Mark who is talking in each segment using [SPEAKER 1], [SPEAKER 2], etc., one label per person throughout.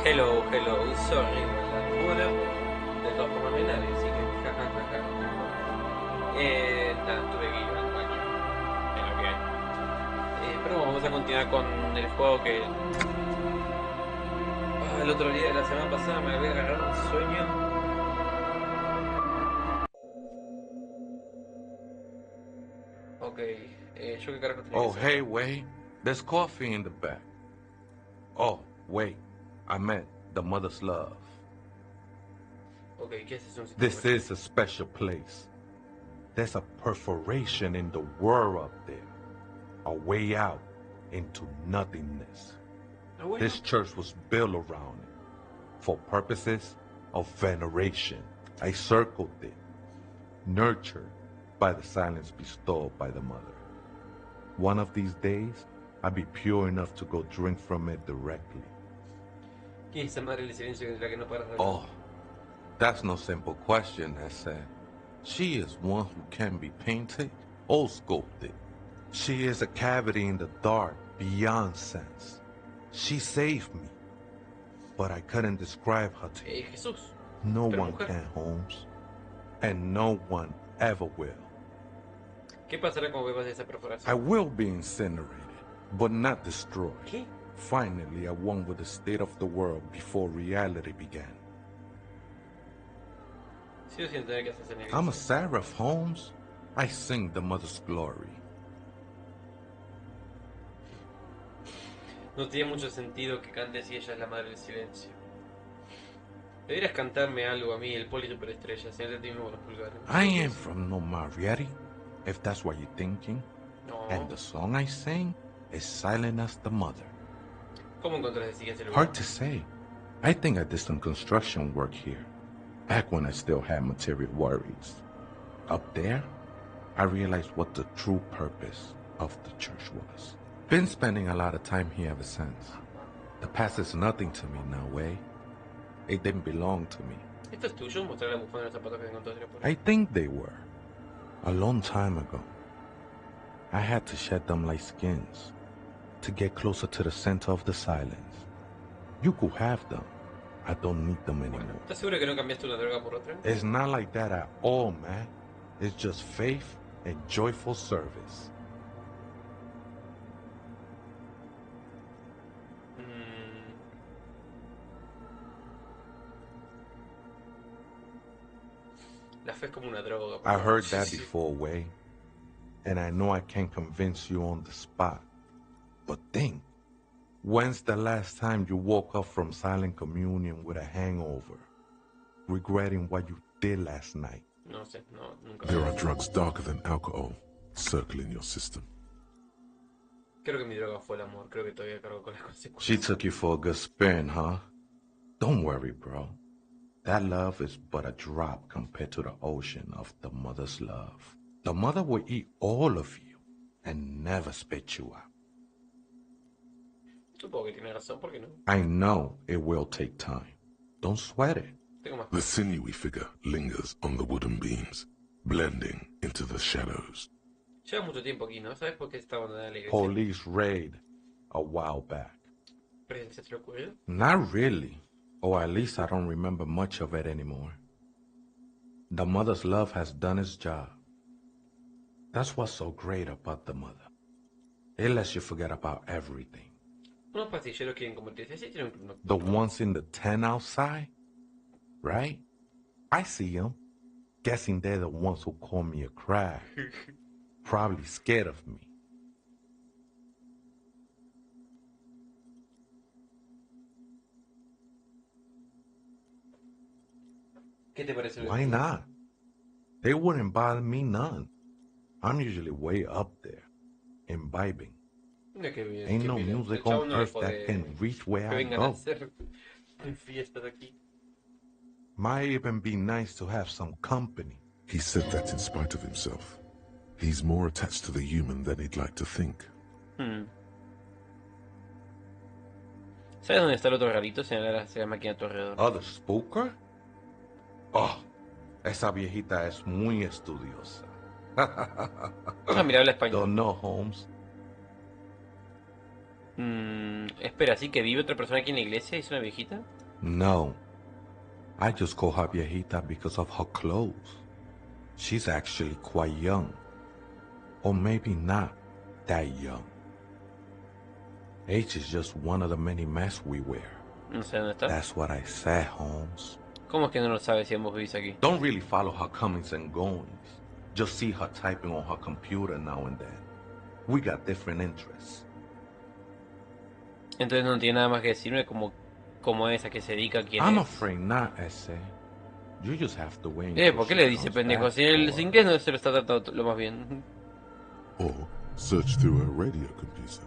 [SPEAKER 1] Hello, hello, sorry, hola, de todas formas no hay nadie, así que jajajaja. Nada, tuve que ir al baño, es lo que hay. Pero bueno, vamos a continuar con el juego que el otro día de la semana pasada me había agarrado un sueño. Ok, yo qué carajo tenía que
[SPEAKER 2] Oh,
[SPEAKER 1] hacer
[SPEAKER 2] hey,
[SPEAKER 1] acá.
[SPEAKER 2] Wade. There's coffee in the back. Oh, wait. I meant the mother's love.
[SPEAKER 1] Ok, ¿qué es eso? Un sitio
[SPEAKER 2] This
[SPEAKER 1] comercial.
[SPEAKER 2] is a special place. There's a perforation in the world up there. A way out into nothingness.
[SPEAKER 1] Ah, bueno.
[SPEAKER 2] This church was built around it. For purposes of veneration. I circled it. Nurtured by the silence bestowed by the mother. One of these days, I'll be pure enough to go drink from it directly.
[SPEAKER 1] ¿Quién es esa madre del silencio de la que no paras de hablar?
[SPEAKER 2] Oh, that's no simple question, said. She is one who can be painted or sculpted. She is a cavity in the dark beyond sense. She saved me, but I couldn't describe her to you.
[SPEAKER 1] Jesús.
[SPEAKER 2] No
[SPEAKER 1] Pero
[SPEAKER 2] one
[SPEAKER 1] mujer.
[SPEAKER 2] can, Holmes, and no one ever will.
[SPEAKER 1] ¿Qué pasará cuando bebas de esa
[SPEAKER 2] I
[SPEAKER 1] perforación?
[SPEAKER 2] will be incinerated, but not destroyed.
[SPEAKER 1] ¿Qué?
[SPEAKER 2] Finally, I won with the state of the world before reality began.
[SPEAKER 1] Sigo sin tener que hacer en
[SPEAKER 2] I'm a
[SPEAKER 1] iglesia.
[SPEAKER 2] seraph, Holmes. I sing the mother's glory.
[SPEAKER 1] No tiene mucho sentido que cante si ella es la madre del silencio. Deberías cantarme algo a mí, el poli superestrella, si no te tengo los pulgares.
[SPEAKER 2] I am from no Marietti, if that's what you're thinking.
[SPEAKER 1] No.
[SPEAKER 2] And the song I sing is Silent as the Mother.
[SPEAKER 1] ¿Cómo encontraste si ese lugar?
[SPEAKER 2] Hard to say. I think I did some construction work here, back when I still had material worries. Up there, I realized what the true purpose of the church was. Been spending a lot of time here ever since. The past is nothing to me now, eh? It didn't belong to me.
[SPEAKER 1] ¿Esto es tuyo? Mostrar la bufanda de los zapatos que encontraste por ahí.
[SPEAKER 2] I think they were. A long time ago. I had to shed them like skins to get closer to the center of the silence. You could have them. I don't need them anymore.
[SPEAKER 1] ¿Estás seguro que no cambiaste una droga por otra?
[SPEAKER 2] It's not like that at all, man. It's just faith and joyful service.
[SPEAKER 1] La fe es como una droga.
[SPEAKER 2] I heard that before, Way. And I know I can't convince you on the spot. But think, when's the last time you woke up from silent communion with a hangover, regretting what you did last night?
[SPEAKER 1] No sé, no, nunca.
[SPEAKER 3] There are drugs darker than alcohol circling your system.
[SPEAKER 1] Creo que mi droga fue el amor. Creo que todavía cargo con las consecuencias.
[SPEAKER 2] She took you for a good spin, huh? Don't worry, bro. That love is but a drop compared to the ocean of the mother's love. The mother will eat all of you and never spit you out.
[SPEAKER 1] Supongo que tiene razón, ¿por qué no?
[SPEAKER 2] I know it will take time. Don't sweat it.
[SPEAKER 1] Tengo más.
[SPEAKER 3] The sinewy figure lingers on the wooden beams, blending into the shadows.
[SPEAKER 1] Lleva mucho tiempo aquí, ¿no? ¿Sabes por qué está abandonada la iglesia?
[SPEAKER 2] Police raid a while back.
[SPEAKER 1] ¿Presencia te lo ocurrió?
[SPEAKER 2] Not really. Or at least I don't remember much of it anymore. The mother's love has done its job. That's what's so great about the mother. It lets you forget about everything.
[SPEAKER 1] Unos pastilleros quieren convertirse así, tienen un club
[SPEAKER 2] The
[SPEAKER 1] nocturno.
[SPEAKER 2] ones in the tent outside, right? I see them. Guessing they're the ones who call me a crab. Probably scared of me.
[SPEAKER 1] ¿Qué te parece?
[SPEAKER 2] Why not? They wouldn't bother me none. I'm usually way up there, imbibing.
[SPEAKER 1] Mira qué bien.
[SPEAKER 2] Ain't
[SPEAKER 1] qué
[SPEAKER 2] no
[SPEAKER 1] bien. El
[SPEAKER 2] music
[SPEAKER 1] chabón
[SPEAKER 2] on
[SPEAKER 1] no le
[SPEAKER 2] earth that
[SPEAKER 1] jode
[SPEAKER 2] can reach where
[SPEAKER 1] que
[SPEAKER 2] I
[SPEAKER 1] vengan a
[SPEAKER 2] go.
[SPEAKER 1] hacer fiestas aquí.
[SPEAKER 2] Might even be nice to have some company.
[SPEAKER 3] He said that in spite of himself. He's more attached to the human than he'd like to think.
[SPEAKER 1] ¿Sabes dónde está el otro rarito? Señalar hacia la máquina a tu alrededor.
[SPEAKER 2] Other spooker? Oh, esa viejita es muy estudiosa.
[SPEAKER 1] Ah, mira, habla español.
[SPEAKER 2] Don't know, Holmes.
[SPEAKER 1] Espera, ¿sí que vive otra persona aquí en la iglesia? ¿Es una viejita?
[SPEAKER 2] No. I just call her viejita because of her clothes. She's actually quite young. Or maybe not that young. Age is just one of the many masks we wear.
[SPEAKER 1] No sé dónde está.
[SPEAKER 2] That's what I said, Holmes.
[SPEAKER 1] ¿Cómo es que no lo sabes si ambos vivís aquí?
[SPEAKER 2] Don't really follow her comings and goings. Just see her typing on her computer now and then. We got different interests.
[SPEAKER 1] Entonces no tiene nada más que decirme como esa que se dedica a quién
[SPEAKER 2] I'm
[SPEAKER 1] es.
[SPEAKER 2] afraid not, ese. You just have to wait.
[SPEAKER 1] ¿Por qué le dice pendejo? Si el inglés no se lo está tratando lo más bien.
[SPEAKER 3] Or search through a radio computer.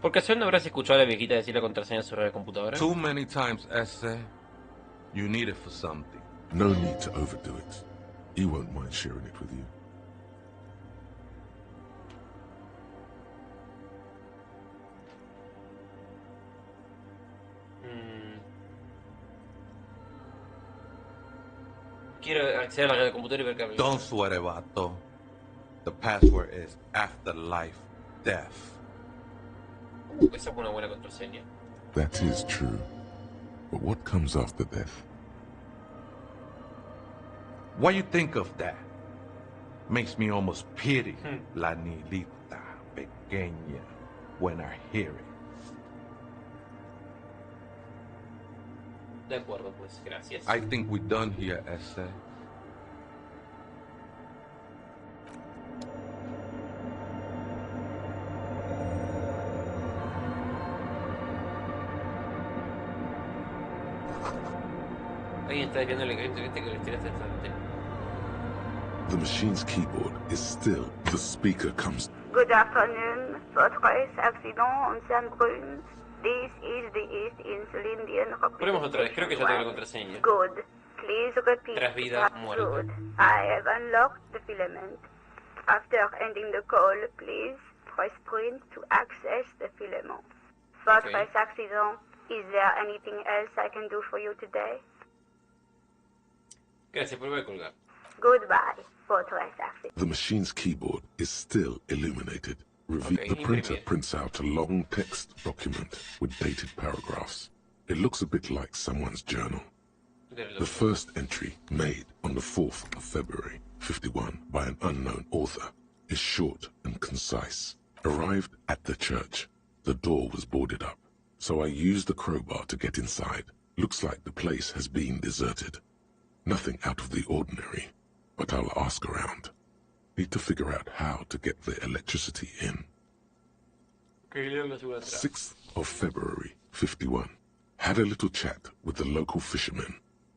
[SPEAKER 1] ¿Por casualidad no habrás escuchado a la viejita decir la contraseña sobre la computadora?
[SPEAKER 2] Too many times, ese. You need it for something.
[SPEAKER 3] No need to overdo it. He won't mind sharing it with you.
[SPEAKER 1] Quiero acceder a la computadora y ver qué habla.
[SPEAKER 2] Don't sweat it, vato. The password is afterlife death.
[SPEAKER 1] Esa fue una buena contraseña.
[SPEAKER 3] That is true. But what comes after death?
[SPEAKER 2] What you think of that? Makes me almost pity la niñita pequeña when I hear it.
[SPEAKER 1] De acuerdo, pues, gracias.
[SPEAKER 2] I think we're done here, ese.
[SPEAKER 1] Alguien está viendo el que le tiraste esta antena.
[SPEAKER 3] The machine's keyboard is still. The speaker comes.
[SPEAKER 4] Good afternoon, Fortress Accident on Syndrome. This is the East Indian Republic.
[SPEAKER 1] Probemos otra vez, creo que ya tengo la contraseña.
[SPEAKER 4] Good. Please repeat.
[SPEAKER 1] Tras vida, muerte.
[SPEAKER 4] Good. I have unlocked the filament. After ending the call, please press print to access the filament. Fortress Accident, is there anything else I can do for you today?
[SPEAKER 1] Gracias, pero voy a colgar.
[SPEAKER 4] Goodbye, Fortress Accident.
[SPEAKER 3] The machine's keyboard is still illuminated. The printer prints out a long text document with dated paragraphs. It looks a bit like someone's journal. The first entry, made on the 4th of February, 51, by an unknown author, is short and concise. Arrived at the church. The door was boarded up, so I used the crowbar to get inside. Looks like the place has been deserted. Nothing out of the ordinary, but I'll ask around. Need to figure out how to get the electricity in. 6th of February, 51. Had a little chat with the local fishermen.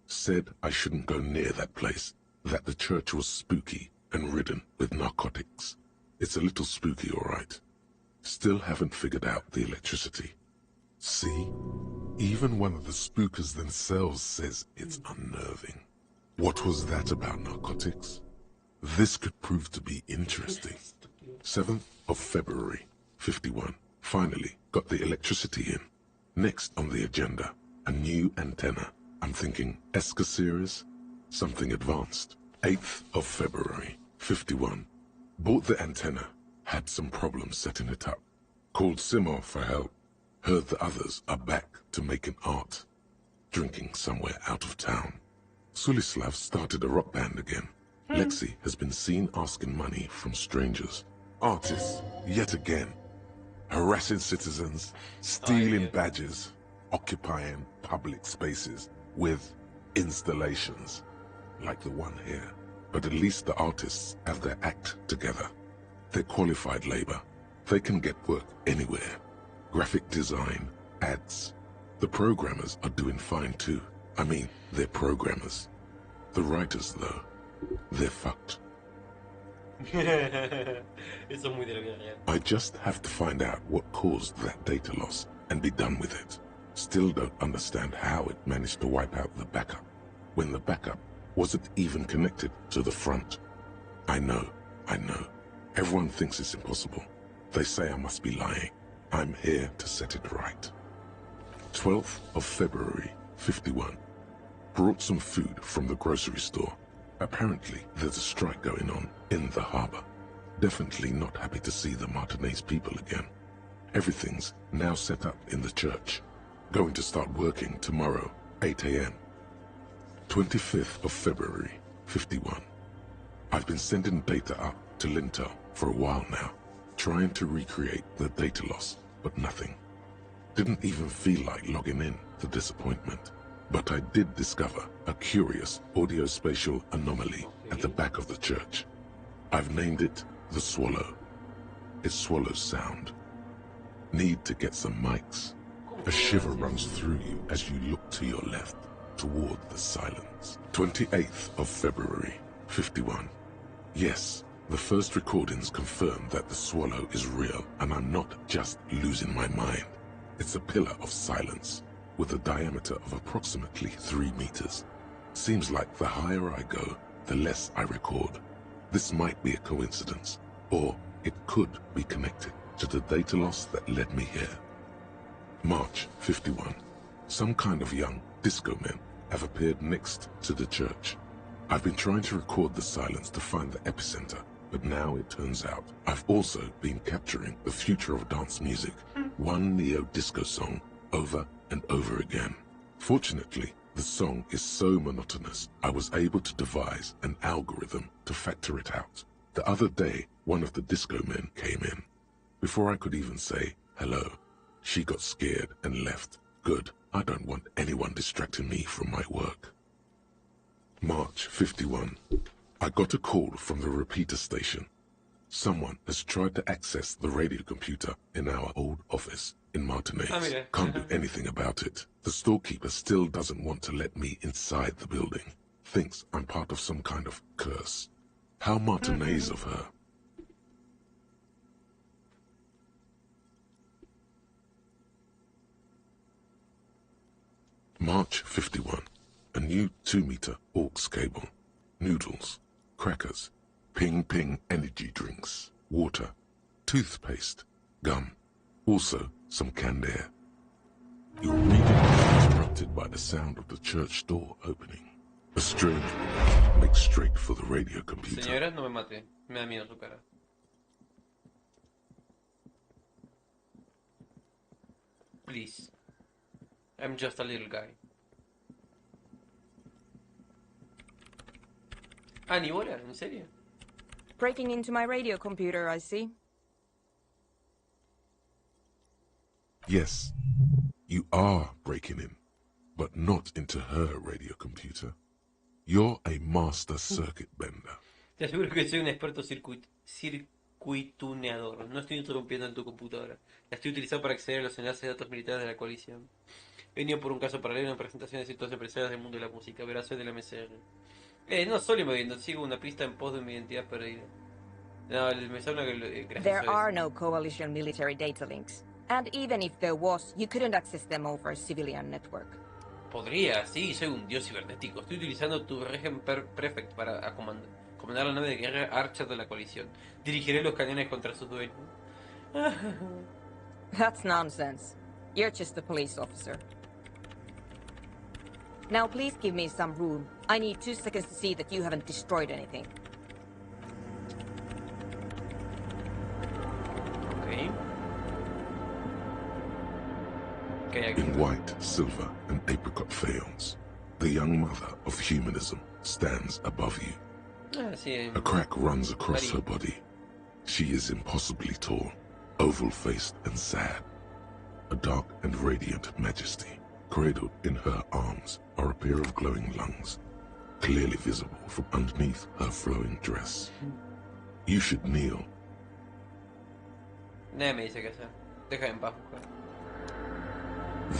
[SPEAKER 3] Said I shouldn't go near that place, that the church was spooky and ridden with narcotics. It's a little spooky, all right. Still haven't figured out the electricity. See? Even one of the spookers themselves says it's unnerving. What was that about narcotics? This could prove to be interesting. 7th of February, 51. Finally got the electricity in. Next on the agenda, a new antenna. I'm thinking ESCA series, something advanced. 8th of February, 51. Bought the antenna, had some problems setting it up. Called Simo for help. Heard the others are back to making art. Drinking somewhere out of town. Sulislav started a rock band again. Lexi has been seen asking money from strangers. Artists, yet again. Harassing citizens, stealing badges, occupying public spaces with installations, like the one here. But at least the artists have their act together. They're qualified labor. They can get work anywhere. Graphic design, ads. The programmers are doing fine too. I mean, they're programmers. The writers, though, they're fucked.
[SPEAKER 1] Eso es muy de la vida real.
[SPEAKER 3] I just have to find out what caused that data loss and be done with it. Still don't understand how it managed to wipe out the backup, when the backup wasn't even connected to the front. I know. Everyone thinks it's impossible. They say I must be lying. I'm here to set it right. 12th of February, 51. Brought some food from the grocery store. Apparently, there's a strike going on in the harbor. Definitely not happy to see the Martinez people again. Everything's now set up in the church. Going to start working tomorrow, 8 a.m. 25th of February, 51. I've been sending data up to Lintel for a while now, trying to recreate the data loss, but nothing. Didn't even feel like logging in for disappointment. But I did discover a curious audio-spatial anomaly at the back of the church. I've named it the Swallow. It swallows sound. Need to get some mics. A shiver runs through you as you look to your left, toward the silence. 28th of February, 51. Yes, the first recordings confirm that the Swallow is real and I'm not just losing my mind. It's a pillar of silence, with a diameter of approximately 3 meters. Seems like the higher I go, the less I record. This might be a coincidence, or it could be connected to the data loss that led me here. March 51. Some kind of young disco men have appeared next to the church. I've been trying to record the silence to find the epicenter, but now it turns out I've also been capturing the future of dance music, one neo-disco song over and over again. Fortunately, the song is so monotonous, I was able to devise an algorithm to factor it out. The other day, one of the disco men came in. Before I could even say hello, she got scared and left. Good, I don't want anyone distracting me from my work. March 51. I got a call from the repeater station. Someone has tried to access the radio computer in our old office in Martinez. Can't do anything about it. The storekeeper still doesn't want to let me inside the building. Thinks I'm part of some kind of curse. How Martinez of her. March 51. A new 2-meter aux cable. Noodles. Crackers. Ping energy drinks. Water. Toothpaste. Gum. Also some canned air. Your reading is interrupted by the sound of the church door opening. A strange woman makes straight for the radio computer.
[SPEAKER 1] Señora, no me mate. Me da miedo su cara. Please. I'm just a little guy. Ah, ni bola, ¿en serio?
[SPEAKER 5] Breaking into my radio computer, I see.
[SPEAKER 3] Yes, you are breaking in, but not into her radio computer. You're a master circuit bender.
[SPEAKER 1] Te aseguro que soy un experto circuituneador. No estoy interrumpiendo en tu computadora. La estoy utilizando para acceder a los enlaces de datos militares de la coalición. He venido por un caso paralelo en presentación de ciertos empresarios del mundo de la música. Verás, soy de la MCR. No solo moviendo, sigo una pista en pos de mi identidad perdida. No, me suena que
[SPEAKER 5] There are no coalition military data links. And even if there was, you couldn't access them over a civilian network.
[SPEAKER 1] Podría, sí, soy un dios cibernético. Estoy utilizando tu régimen perfect para comandar la nave de guerra Archer de la coalición. Dirigiré los cañones contra sus dueños.
[SPEAKER 5] That's nonsense. You're just a police officer. Now please give me some room. I need 2 seconds to see that you haven't destroyed anything.
[SPEAKER 1] Okay.
[SPEAKER 3] In white, silver, and apricot faience, the young mother of humanism stands above you. A crack runs across her body. She is impossibly tall, oval-faced and sad. A dark and radiant majesty. Cradled in her arms are a pair of glowing lungs, clearly visible from underneath her flowing dress. You should kneel.
[SPEAKER 1] Nadie me dice qué hacer. Deja en paz, mujer.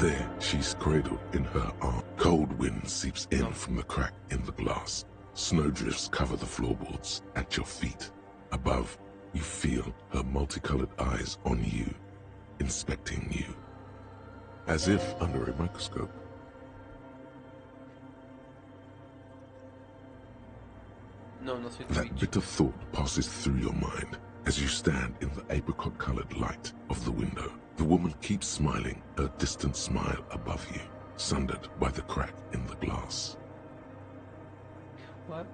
[SPEAKER 3] There, she's cradled in her arm. Cold wind seeps in from the crack in the glass. Snowdrifts cover the floorboards at your feet. Above, you feel her multicolored eyes on you, inspecting you. As if under a microscope. That bitter thought passes through your mind as you stand in the apricot-colored light of the window. The woman keeps smiling, her distant smile above you, sundered by the crack in the glass.
[SPEAKER 1] What?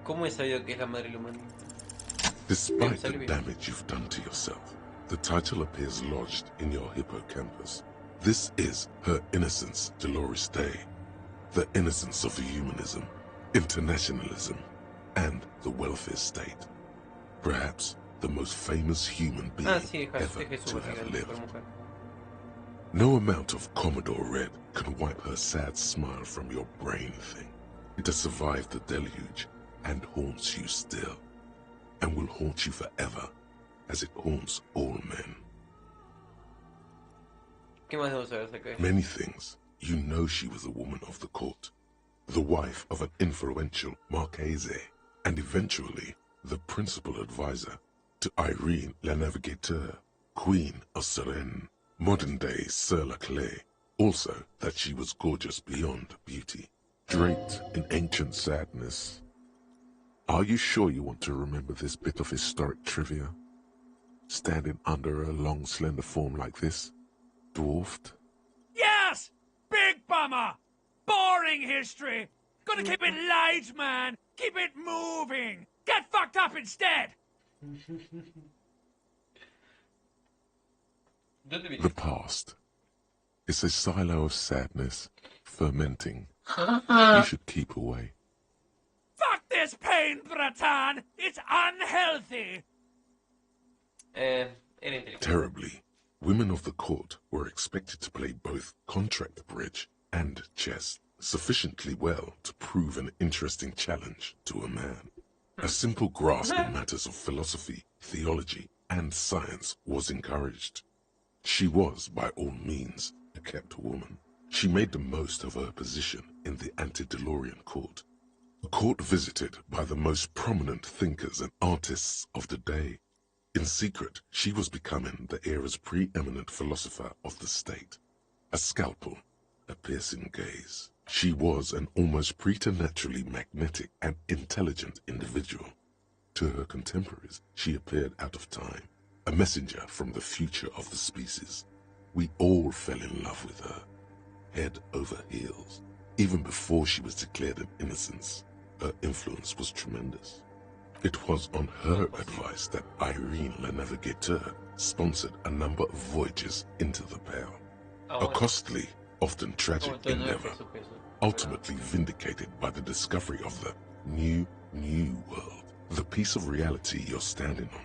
[SPEAKER 1] ¿Cómo he sabido que es la madre del humano?
[SPEAKER 3] Despite the damage you've done to yourself, the title appears lodged in your hippocampus. This is her innocence, Dolores Day. The innocence of humanism, internationalism, and the welfare state. Perhaps the most famous human being ever to have lived. No amount of Commodore Red can wipe her sad smile from your brain thing. It has survived the deluge and haunts you still, and will haunt you forever, as it haunts all men. Many things. You know she was a woman of the court, the wife of an influential Marchese, and eventually the principal advisor to Irene la Navigateur, Queen of Suresnes, modern-day Sir La Clé. Also that she was gorgeous beyond beauty, draped in ancient sadness. Are you sure you want to remember this bit of historic trivia? Standing under a long, slender form like this, dwarfed?
[SPEAKER 6] Yes! Big bummer! Boring history! Gotta keep it light, man! Keep it moving! Get fucked up instead!
[SPEAKER 3] The past is a silo of sadness, fermenting. You should keep away.
[SPEAKER 6] Fuck this pain, Bratan! It's unhealthy!
[SPEAKER 3] Terribly, women of the court were expected to play both contract bridge and chess sufficiently well to prove an interesting challenge to a man. A simple grasp in matters of philosophy, theology, and science was encouraged. She was, by all means, a kept woman. She made the most of her position in the antediluvian court, a court visited by the most prominent thinkers and artists of the day. In secret, she was becoming the era's preeminent philosopher of the state. A scalpel, a piercing gaze. She was an almost preternaturally magnetic and intelligent individual. To her contemporaries, she appeared out of time, a messenger from the future of the species. We all fell in love with her, head over heels. Even before she was declared an innocence, her influence was tremendous. It was on her advice that Irene la Navigateur sponsored a number of voyages into the Pale. A costly, often tragic endeavor, ultimately vindicated by the discovery of the new world, the piece of reality you're standing on.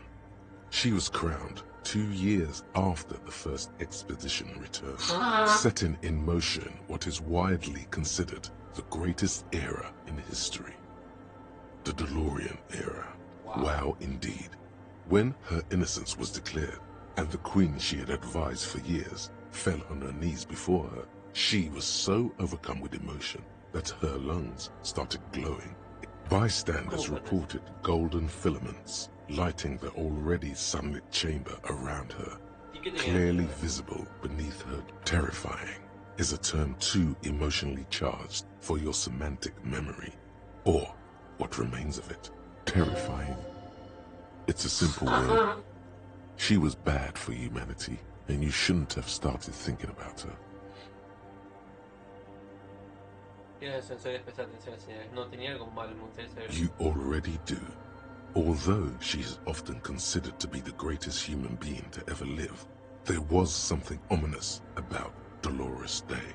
[SPEAKER 3] She was crowned 2 years after the first expedition returned, setting in motion what is widely considered the greatest era in history. The DeLorean era. Wow, indeed. When her innocence was declared, and the queen she had advised for years fell on her knees before her, she was so overcome with emotion that her lungs started glowing. Bystanders reported golden filaments lighting the already sunlit chamber around her, clearly visible beneath her. Terrifying is a term too emotionally charged for your semantic memory, or what remains of it. Terrifying. It's a simple word. She was bad for humanity, and you shouldn't have started thinking about her. You already do. Although she is often considered to be the greatest human being to ever live, there was something ominous about Dolores Day.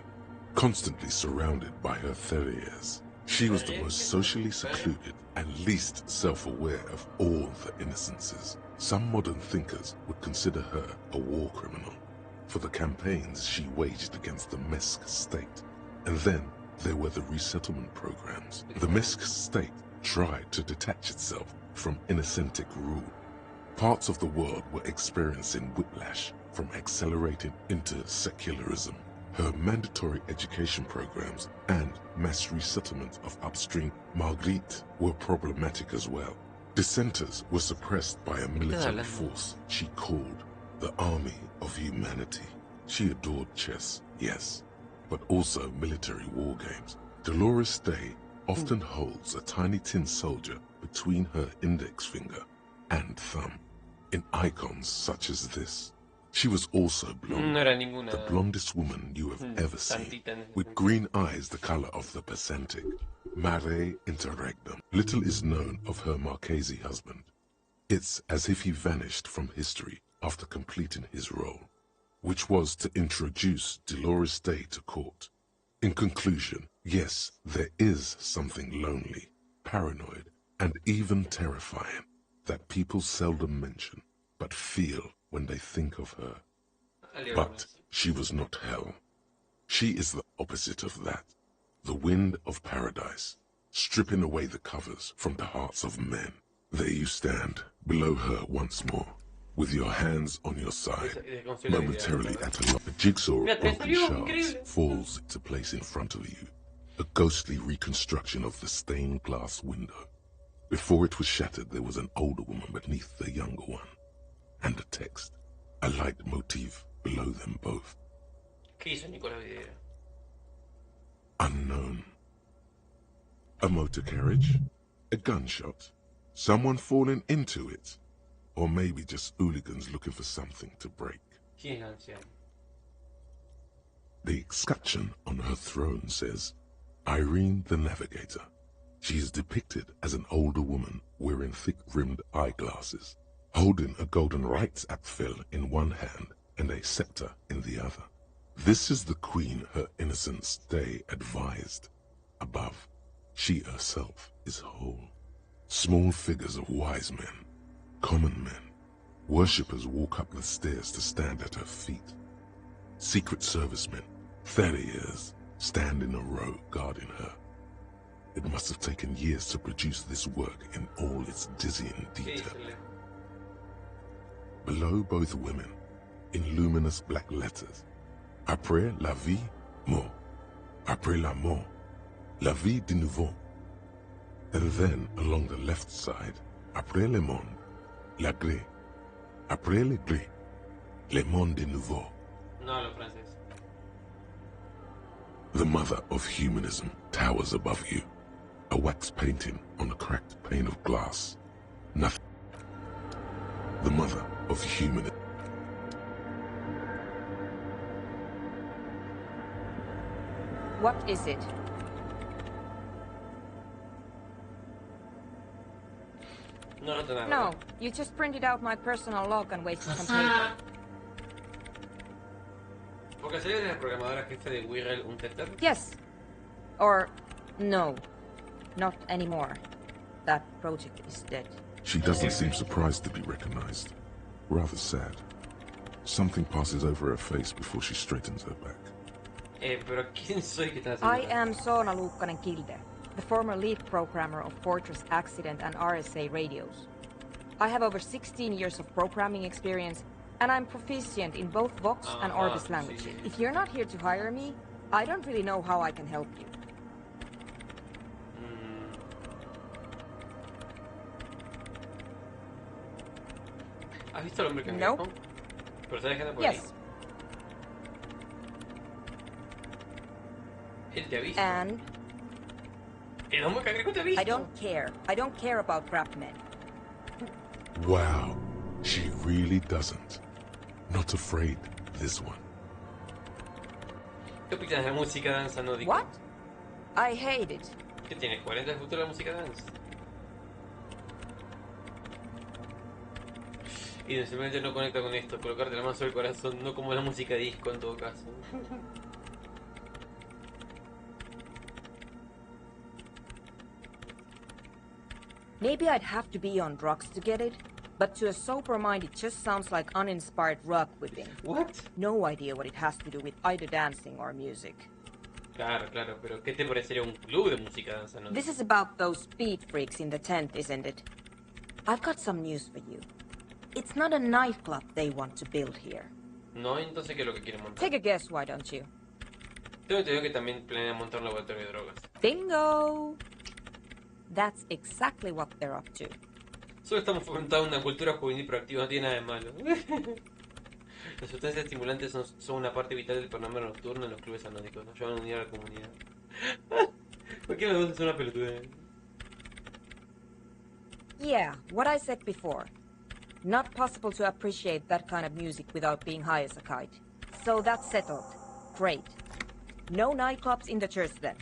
[SPEAKER 3] Constantly surrounded by her terriers, she was the most socially secluded and least self-aware of all the innocences. Some modern thinkers would consider her a war criminal for the campaigns she waged against the Mesk state. And then there were the resettlement programs. The Mesk state tried to detach itself from innocentic rule. Parts of the world were experiencing whiplash from accelerating into secularism. Her mandatory education programs and mass resettlement of upstream Marguerite were problematic as well. Dissenters were suppressed by a military force she called the Army of Humanity. She adored chess, yes, but also military war games. Dolores Day often holds a tiny tin soldier between her index finger and thumb in icons such as this. She was also blonde, the blondest woman you have ever seen, with green eyes the color of the Pacific. Mare interregnum. Little is known of her Marchese husband. It's as if he vanished from history after completing his role, which was to introduce Dolores Day to court. In conclusion, yes, there is something lonely, paranoid, and even terrifying that people seldom mention, but feel when they think of her. But she was not hell. She is the opposite of that. The wind of paradise, stripping away the covers from the hearts of men. There you stand, below her once more, with your hands on your side, momentarily at a loss. A jigsaw of broken shards falls into place in front of you, a ghostly reconstruction of the stained glass window. Before it was shattered, there was an older woman beneath the younger one, and a text, a light motif below them both.
[SPEAKER 1] ¿Qué hizo Nicolás Videla?
[SPEAKER 3] Unknown. A motor carriage? A gunshot? Someone falling into it? Or maybe just hooligans looking for something to break?
[SPEAKER 1] ¿Quién es la anciana?
[SPEAKER 3] The escutcheon on her throne says, Irene the Navigator. She is depicted as an older woman wearing thick-rimmed eyeglasses, holding a golden Reichsapfel in one hand and a scepter in the other. This is the queen her innocent stay advised. Above, she herself is whole. Small figures of wise men, common men, worshippers walk up the stairs to stand at her feet. Secret servicemen, 30 years, stand in a row guarding her. It must have taken years to produce this work in all its dizzying detail. Below both women, in luminous black letters, Après la vie, mort. Après la mort, la vie de nouveau. And then, along the left side, Après le monde, la gré. Après le gré, le monde de nouveau.
[SPEAKER 1] No hablo francés.
[SPEAKER 3] The mother of humanism towers above you, a wax painting on a cracked pane of glass. Nothing. The mother of humanism.
[SPEAKER 5] What is it?
[SPEAKER 1] No, no te nada.
[SPEAKER 5] No, you just printed out my personal log and wasted some paper.
[SPEAKER 1] ¿Por casualidad eres la programadora jefe de Wirrell Untetter?
[SPEAKER 5] Yes. Or, no. Not anymore. That project is dead.
[SPEAKER 3] She doesn't seem surprised to be recognized. Rather sad. Something passes over her face before she straightens her back.
[SPEAKER 1] Pero ¿quién soy que estás
[SPEAKER 5] I
[SPEAKER 1] haciendo?
[SPEAKER 5] am Soona Luukkanen-Kilde, the former lead programmer of Fortress Accident and RSA radios. I have over 16 years of programming experience, and I'm proficient in both Vox and Orbis languages.
[SPEAKER 1] Sí.
[SPEAKER 5] If you're not here to hire me, I don't really know how I can help you.
[SPEAKER 1] ¿Has visto al hombre que me
[SPEAKER 5] Nope.
[SPEAKER 1] dijo? ¿Pero sabes qué anda por
[SPEAKER 5] Yes,
[SPEAKER 1] ahí? Él te ha visto.
[SPEAKER 5] and
[SPEAKER 1] El hombre cangrejo te ha visto.
[SPEAKER 5] I don't care. I don't care about crap men.
[SPEAKER 3] Wow, she really doesn't. Not afraid, this one.
[SPEAKER 1] ¿Qué opinas de la música danza nórdica?
[SPEAKER 5] What? I hate it.
[SPEAKER 1] ¿Qué tienes? ¿40 de futuro de la música danza? Y simplemente no conecta con esto, colocarte la mano sobre el corazón, no como la música disco en todo caso.
[SPEAKER 5] Maybe I'd have to be on drugs to get it, but to a sober mind it just sounds like uninspired rug whipping.
[SPEAKER 1] What?
[SPEAKER 5] No idea what it has to do with either dancing or music.
[SPEAKER 1] Claro, claro, pero ¿qué te parecería un club de música danza nórdica?
[SPEAKER 5] This is about those speed freaks in the tent, isn't it? I've got some news for you. It's not a nightclub they want to build here.
[SPEAKER 1] No, entonces ¿qué es lo que quieren montar?
[SPEAKER 5] Take a guess, why don't you?
[SPEAKER 1] Tengo entendido que también planean montar un laboratorio de drogas.
[SPEAKER 5] Bingo! That's exactly what they're up to.
[SPEAKER 1] Solo estamos fomentando una cultura juvenil proactiva, no tiene nada de malo. Las sustancias estimulantes son una parte vital del panorama nocturno en los clubes anónicos. Nos ayudan a unir a la comunidad. ¿Por qué las dos son una pelotuda?
[SPEAKER 5] Yeah, what I said before. Not possible to appreciate that kind of music without being high as a kite. So that's settled. Great. No nightclubs in the church then.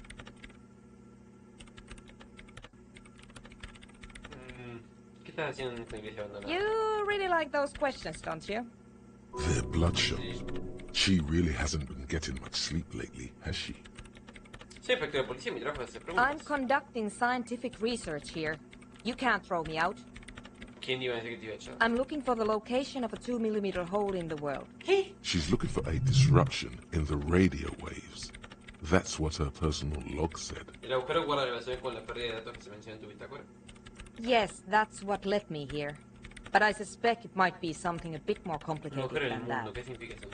[SPEAKER 1] ¿Qué estás haciendo en esta iglesia abandonada?
[SPEAKER 5] You really like those questions, don't you?
[SPEAKER 3] They're bloodshot. She really hasn't been getting much sleep lately, has she?
[SPEAKER 1] Soy inspector de policía, mi trabajo es hacer preguntas.
[SPEAKER 5] I'm conducting scientific research here. You can't throw me out.
[SPEAKER 1] ¿Quién iba a decir que te iba a echar?
[SPEAKER 5] I'm looking for the location of a 2mm hole in the world.
[SPEAKER 1] ¿Qué?
[SPEAKER 3] She's looking for a disruption in the radio waves. That's what her personal log said.
[SPEAKER 1] El agujero guarda relación con la pérdida de datos que se menciona en tu bitácora.
[SPEAKER 5] Yes, that's what led me here. But I suspect it might be something a bit more
[SPEAKER 1] Un
[SPEAKER 5] complicated
[SPEAKER 1] agujero en el
[SPEAKER 5] than
[SPEAKER 1] mundo,
[SPEAKER 5] that.
[SPEAKER 1] ¿qué significa eso?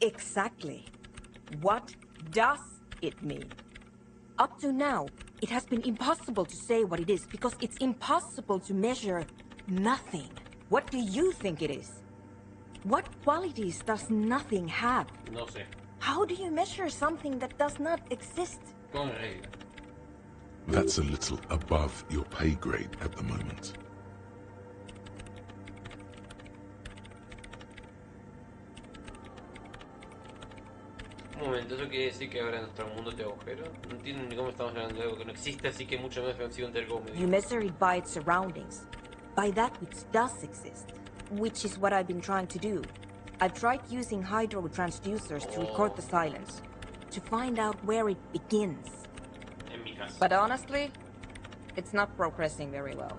[SPEAKER 5] Exactly. What does it mean? Up to now, it has been impossible to say what it is because it's impossible to measure nothing. What do you think it is? What qualities does nothing have?
[SPEAKER 1] No sé.
[SPEAKER 5] How do you measure something that does not exist?
[SPEAKER 1] Con regla.
[SPEAKER 3] That's a little above your pay grade at the moment.
[SPEAKER 1] Un momento, ¿eso quiere decir que ahora en nuestro mundo te agujero? No entiendo ni cómo estamos hablando de algo que no existe, así que mucho más ofensivo entre algo
[SPEAKER 5] You measure it by its surroundings, by that which does exist, which is what I've been trying to do. I've tried using hydro transducers to record the silence, to find out where it begins.
[SPEAKER 1] En mi caso.
[SPEAKER 5] But honestly, it's not progressing very well.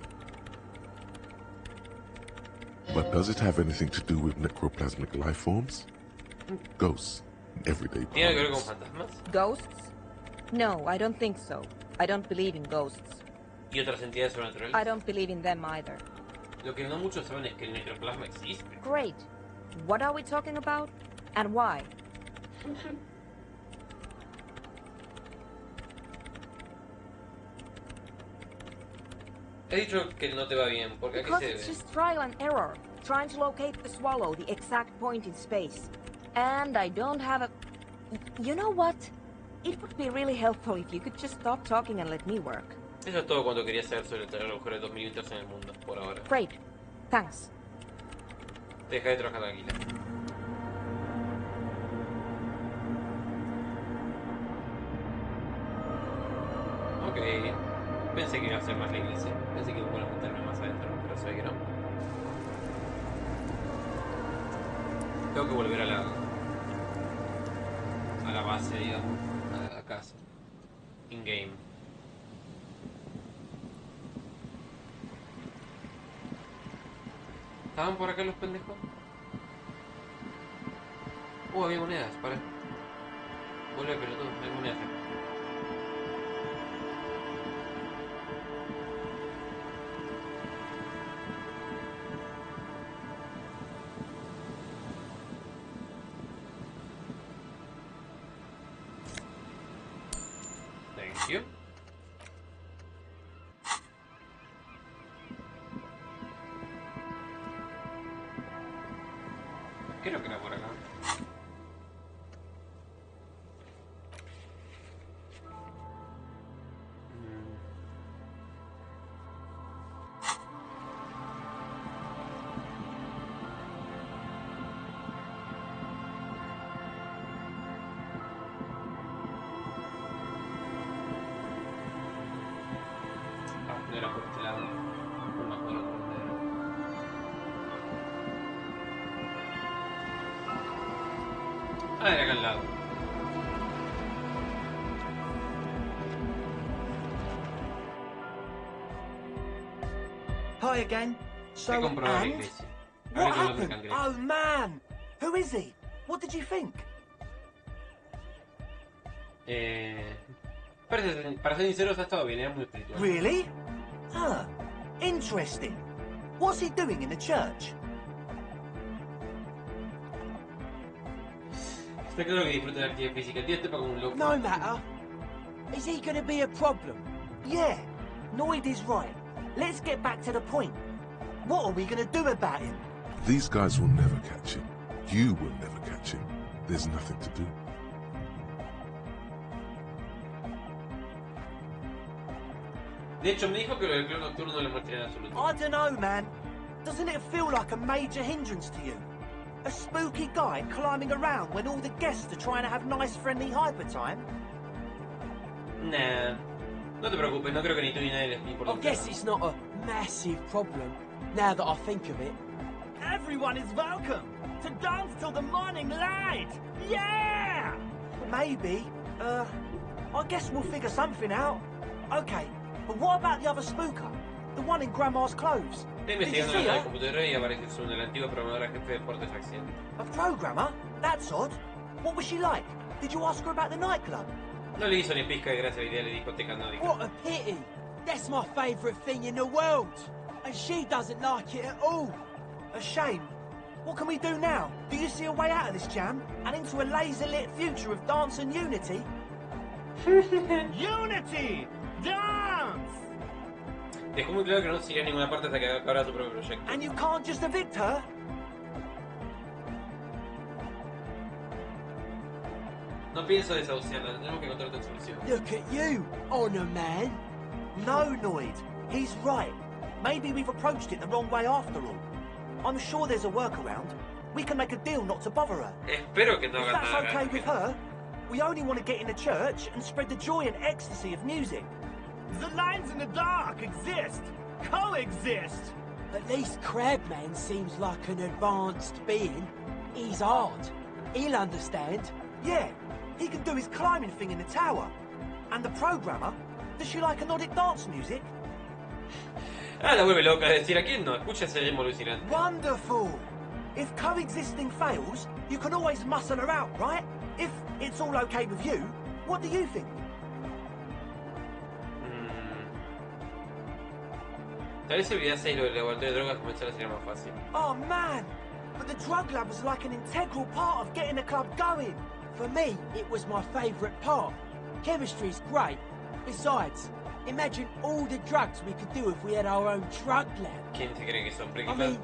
[SPEAKER 3] But does it have anything to do with necroplasmic life forms? Ghosts, in everyday
[SPEAKER 1] ¿Tiene que ver con
[SPEAKER 3] parlance.
[SPEAKER 1] fantasmas?
[SPEAKER 5] Ghosts? No, I don't think so. I don't believe in ghosts.
[SPEAKER 1] ¿Y otras entidades sobrenaturales?
[SPEAKER 5] I don't believe in them either.
[SPEAKER 1] Lo que no muchos saben es que el necroplasma existe.
[SPEAKER 5] Great. What are we talking about? And why?
[SPEAKER 1] He dicho que no te va bien, porque ¿a qué
[SPEAKER 5] Because
[SPEAKER 1] se
[SPEAKER 5] it's
[SPEAKER 1] debe?
[SPEAKER 5] just trial and error, trying to locate the swallow, the exact point in space. And I don't have a... You know what? It would be really helpful if you could just stop talking and let me work.
[SPEAKER 1] Eso es todo cuanto quería saber sobre el agujero de 2 milímetros en el mundo, por ahora.
[SPEAKER 5] Great. Thanks.
[SPEAKER 1] Deja de trabajar tranquila. Ok. Pensé que iba a ser más la iglesia. Pensé que iba a meterme más adentro, pero sé que no. Tengo que volver a la base, digamos. A la casa. In-game. ¿Estaban por acá los pendejos? Había monedas, para. Vuelve pelotudo, hay monedas acá. Thank you. Creo que era por acá. No era por este lado. No me acuerdo por dónde era. Ah, era acá al lado.
[SPEAKER 7] Hi again.
[SPEAKER 1] He
[SPEAKER 7] So,
[SPEAKER 1] comprobado la
[SPEAKER 7] and?
[SPEAKER 1] iglesia.
[SPEAKER 7] What
[SPEAKER 1] Hablé con los
[SPEAKER 7] happened?
[SPEAKER 1] cangrejos.
[SPEAKER 7] Oh, man. Who is he? What did you think?
[SPEAKER 1] Para ser sinceros, ha estado bien, era muy espiritual.
[SPEAKER 7] Really? Huh. Interesting. What's he doing in the church?
[SPEAKER 1] Está claro que disfruta de la actividad física. El tío este para como un loco.
[SPEAKER 7] No matter. Is he going to be a problem? Yeah. Noid is right. Let's get back to the point. What are we going to do about him?
[SPEAKER 3] These guys will never catch him. You will never catch him. There's nothing to do.
[SPEAKER 1] De hecho, me dijo que lo del clon nocturno no le molestaría en absoluto.
[SPEAKER 7] I don't know, man. Doesn't it feel like a major hindrance to you? A spooky guy climbing around when all the guests are trying to have nice, friendly hyper time?
[SPEAKER 1] Nah. No te preocupes, no creo que ni tú ni nadie les importe.
[SPEAKER 7] I guess it's not a massive problem, now that I think of it.
[SPEAKER 6] Everyone is welcome to dance till the morning light. Yeah!
[SPEAKER 7] Maybe. I guess we'll figure something out. Okay, but what about the other spooker? The one in Grandma's clothes?
[SPEAKER 1] Estoy
[SPEAKER 7] Did you
[SPEAKER 1] investigando
[SPEAKER 7] see
[SPEAKER 1] la
[SPEAKER 7] her?
[SPEAKER 1] computadora y aparece su la antigua programadora jefe de deportes Acción.
[SPEAKER 7] A programmer? That's odd. What was she like? Did you ask her about the nightclub?
[SPEAKER 1] No le hizo ni pizca de gracia la idea de discoteca nórdica.
[SPEAKER 8] What a pity! That's my favourite thing in the world! And she doesn't like it at all!
[SPEAKER 7] A shame. What can we do now? Do you see a way out of this jam? And into a laser-lit future of dance and unity?
[SPEAKER 6] Unity! Dance!
[SPEAKER 1] Dejó muy claro que no sigue a ninguna parte hasta que acabara su propio proyecto.
[SPEAKER 7] And you can't just evict her?
[SPEAKER 1] No pienso desahuciarla, tenemos que encontrar otra solución.
[SPEAKER 8] Look at you, Honor Man!
[SPEAKER 7] No, Noid. He's right. Maybe we've approached it the wrong way after all. I'm sure there's a workaround. We can make a deal not to bother her.
[SPEAKER 1] Espero que no
[SPEAKER 7] If
[SPEAKER 1] hagan
[SPEAKER 7] that's
[SPEAKER 1] nada.
[SPEAKER 7] okay with her, we only want to get in the church and spread the joy and ecstasy of music.
[SPEAKER 6] The lines in the dark exist! Coexist!
[SPEAKER 8] At least Crabman seems like an advanced being. He's hard. He'll understand.
[SPEAKER 7] Yeah, he can do his climbing thing in the tower. And the programmer, does she like Nordic dance music?
[SPEAKER 1] Ah, la vuelve loca, es decir, ¿a quién no? Escucha ese ritmo alucinante.
[SPEAKER 7] Wonderful! If coexisting fails, you can always muscle her out, right? If it's all okay with you, what do you think?
[SPEAKER 1] Tal vez si olvidase lo del laboratorio de drogas comenzara sería más fácil.
[SPEAKER 7] Oh man, but the drug lab was like an integral part of getting the club going.
[SPEAKER 8] For me, it was my favourite part. Chemistry's great. Besides, imagine all the drugs we could do if we had our own drug lab.
[SPEAKER 1] ¿Quién se cree que son?
[SPEAKER 8] I
[SPEAKER 1] Breaking
[SPEAKER 8] mean,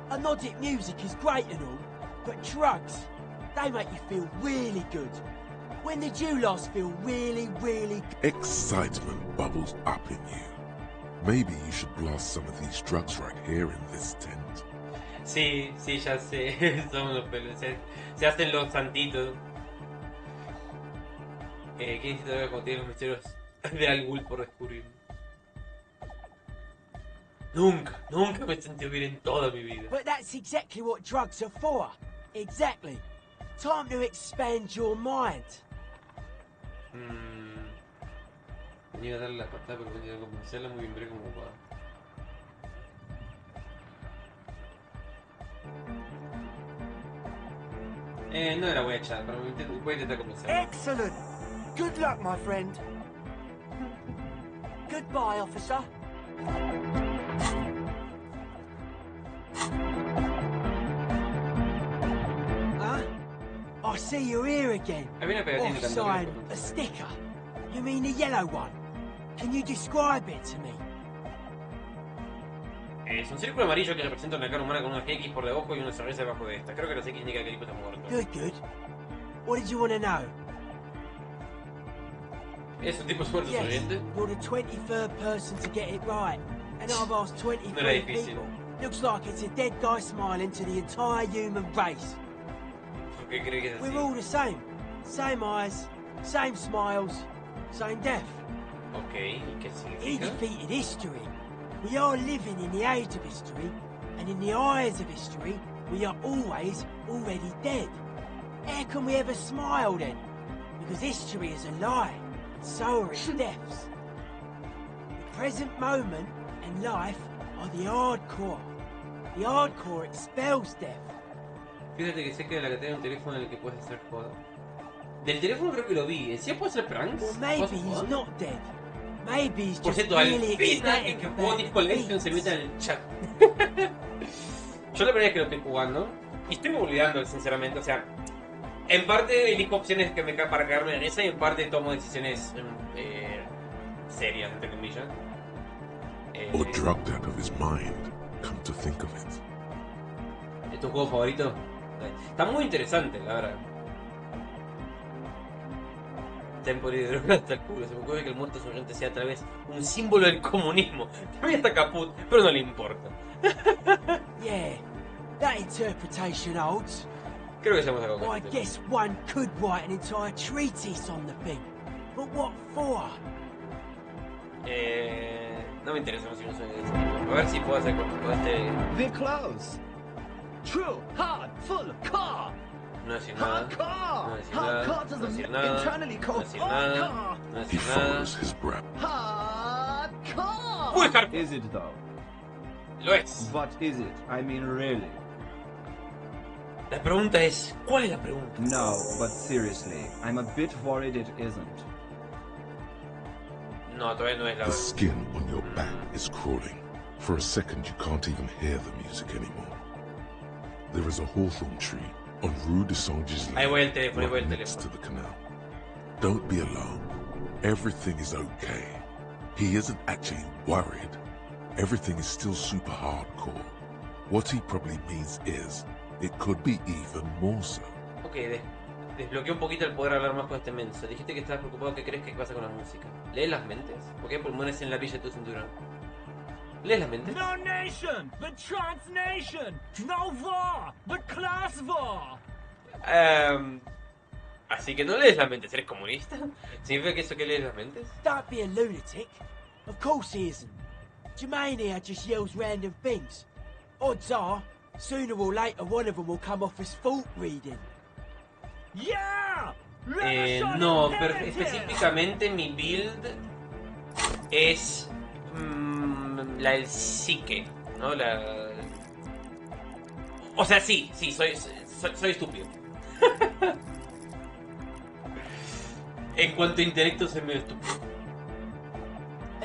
[SPEAKER 1] Bad.
[SPEAKER 8] anodic music is great and all, but drugs, they make you feel really good. When did you last feel really, really good?
[SPEAKER 3] Excitement bubbles up in you. Maybe you should blast some of these drugs right here in this tent.
[SPEAKER 1] Sí, sí, ya sé. Son los pelos. Se hacen los santitos. ¿Qué dice todavía cuando tiene los misterios de Al por descubrir? Nunca me sentí bien en toda mi vida.
[SPEAKER 8] But that's exactly what drugs are for. Exactly. Time to expand your mind.
[SPEAKER 1] Venía a darle la patada, pero venía a convencerla muy bien, pero como ocupada. No la voy a echar, pero voy a intentar convencerla.
[SPEAKER 7] Excellent! Good luck, my friend. Goodbye, officer.
[SPEAKER 8] Huh? I see you're here again.
[SPEAKER 1] Había una pegatina
[SPEAKER 8] Off
[SPEAKER 1] cantando.
[SPEAKER 8] sign, a sticker. You mean the yellow one? Can you describe it to me?
[SPEAKER 1] Es un círculo amarillo que representa una cara humana con unas X por debajo y una sonrisa debajo de esta. Creo que las X indica que el tipo está muerto.
[SPEAKER 8] Good. What did you want to know?
[SPEAKER 1] ¿Es un tipo muerto
[SPEAKER 8] Yes,
[SPEAKER 1] sonriente?
[SPEAKER 8] you're the 23rd person to get it right. And I've asked 23
[SPEAKER 1] difícil.
[SPEAKER 8] people. Looks like it's a dead guy smiling to the entire human race.
[SPEAKER 1] ¿Por qué cree que es así?
[SPEAKER 8] We're all the same. Same eyes, same smiles, same death.
[SPEAKER 1] Ok, ¿y qué
[SPEAKER 8] He
[SPEAKER 1] significa?
[SPEAKER 8] defeated history. We are living in the age of history, and in the eyes of history, we are always already dead. How can we ever smile then? Because history is a lie, and so are its deaths. The present moment and life are the hardcore. The hardcore expels death.
[SPEAKER 1] Fíjate que sé que de la catena hay un teléfono en el que puedes hacer joda. Del teléfono creo que lo vi. ¿Encima puedo hacer pranks?
[SPEAKER 8] Or maybe
[SPEAKER 1] ¿Puedo
[SPEAKER 8] he's
[SPEAKER 1] joder?
[SPEAKER 8] not dead. Maybe he's
[SPEAKER 1] Por
[SPEAKER 8] just
[SPEAKER 1] cierto, al
[SPEAKER 8] really
[SPEAKER 1] fin alguien
[SPEAKER 8] ecstatic
[SPEAKER 1] que jugó
[SPEAKER 8] about
[SPEAKER 1] Discollection se
[SPEAKER 8] beats.
[SPEAKER 1] meta en el chat. Yo la primera vez que lo estoy jugando, y estoy me olvidando sinceramente, o sea, en parte elijo opciones que me para cagarme de risa y en parte tomo decisiones serias, entre comillas.
[SPEAKER 3] Or drugged out of his mind, come to think of it.
[SPEAKER 1] ¿Es tu juego favorito? Está muy interesante, la verdad. Tempo de droga hasta el culo. Se me ocurre que el muerto sonriente sea tal vez un símbolo del comunismo. También está caput, pero no le importa.
[SPEAKER 8] Yeah, that interpretation holds.
[SPEAKER 1] Creo que ya hemos acabado
[SPEAKER 8] Well,
[SPEAKER 1] con
[SPEAKER 8] I
[SPEAKER 1] este
[SPEAKER 8] guess one could write an entire treatise on the thing. But what for?
[SPEAKER 1] No me interesa más si no suena de ese tipo. A ver si puedo hacer con este...
[SPEAKER 9] We're close. True, hard, full car.
[SPEAKER 1] No decir nada. No decir nada. No decir nada.
[SPEAKER 9] Internally
[SPEAKER 1] No
[SPEAKER 9] called
[SPEAKER 1] decir nada.
[SPEAKER 9] car.
[SPEAKER 1] No
[SPEAKER 3] He
[SPEAKER 1] decir nada.
[SPEAKER 3] follows his breath.
[SPEAKER 9] Hard car.
[SPEAKER 1] Muy hardcore.
[SPEAKER 9] Is it though?
[SPEAKER 1] Lo es.
[SPEAKER 9] But is it? I mean, really?
[SPEAKER 1] La pregunta es, ¿cuál es la pregunta?
[SPEAKER 9] No, but seriously, I'm a bit worried it isn't.
[SPEAKER 1] No, todavía no es la
[SPEAKER 3] The
[SPEAKER 1] verdad.
[SPEAKER 3] skin on your back is crawling. For a second, you can't even hear the music anymore. There is a hawthorn tree on Rue de Saint-Gilles,
[SPEAKER 1] Ahí voy el teléfono, ahí voy el
[SPEAKER 3] right next
[SPEAKER 1] teléfono.
[SPEAKER 3] to the canal. Don't be alarmed. Everything is okay. He isn't actually worried. Everything is still super hardcore. What he probably means is, it could be even more so.
[SPEAKER 1] Ok, desbloqueé un poquito el poder hablar más con este menso. Dijiste que estabas preocupado. ¿Qué crees que pasa con la música? ¿Lees las mentes? ¿Por qué hay pulmones en la villa de tu cinturón? ¿Lees las mentes?
[SPEAKER 6] No nation, but transnation. No war, but class war.
[SPEAKER 1] Así que no lees las mentes. ¿Eres comunista? ¿Significa que eso que lees las mentes?
[SPEAKER 8] Don't be a lunatic. Of course he isn't. Jermaine here just yells random things. Odds are, sooner or later one of them will come off as fault reading.
[SPEAKER 6] Yeah!
[SPEAKER 1] No, pero específicamente mi build es la del psique, ¿no? O sea, sí, soy estúpido. En cuanto a intelecto soy medio estúpido.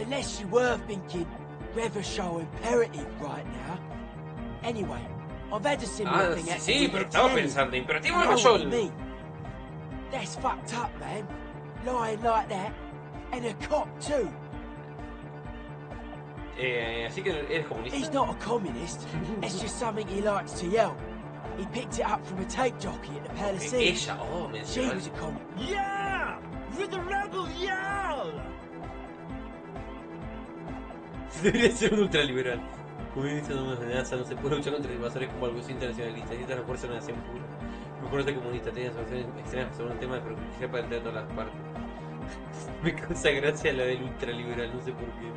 [SPEAKER 8] Unless you were thinking Revershaw imperative right now. Anyway, I've had a similar thing happen
[SPEAKER 1] Sí,
[SPEAKER 8] with
[SPEAKER 1] pero
[SPEAKER 8] Ed
[SPEAKER 1] estaba
[SPEAKER 8] Telly.
[SPEAKER 1] pensando, imperativo
[SPEAKER 8] You
[SPEAKER 1] de
[SPEAKER 8] know what I
[SPEAKER 1] mayor.
[SPEAKER 8] mean? That's fucked up, man. Lying like that. And a cop too.
[SPEAKER 1] Así que eres
[SPEAKER 8] He's
[SPEAKER 1] comunista.
[SPEAKER 8] not a communist. It's just something he likes to yell. He picked it up from a tape jockey at the Palisades.
[SPEAKER 1] Ella,
[SPEAKER 8] She
[SPEAKER 1] mencionó.
[SPEAKER 8] was a communist.
[SPEAKER 6] Yeah! With the rebel yell!
[SPEAKER 1] Debería ser un ultraliberal. Comunista no es una amenaza, no se puede luchar contra invasores como algo internacionalista. Necesitas la fuerza de una nación pura. Mejor ser comunista, tiene soluciones extremas sobre un tema de preocupación para entender todas las partes. Me causa gracia la del ultraliberal, no sé por qué.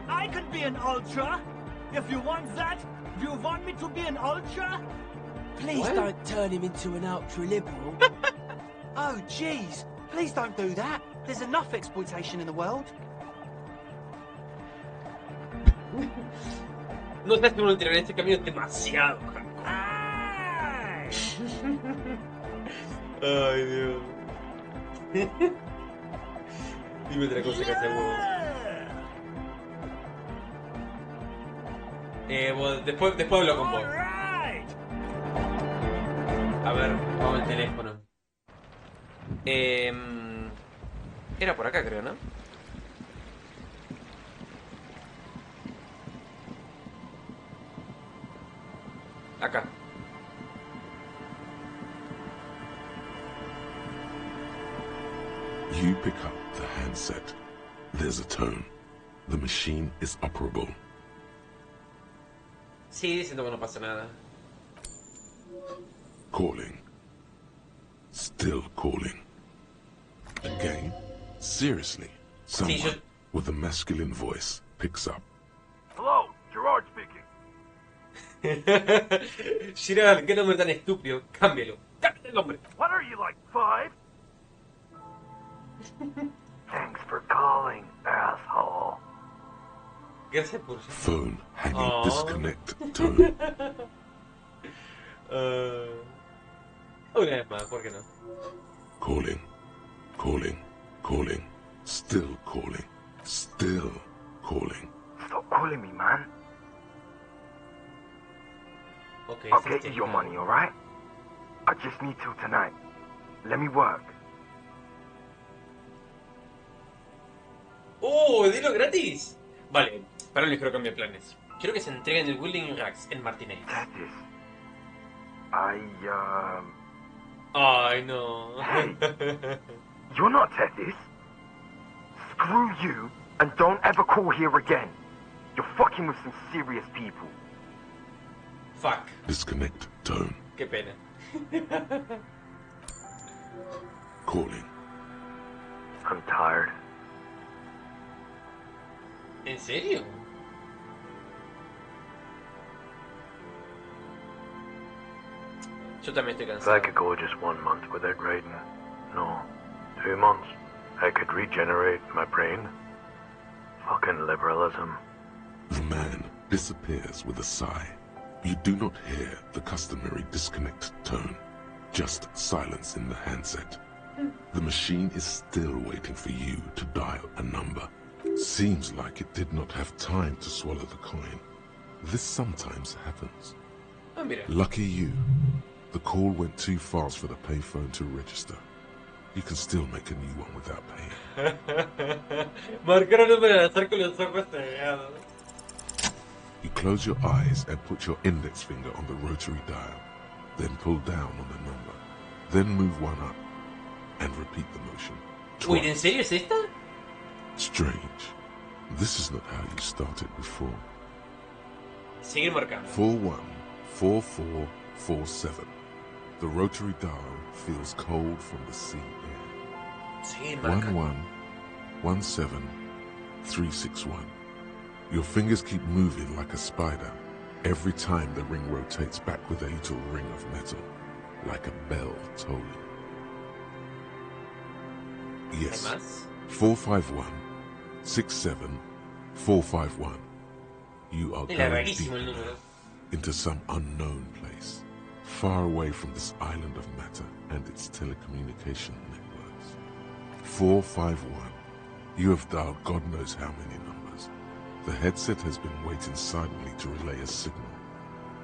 [SPEAKER 6] I could be an ultra. If you want that, do you want me to be an ultra?
[SPEAKER 8] Please
[SPEAKER 1] What?
[SPEAKER 8] don't turn him into an ultra-liberal.
[SPEAKER 7] Oh, jeez. Please don't do that. There's enough exploitation in the world.
[SPEAKER 1] No seas un ultraliberal, este camino es demasiado hardcore.
[SPEAKER 6] Aye!
[SPEAKER 1] Ay, Dios. Dime otra cosa que hace huevo. Después hablo con vos.
[SPEAKER 6] Alright!
[SPEAKER 1] A ver, vamos al teléfono. Era por acá, creo, ¿no? Acá.
[SPEAKER 3] You pick up the handset. There's a tone. The machine is operable.
[SPEAKER 1] Sí, diciendo que no pasa nada.
[SPEAKER 3] Calling. Still calling. Again? Seriously? Someone
[SPEAKER 1] yo-
[SPEAKER 3] with a masculine voice picks up.
[SPEAKER 6] Hello, Gerard speaking.
[SPEAKER 1] Gerard, qué nombre tan estúpido. Cámbialo. Cámbiate el nombre.
[SPEAKER 6] What are you, like 5? Thanks for calling, asshole.
[SPEAKER 1] Gracias por...
[SPEAKER 3] Phone hanging.
[SPEAKER 1] Aw.
[SPEAKER 3] Disconnect tone.
[SPEAKER 1] Una vez más, ¿por qué no?
[SPEAKER 3] Calling. Calling. Calling. Still calling. Still calling.
[SPEAKER 10] Stop calling me, man.
[SPEAKER 1] Okay,
[SPEAKER 10] I'll get you your money, alright? I just need till tonight. Let me work.
[SPEAKER 1] ¡Oh! ¿Dilo gratis? Vale, para el quiero cambiar planes. Quiero que se entreguen el Wielding Racks en Martinez.
[SPEAKER 10] Testis.
[SPEAKER 1] Ay, no.
[SPEAKER 10] Hey. You're not Testis. Screw you, and don't ever call here again. You're fucking with some serious people.
[SPEAKER 1] Fuck.
[SPEAKER 3] Disconnect tone.
[SPEAKER 1] Qué pena.
[SPEAKER 3] Calling.
[SPEAKER 10] I'm tired.
[SPEAKER 1] ¿En serio? Yo también estoy
[SPEAKER 11] If
[SPEAKER 1] cansado.
[SPEAKER 11] I could go just 1 month without riding, no, 2 months, I could regenerate my brain. Fucking liberalism.
[SPEAKER 3] The man disappears with a sigh. You do not hear the customary disconnect tone, just silence in the handset. The machine is still waiting for you to dial a number. Seems like it did not have time to swallow the coin. This sometimes happens.
[SPEAKER 1] Ah, mira.
[SPEAKER 3] Lucky you. The call went too fast for the payphone to register. You can still make a new one without paying.
[SPEAKER 1] Marcar un número al azar con los ojos cerrados.
[SPEAKER 3] You close your eyes and put your index finger on the rotary dial. Then pull down on the number. Then move one up. And repeat the motion.
[SPEAKER 1] Wait, ¿en serio es esta?
[SPEAKER 3] Strange. This is not how you started before.
[SPEAKER 1] Seguir marcando.
[SPEAKER 3] 414447. The rotary dial feels cold from the sea air.
[SPEAKER 1] Seguir marcando.
[SPEAKER 3] 1117361. Your fingers keep moving like a spider. Every time the ring rotates back with a little ring of metal, like a bell tolling. Yes. 451-67451. You are going deep now into some unknown place, far away from this island of matter and its telecommunication networks. 451. You have dialed God knows how many numbers. The headset has been waiting silently to relay a signal.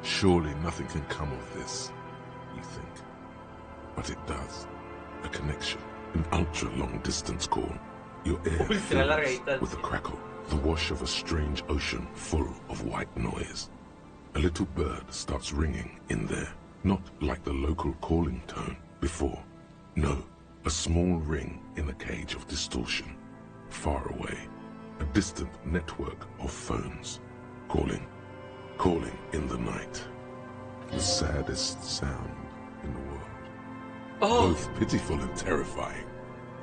[SPEAKER 3] Surely nothing can come of this, you think. But it does. A connection. An ultra-long distance call. Your air fills with a crackle, the wash of a strange ocean full of white noise. A little bird starts ringing in there, not like the local calling tone before. No, a small ring in a cage of distortion, far away. A distant network of phones, calling in the night. The saddest sound in the world.
[SPEAKER 1] Oh.
[SPEAKER 3] Both pitiful and terrifying.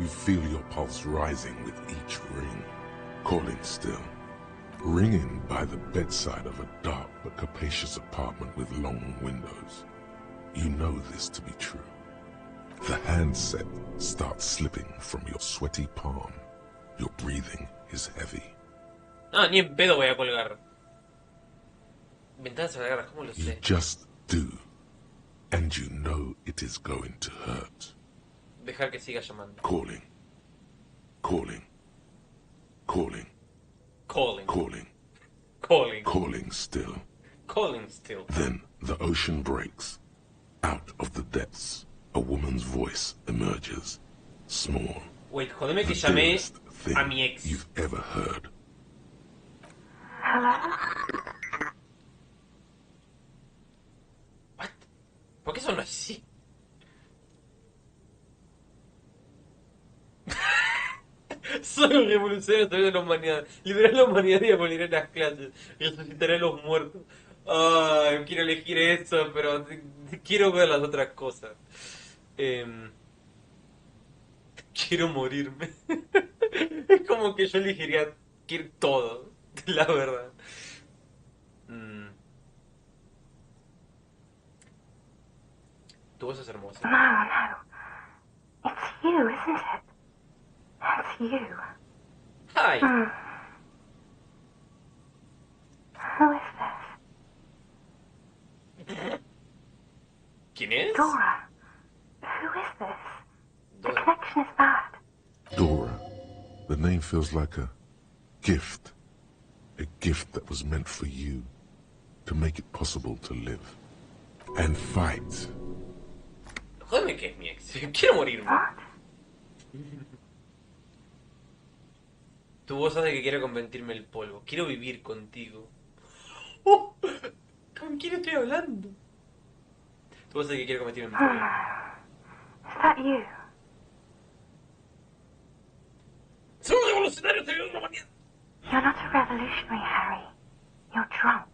[SPEAKER 3] You feel your pulse rising with each ring, calling still. Ringing by the bedside of a dark but capacious apartment with long windows. You know this to be true. The handset starts slipping from your sweaty palm. Your breathing is heavy.
[SPEAKER 1] Ah, ni en pedo voy a colgar. Ventanas cerradas, ¿cómo lo
[SPEAKER 3] You
[SPEAKER 1] sé?
[SPEAKER 3] just do. And you know it is going to hurt.
[SPEAKER 1] Dejar que siga llamando.
[SPEAKER 3] Calling. Calling. Calling.
[SPEAKER 1] Calling.
[SPEAKER 3] Calling.
[SPEAKER 1] Calling.
[SPEAKER 3] Calling still.
[SPEAKER 1] Calling still.
[SPEAKER 3] Then the ocean breaks. Out of the depths, a woman's voice emerges. Small.
[SPEAKER 1] Wait, jodeme que
[SPEAKER 3] The
[SPEAKER 1] llamé
[SPEAKER 3] dearest thing
[SPEAKER 1] a mi ex.
[SPEAKER 3] you've ever heard.
[SPEAKER 4] Hello?
[SPEAKER 1] What? ¿Por qué sonó así? Soy un revolucionario a través de la humanidad. Liberaré la humanidad y aboliré las clases. Resucitaré a los muertos. Ay, quiero elegir eso, pero quiero ver las otras cosas. Quiero morirme. Es como que yo elegiría quiero todo, la verdad. Tu voz es hermosa.
[SPEAKER 4] No, no. It's you, isn't it? That's you.
[SPEAKER 1] Hi.
[SPEAKER 4] Who is this?
[SPEAKER 1] ¿Quién es?
[SPEAKER 4] Dora. Who is this? The connection is bad.
[SPEAKER 3] Dora. The name feels like a gift. A gift that was meant for you. To make it possible to live. And fight.
[SPEAKER 1] Jódeme que es mi ex. Quiero morirme. Tu voz hace que quiera convertirme en polvo. Quiero vivir contigo. Oh, ¿con quién estoy hablando? Tu voz hace que quiera convertirme en polvo.
[SPEAKER 4] Is that you?
[SPEAKER 1] ¡Soy un revolucionario! ¡Soy una humanidad!
[SPEAKER 4] You're not a revolutionary, Harry. You're drunk.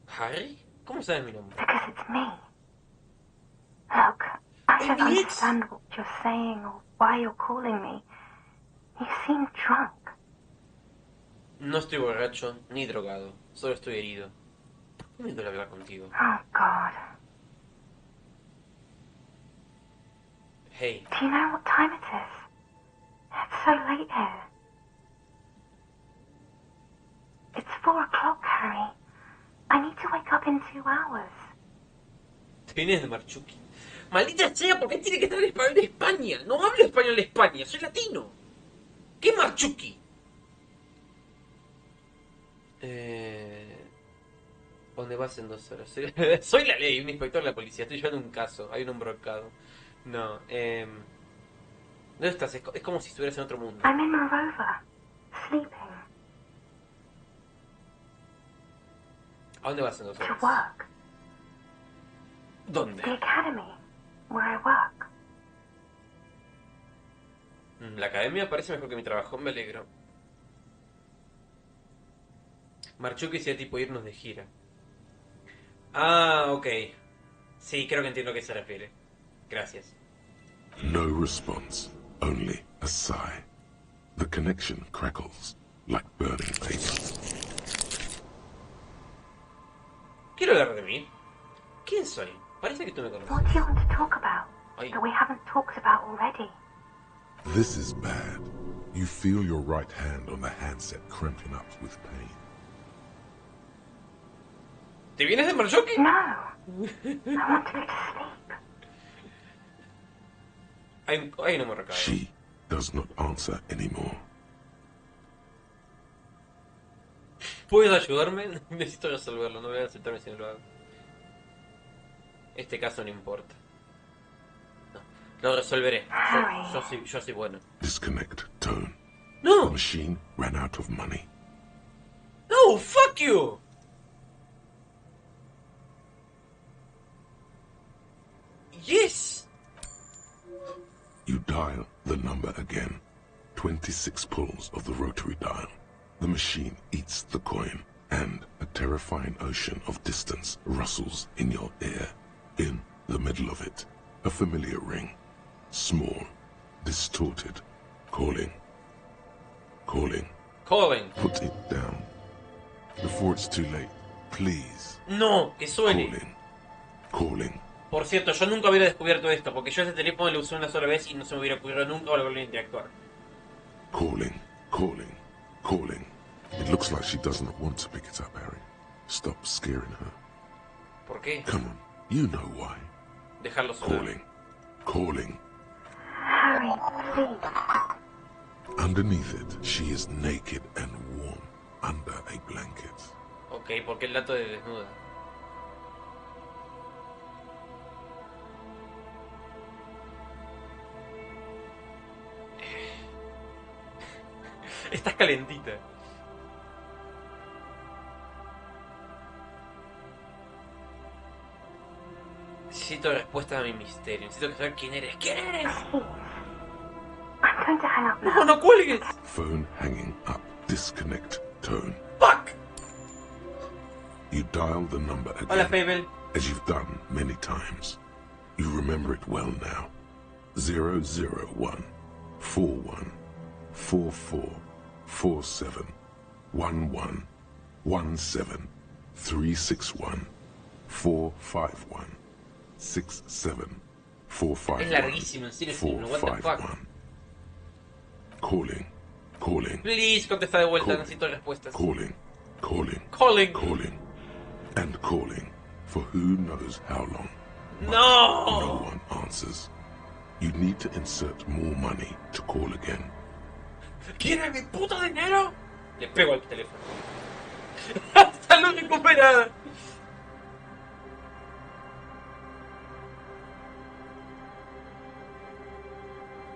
[SPEAKER 1] ¿Harry? ¿Cómo sabes mi nombre?
[SPEAKER 4] Because it's me. Look, I don't understand what you're saying or why you're calling me. You seem drunk.
[SPEAKER 1] No estoy borracho ni drogado, solo estoy herido. ¿Por qué me duele hablar contigo?
[SPEAKER 4] Oh, God.
[SPEAKER 1] Hey.
[SPEAKER 4] Do you know what time it is? It's so late here. It's 4 o'clock, Harry. I need to wake up in 2 hours.
[SPEAKER 1] Te vienes de Marchuki. Maldita sea, ¿por qué tiene que estar en español de España? No hablo español de España, soy latino. ¿Qué Marchuki? ¿Dónde vas en 2 horas? Soy la ley, un inspector de la policía, estoy llevando un caso, hay un embrocado. No, ¿dónde estás? Es como si estuvieras en otro mundo.
[SPEAKER 4] I'm in my rover, sleeping.
[SPEAKER 1] ¿A dónde vas en 2
[SPEAKER 4] To
[SPEAKER 1] horas?
[SPEAKER 4] work.
[SPEAKER 1] ¿Dónde?
[SPEAKER 4] The academy, where I work.
[SPEAKER 1] La academia parece mejor que mi trabajo, me alegro. Marchuki sería tipo irnos de gira. Ah, ok. Sí, creo que entiendo a qué se refiere. Gracias.
[SPEAKER 3] No response, only a sigh. The connection crackles like burning paper.
[SPEAKER 1] Quiero hablar de mí. ¿Quién soy? Parece que tú me conoces.
[SPEAKER 4] What do you want to talk about
[SPEAKER 1] Ay.
[SPEAKER 4] that we haven't talked about already?
[SPEAKER 3] This is bad. You feel your right hand on the handset cramping up with pain.
[SPEAKER 1] ¿Te vienes de Marchuki?
[SPEAKER 4] No. I want to go to sleep.
[SPEAKER 1] Hay un número acá.
[SPEAKER 3] She does not answer anymore.
[SPEAKER 1] ¿Puedes ayudarme? Necesito resolverlo, no voy a aceptarme si no lo hago. Este caso no importa. No, lo resolveré. Yo soy bueno.
[SPEAKER 3] Disconnect tone.
[SPEAKER 1] No!
[SPEAKER 3] The machine ran out of money.
[SPEAKER 1] No, fuck you! Yes!
[SPEAKER 3] You dial the number again. 26 pulls of the rotary dial. The machine eats the coin, and a terrifying ocean of distance rustles in your ear. In the middle of it, a familiar ring. Small, distorted, calling. Calling.
[SPEAKER 1] Calling.
[SPEAKER 3] Put it down. Before it's too late, please.
[SPEAKER 1] No, que suene.
[SPEAKER 3] Calling. Calling.
[SPEAKER 1] Por cierto, yo nunca hubiera descubierto esto, porque yo ese teléfono lo usé una sola vez y no se me hubiera ocurrido nunca volver a interactuar.
[SPEAKER 3] Calling. Calling. Calling. It looks like she does not want to pick it up, Harry. Stop scaring her.
[SPEAKER 1] ¿Por qué?
[SPEAKER 3] Come on, you know why.
[SPEAKER 1] Dejarlo sonar.
[SPEAKER 3] Calling. Calling.
[SPEAKER 4] Harry, please.
[SPEAKER 3] Underneath it, she is naked and warm under a blanket.
[SPEAKER 1] Ok, porque el dato de desnuda. Estás calentita. Necesito respuestas a mi misterio. Necesito saber quién eres. ¿Quién eres?
[SPEAKER 4] I'm going to hang up now.
[SPEAKER 1] No, no cuelgues.
[SPEAKER 3] Phone hanging up. Disconnect tone.
[SPEAKER 1] Fuck.
[SPEAKER 3] You dial the number
[SPEAKER 1] Hola,
[SPEAKER 3] again,
[SPEAKER 1] Fable.
[SPEAKER 3] as you've done many times. You remember it well now. 001 41 44 47 11 17 361 451 67
[SPEAKER 1] Es
[SPEAKER 3] 451
[SPEAKER 1] larguísimo, en serio, es un what the fuck.
[SPEAKER 3] 451. Calling. Calling.
[SPEAKER 1] Please, contesta de vuelta,
[SPEAKER 3] Calling.
[SPEAKER 1] necesito respuestas.
[SPEAKER 3] Calling. Calling.
[SPEAKER 1] Calling.
[SPEAKER 3] Calling. And calling for who knows how long. But
[SPEAKER 1] No.
[SPEAKER 3] no one answers. You need to insert more money to call again.
[SPEAKER 1] ¿Quieres mi puto dinero? Le pego al teléfono. Salud recuperada.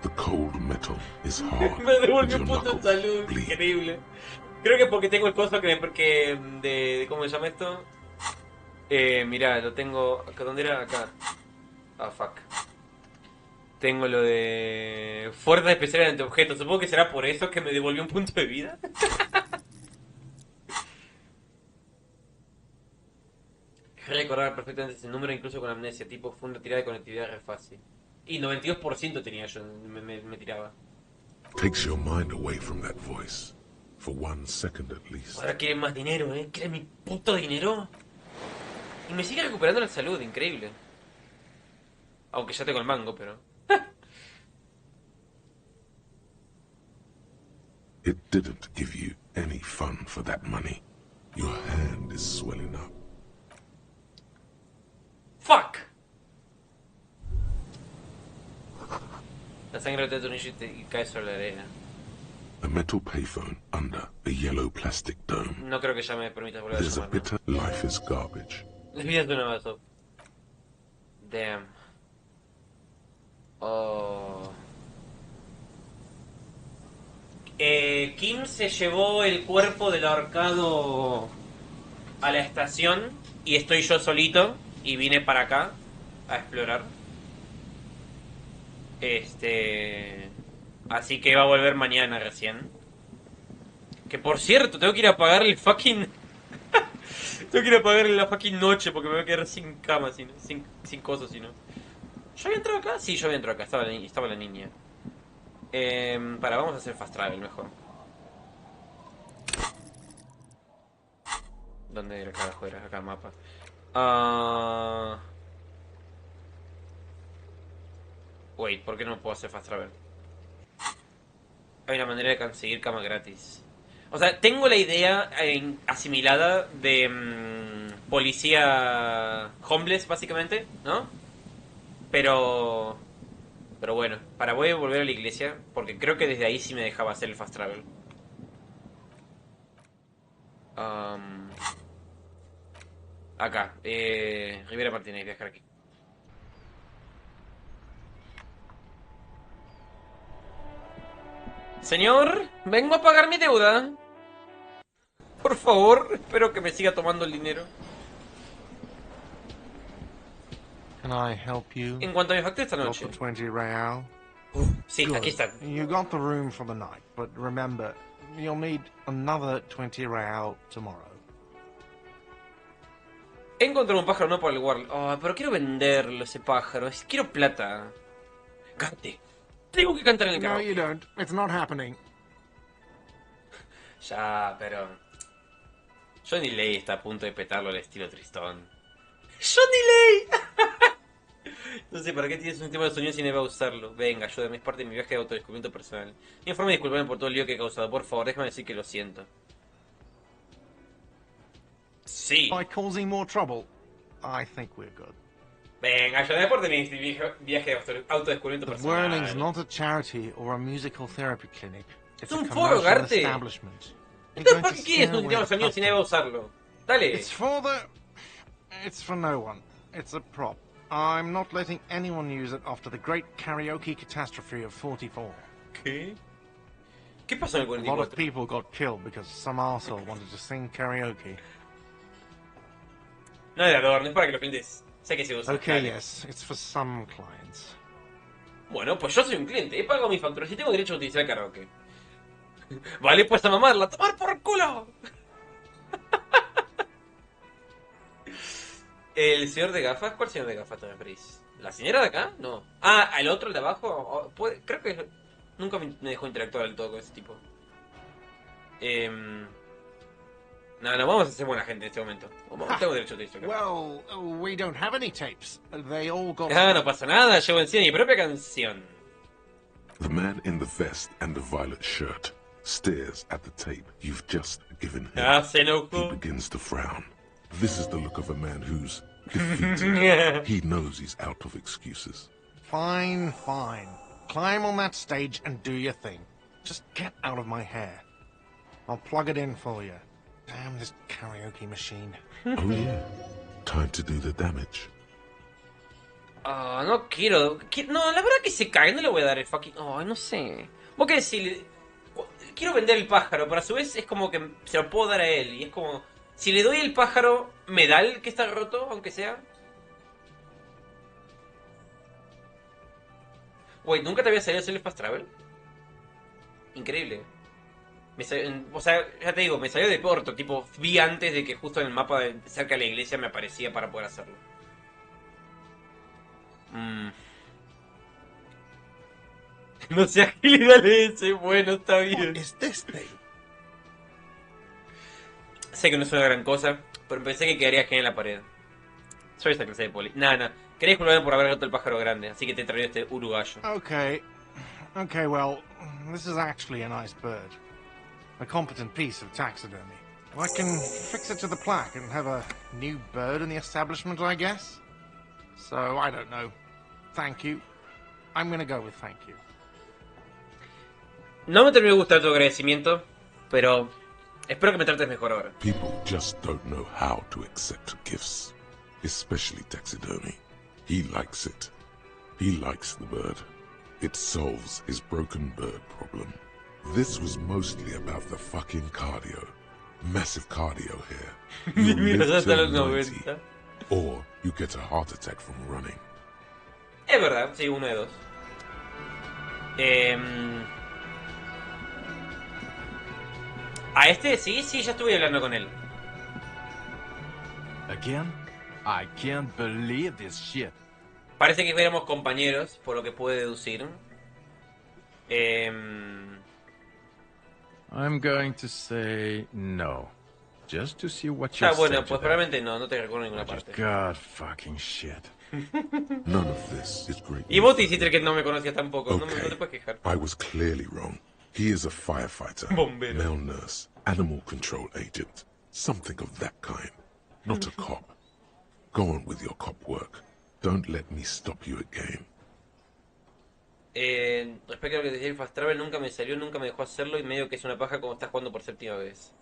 [SPEAKER 3] The cold metal is hard.
[SPEAKER 1] Me
[SPEAKER 3] and
[SPEAKER 1] devolvió
[SPEAKER 3] your
[SPEAKER 1] un punto de
[SPEAKER 3] knuckles
[SPEAKER 1] salud.
[SPEAKER 3] bleed.
[SPEAKER 1] Increíble. Creo que porque tengo el coso que de ¿cómo se llama esto? Mirá, lo tengo. ¿Dónde era? Acá. Ah, fuck. Tengo lo de fuerzas especiales ante objetos. Supongo que será por eso que me devolvió un punto de vida. Recordar perfectamente ese número, incluso con amnesia. Tipo, fue una tirada de conectividad re fácil. Y 92% tenía yo, me tiraba.
[SPEAKER 3] Takes your mind away from that voice. For 1 second at least.
[SPEAKER 1] Ahora quieren más dinero, ¿Quieren mi puto dinero? Y me sigue recuperando la salud, increíble. Aunque ya tengo el mango, pero...
[SPEAKER 3] It didn't give you any fun for that money. Your hand is swelling up.
[SPEAKER 1] ¡Fuck! La sangre de tu niño y cae sobre la arena.
[SPEAKER 3] A metal payphone under a yellow plastic dome.
[SPEAKER 1] No creo que ya me permitas volver a
[SPEAKER 3] There's a
[SPEAKER 1] llamar.
[SPEAKER 3] bitter life is garbage.
[SPEAKER 1] La vida es una vaso. Damn. Oh. Kim se llevó el cuerpo del ahorcado a la estación y estoy yo solito y vine para acá a explorar. Así que va a volver mañana recién. Que por cierto, tengo que ir a pagarle el fucking... tengo que ir a pagarle la fucking noche porque me voy a quedar sin cama, sin cosas, si no. ¿Yo había entrado acá? Sí, yo había entrado acá, estaba la niña. Vamos a hacer fast travel mejor. ¿Dónde era carajo? Era acá el mapa. Wait, ¿por qué no puedo hacer fast travel? Hay una manera de conseguir cama gratis. O sea, tengo la idea asimilada de policía homeless, básicamente, ¿no? Pero bueno, voy a volver a la iglesia, porque creo que desde ahí sí me dejaba hacer el fast travel. Acá, Rivera Martínez, viajar aquí. Señor, vengo a pagar mi deuda. Por favor, espero que me siga tomando el dinero.
[SPEAKER 12] Can I help you?
[SPEAKER 1] En cuanto a mi factura esta
[SPEAKER 12] Got
[SPEAKER 1] noche.
[SPEAKER 12] the 20 real?
[SPEAKER 1] Sí,
[SPEAKER 12] Good.
[SPEAKER 1] aquí está.
[SPEAKER 12] You got the room for the night, but remember, you'll need another 20 real tomorrow.
[SPEAKER 1] He encontrado un pájaro no por el World. Oh, pero quiero venderlo ese pájaro. Quiero plata. Cante. Tengo que cantar en el
[SPEAKER 12] No,
[SPEAKER 1] karaoke.
[SPEAKER 12] you don't. It's not happening.
[SPEAKER 1] Ya, pero... Johnny Ley está a punto de petarlo al estilo Tristón. ¡Johnny Ley! No sé, ¿para qué tienes un tema de sonido si no iba a usarlo? Venga, ayúdame, es parte de mi viaje de autodescubrimiento personal. Me informe y disculparme por todo el lío que he causado. Por favor, déjame decir que lo siento. Sí.
[SPEAKER 12] By causing more trouble, I think we're good.
[SPEAKER 1] Venga, ayúdame por mi viaje de autodescubrimiento
[SPEAKER 12] The
[SPEAKER 1] personal.
[SPEAKER 12] Whirling's not a charity or a musical therapy clinic. It's a
[SPEAKER 1] un foro,
[SPEAKER 12] commercial
[SPEAKER 1] Garte.
[SPEAKER 12] establishment. You're
[SPEAKER 1] Entonces,
[SPEAKER 12] going
[SPEAKER 1] ¿para
[SPEAKER 12] to
[SPEAKER 1] qué quieres
[SPEAKER 12] scare
[SPEAKER 1] un
[SPEAKER 12] away
[SPEAKER 1] tema de
[SPEAKER 12] the
[SPEAKER 1] sonido si no iba a usarlo? Dale.
[SPEAKER 12] It's for no one. It's a prop. I'm not letting anyone use it after the great karaoke catastrophe of 44.
[SPEAKER 1] ¿Qué? ¿Qué pasó en el
[SPEAKER 12] A lot of
[SPEAKER 1] 44?
[SPEAKER 12] people got killed because some arsehole wanted to sing karaoke.
[SPEAKER 1] No es de adorno, es para que lo clientes. Sé que se usa.
[SPEAKER 12] Okay,
[SPEAKER 1] Dale.
[SPEAKER 12] yes, it's for some clients.
[SPEAKER 1] Bueno, pues yo soy un cliente, he pagado mis facturas y tengo derecho a utilizar el karaoke. Vale, pues a mamarla, ¡a tomar por culo! ¿El señor de gafas? ¿Cuál señor de gafas te referís? ¿La señora de acá? No. Ah, ¿el otro, el de abajo? Creo que nunca me dejó interactuar del todo con ese tipo. No, vamos a ser buena gente en este momento. Tengo derecho a utilizar el karaoke.
[SPEAKER 12] Well, we don't have any tapes. They all got...
[SPEAKER 1] Ah, no pasa nada, llevo encima mi propia canción.
[SPEAKER 3] The man in the vest and the violet shirt stares at the tape you've just given him.
[SPEAKER 1] Ah, se
[SPEAKER 3] He
[SPEAKER 1] enojó.
[SPEAKER 3] begins to frown. This is the look of a man who's defeated. He knows he's out of excuses.
[SPEAKER 12] Fine, fine. Climb on that stage and do your thing. Just get out of my hair. I'll plug it in for you. Damn this karaoke machine.
[SPEAKER 3] Oh yeah, time to do the damage.
[SPEAKER 1] Ah, no quiero. No, la verdad que se cae, no le voy a dar el fucking. Oh, no sé. Vos qué decís. Quiero vender el pájaro, pero a su vez es como que se lo puedo dar a él. Y es como. Si le doy el pájaro, ¿me da el que está roto, aunque sea? Wait, ¿nunca te había salido a hacer el fast travel? Increíble. O sea, ya te digo, me salió de corto. Tipo, vi antes de que justo en el mapa cerca de la iglesia me aparecía para poder hacerlo. No sé, agilidad ese. Bueno, está bien.
[SPEAKER 12] What is this thing?
[SPEAKER 1] Sé que no es una gran cosa, pero pensé que quedaría genial en la pared. Soy esta clase de poli. Nada. Quería disculparme por haber roto el pájaro grande, así que te he traído este uruguayo.
[SPEAKER 12] Okay. Okay, well, this is actually a nice bird. A competent piece of taxidermy. I can fix it to the plaque and have a new bird in the establishment, I guess. So, I don't know. Thank you. I'm gonna go with thank you.
[SPEAKER 1] No me terminó de gustar tu agradecimiento, pero espero que me trates mejor ahora.
[SPEAKER 3] People just don't know how to accept gifts, especially taxidermy. He likes it. He likes the bird. It solves his broken bird problem. This was mostly about the fucking cardio. Massive cardio here. You live till 90, or you get a heart attack from running.
[SPEAKER 1] Es verdad, sí, uno de dos. A este sí, ya estuve hablando con él.
[SPEAKER 9] Again? I can't believe this shit.
[SPEAKER 1] Parece que éramos compañeros, por lo que pude deducir.
[SPEAKER 13] I'm going to say no. Just to see what you
[SPEAKER 1] bueno, pues probablemente no te recuerdo en ninguna parte.
[SPEAKER 13] God fucking shit.
[SPEAKER 3] None of this is great.
[SPEAKER 1] Y vos te hiciste que no me conocías tampoco,
[SPEAKER 3] Okay.
[SPEAKER 1] no te puedes quejar.
[SPEAKER 3] I was clearly wrong. He is a firefighter,
[SPEAKER 1] Bombero.
[SPEAKER 3] male nurse, animal control agent, something of that kind. Not a cop. Go on with your cop work. Don't let me stop you again.
[SPEAKER 1] Respecto a lo que decía el Fast Travel, nunca me salió, nunca me dejó hacerlo y medio que es una paja como estás jugando por séptima vez.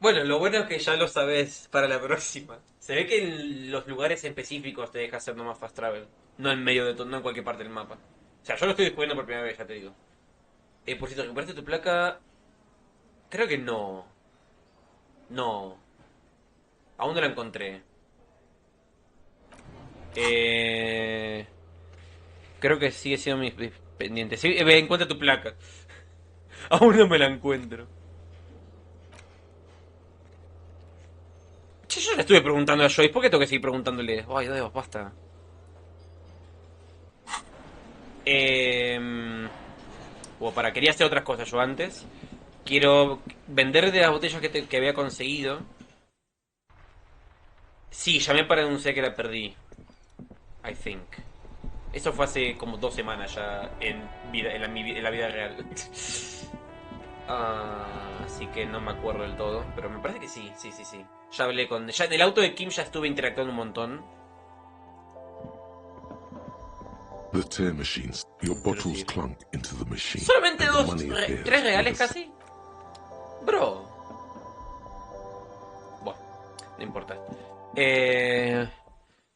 [SPEAKER 1] Bueno, lo bueno es que ya lo sabes para la próxima. Se ve que en los lugares específicos te deja hacer nomás Fast Travel. No en medio de todo, no en cualquier parte del mapa. O sea, yo lo estoy descubriendo por primera vez, ya te digo. Por cierto, ¿recuperaste tu placa? Creo que no. No. Aún no la encontré. Creo que sigue siendo mi pendiente. Sí, encuentra tu placa. Aún no me la encuentro. Che, yo le estuve preguntando a Joyce. ¿Por qué tengo que seguir preguntándole? Ay, Dios, basta. Quería hacer otras cosas yo antes. Quiero vender de las botellas que había conseguido. Sí, llamé para denunciar que la perdí. I think. Eso fue hace como 2 semanas ya en la vida real. Así que no me acuerdo del todo, pero me parece que sí. Ya hablé con... Ya en el auto de Kim ya estuve interactuando un montón.
[SPEAKER 3] The tear machines. Your bottles clunk into the machine.
[SPEAKER 1] Solamente
[SPEAKER 3] and the money
[SPEAKER 1] 3
[SPEAKER 3] appears
[SPEAKER 1] reales
[SPEAKER 3] with a
[SPEAKER 1] casi. Bro. Bueno, no importa.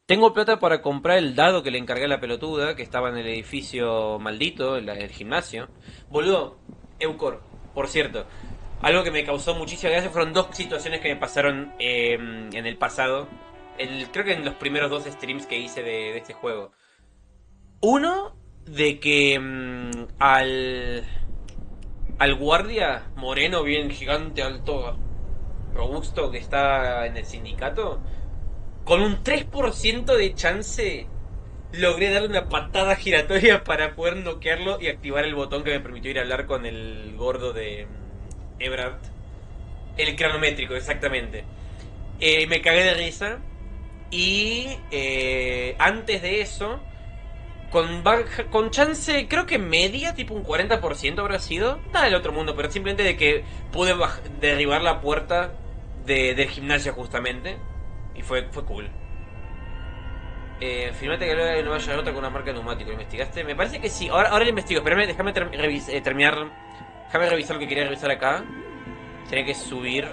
[SPEAKER 1] Tengo plata para comprar el dado que le encargué a la pelotuda, que estaba en el edificio maldito, el gimnasio. Boludo, Eucor, por cierto, algo que me causó muchísima gracia fueron 2 situaciones que me pasaron en el pasado. Creo que en los primeros 2 streams que hice de este juego. Uno, de que al guardia moreno, bien gigante, alto, robusto, que está en el sindicato, con un 3% de chance logré darle una patada giratoria para poder noquearlo y activar el botón que me permitió ir a hablar con el gordo de Ebrard. El cronométrico, exactamente. Me cagué de risa. Y antes de eso, con chance, creo que media, tipo un 40% habrá sido. Nada del otro mundo, pero simplemente de que pude derribar la puerta del gimnasio justamente. Y fue cool. Firmate que luego no vaya a otra con una marca de neumático. ¿Investigaste? Me parece que sí. Ahora lo investigo. Espérame, déjame terminar. Déjame revisar lo que quería revisar acá. Tenía que subir.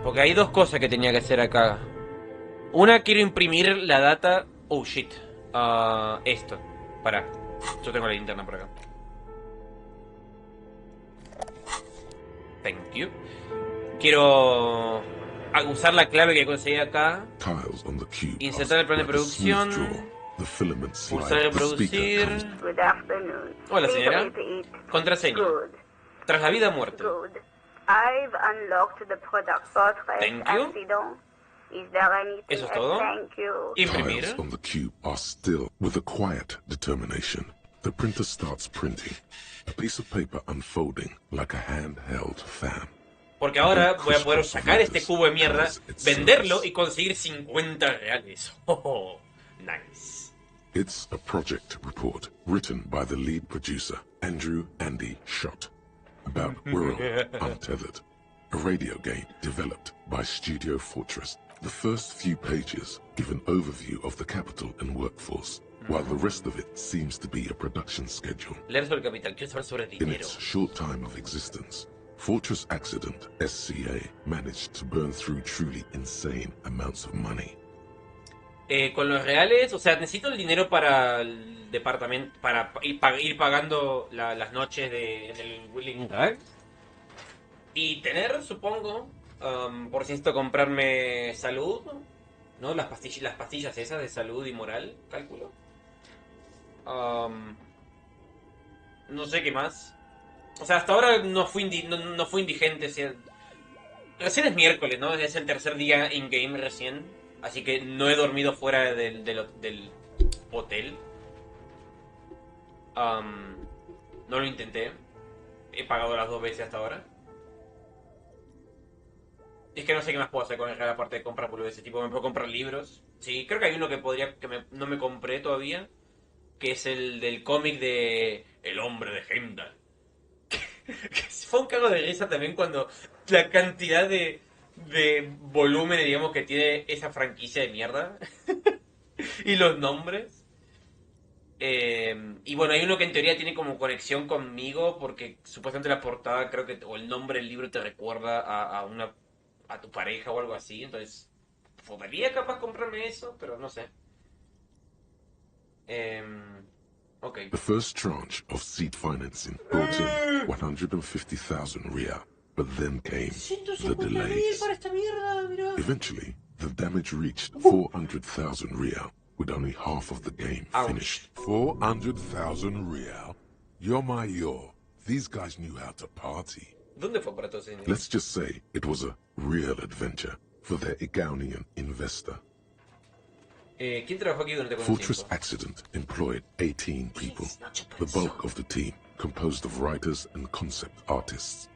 [SPEAKER 1] Porque hay 2 cosas que tenía que hacer acá. Una, quiero imprimir la data. Oh shit. Esto. Pará. Yo tengo la linterna por acá. Thank you. Quiero usar la clave que conseguí acá. Insertar el plan de producción. Pulsar reproducir. Hola señora. Contraseña. Tras la vida o muerte.
[SPEAKER 4] I've unlocked the product portrait
[SPEAKER 1] Thank you.
[SPEAKER 4] accident. Is there anything
[SPEAKER 1] Eso es todo.
[SPEAKER 4] Thank you.
[SPEAKER 1] Imprimir.
[SPEAKER 3] Tiles on the cube are still with a quiet determination. The printer starts printing, a piece of paper unfolding like a handheld fan.
[SPEAKER 1] Porque ahora voy a poder sacar este cubo de mierda, venderlo y conseguir 50 reales. Oh, nice.
[SPEAKER 3] It's a project report written by the lead producer, Andrew Andy Schott, about World Untethered, a radio game developed by Studio Fortress. The first few pages give an overview of the capital and workforce, while the rest of it seems to be a production schedule.
[SPEAKER 1] Leer sobre el capital, quiero saber sobre el
[SPEAKER 3] In
[SPEAKER 1] dinero.
[SPEAKER 3] its short time of existence, Fortress Accident, SCA, managed to burn through truly insane amounts of money.
[SPEAKER 1] Con los reales, o sea, necesito el dinero para el departamento, para ir pagando las noches en el Willing Drag. Y tener, supongo, por si necesito comprarme salud, ¿no? Las pastillas esas de salud y moral, cálculo. No sé qué más. O sea, hasta ahora no fui indigente. Recién es miércoles, ¿no? Es el tercer día in-game recién. Así que no he dormido fuera del hotel. No lo intenté. He pagado las 2 veces hasta ahora. Es que no sé qué más puedo hacer con el real aparte de comprar boludeces. Tipo, me puedo comprar libros. Sí, creo que hay uno que no me compré todavía. Que es el del cómic de El hombre de Heimdall. Que fue un cago de risa también cuando la cantidad de volúmenes, digamos, que tiene esa franquicia de mierda. Y los nombres. Y bueno, hay uno que en teoría tiene como conexión conmigo. Porque supuestamente la portada, creo que, o el nombre del libro te recuerda a tu pareja o algo así. Entonces, podría capaz comprarme eso, pero no sé. Okay.
[SPEAKER 3] The first tranche of seed financing brought in 150,000 real, but then came the delays. Eventually, the damage reached 400,000 real, with only half of the game finished.
[SPEAKER 14] 400,000 real? Yo. These guys knew how to party.
[SPEAKER 1] ¿Dónde fue para todos ellos?
[SPEAKER 3] Let's just say it was a real adventure for their Igaunian investor.
[SPEAKER 1] ¿Quién trabajó aquí durante
[SPEAKER 3] Fortress Accident employed 18 people, the bulk of the team composed of writers and concept artists.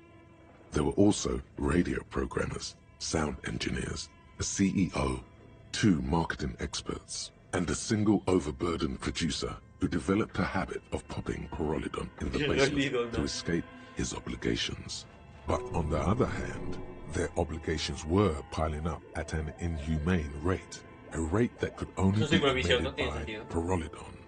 [SPEAKER 3] There were also radio programmers, sound engineers, a CEO, 2 marketing experts, and a single overburdened producer who developed a habit of popping Corolidon in the basement to escape his obligations.
[SPEAKER 14] But on the other hand, their obligations were piling up at an inhumane rate. A rate that could only be committed by Corolidon.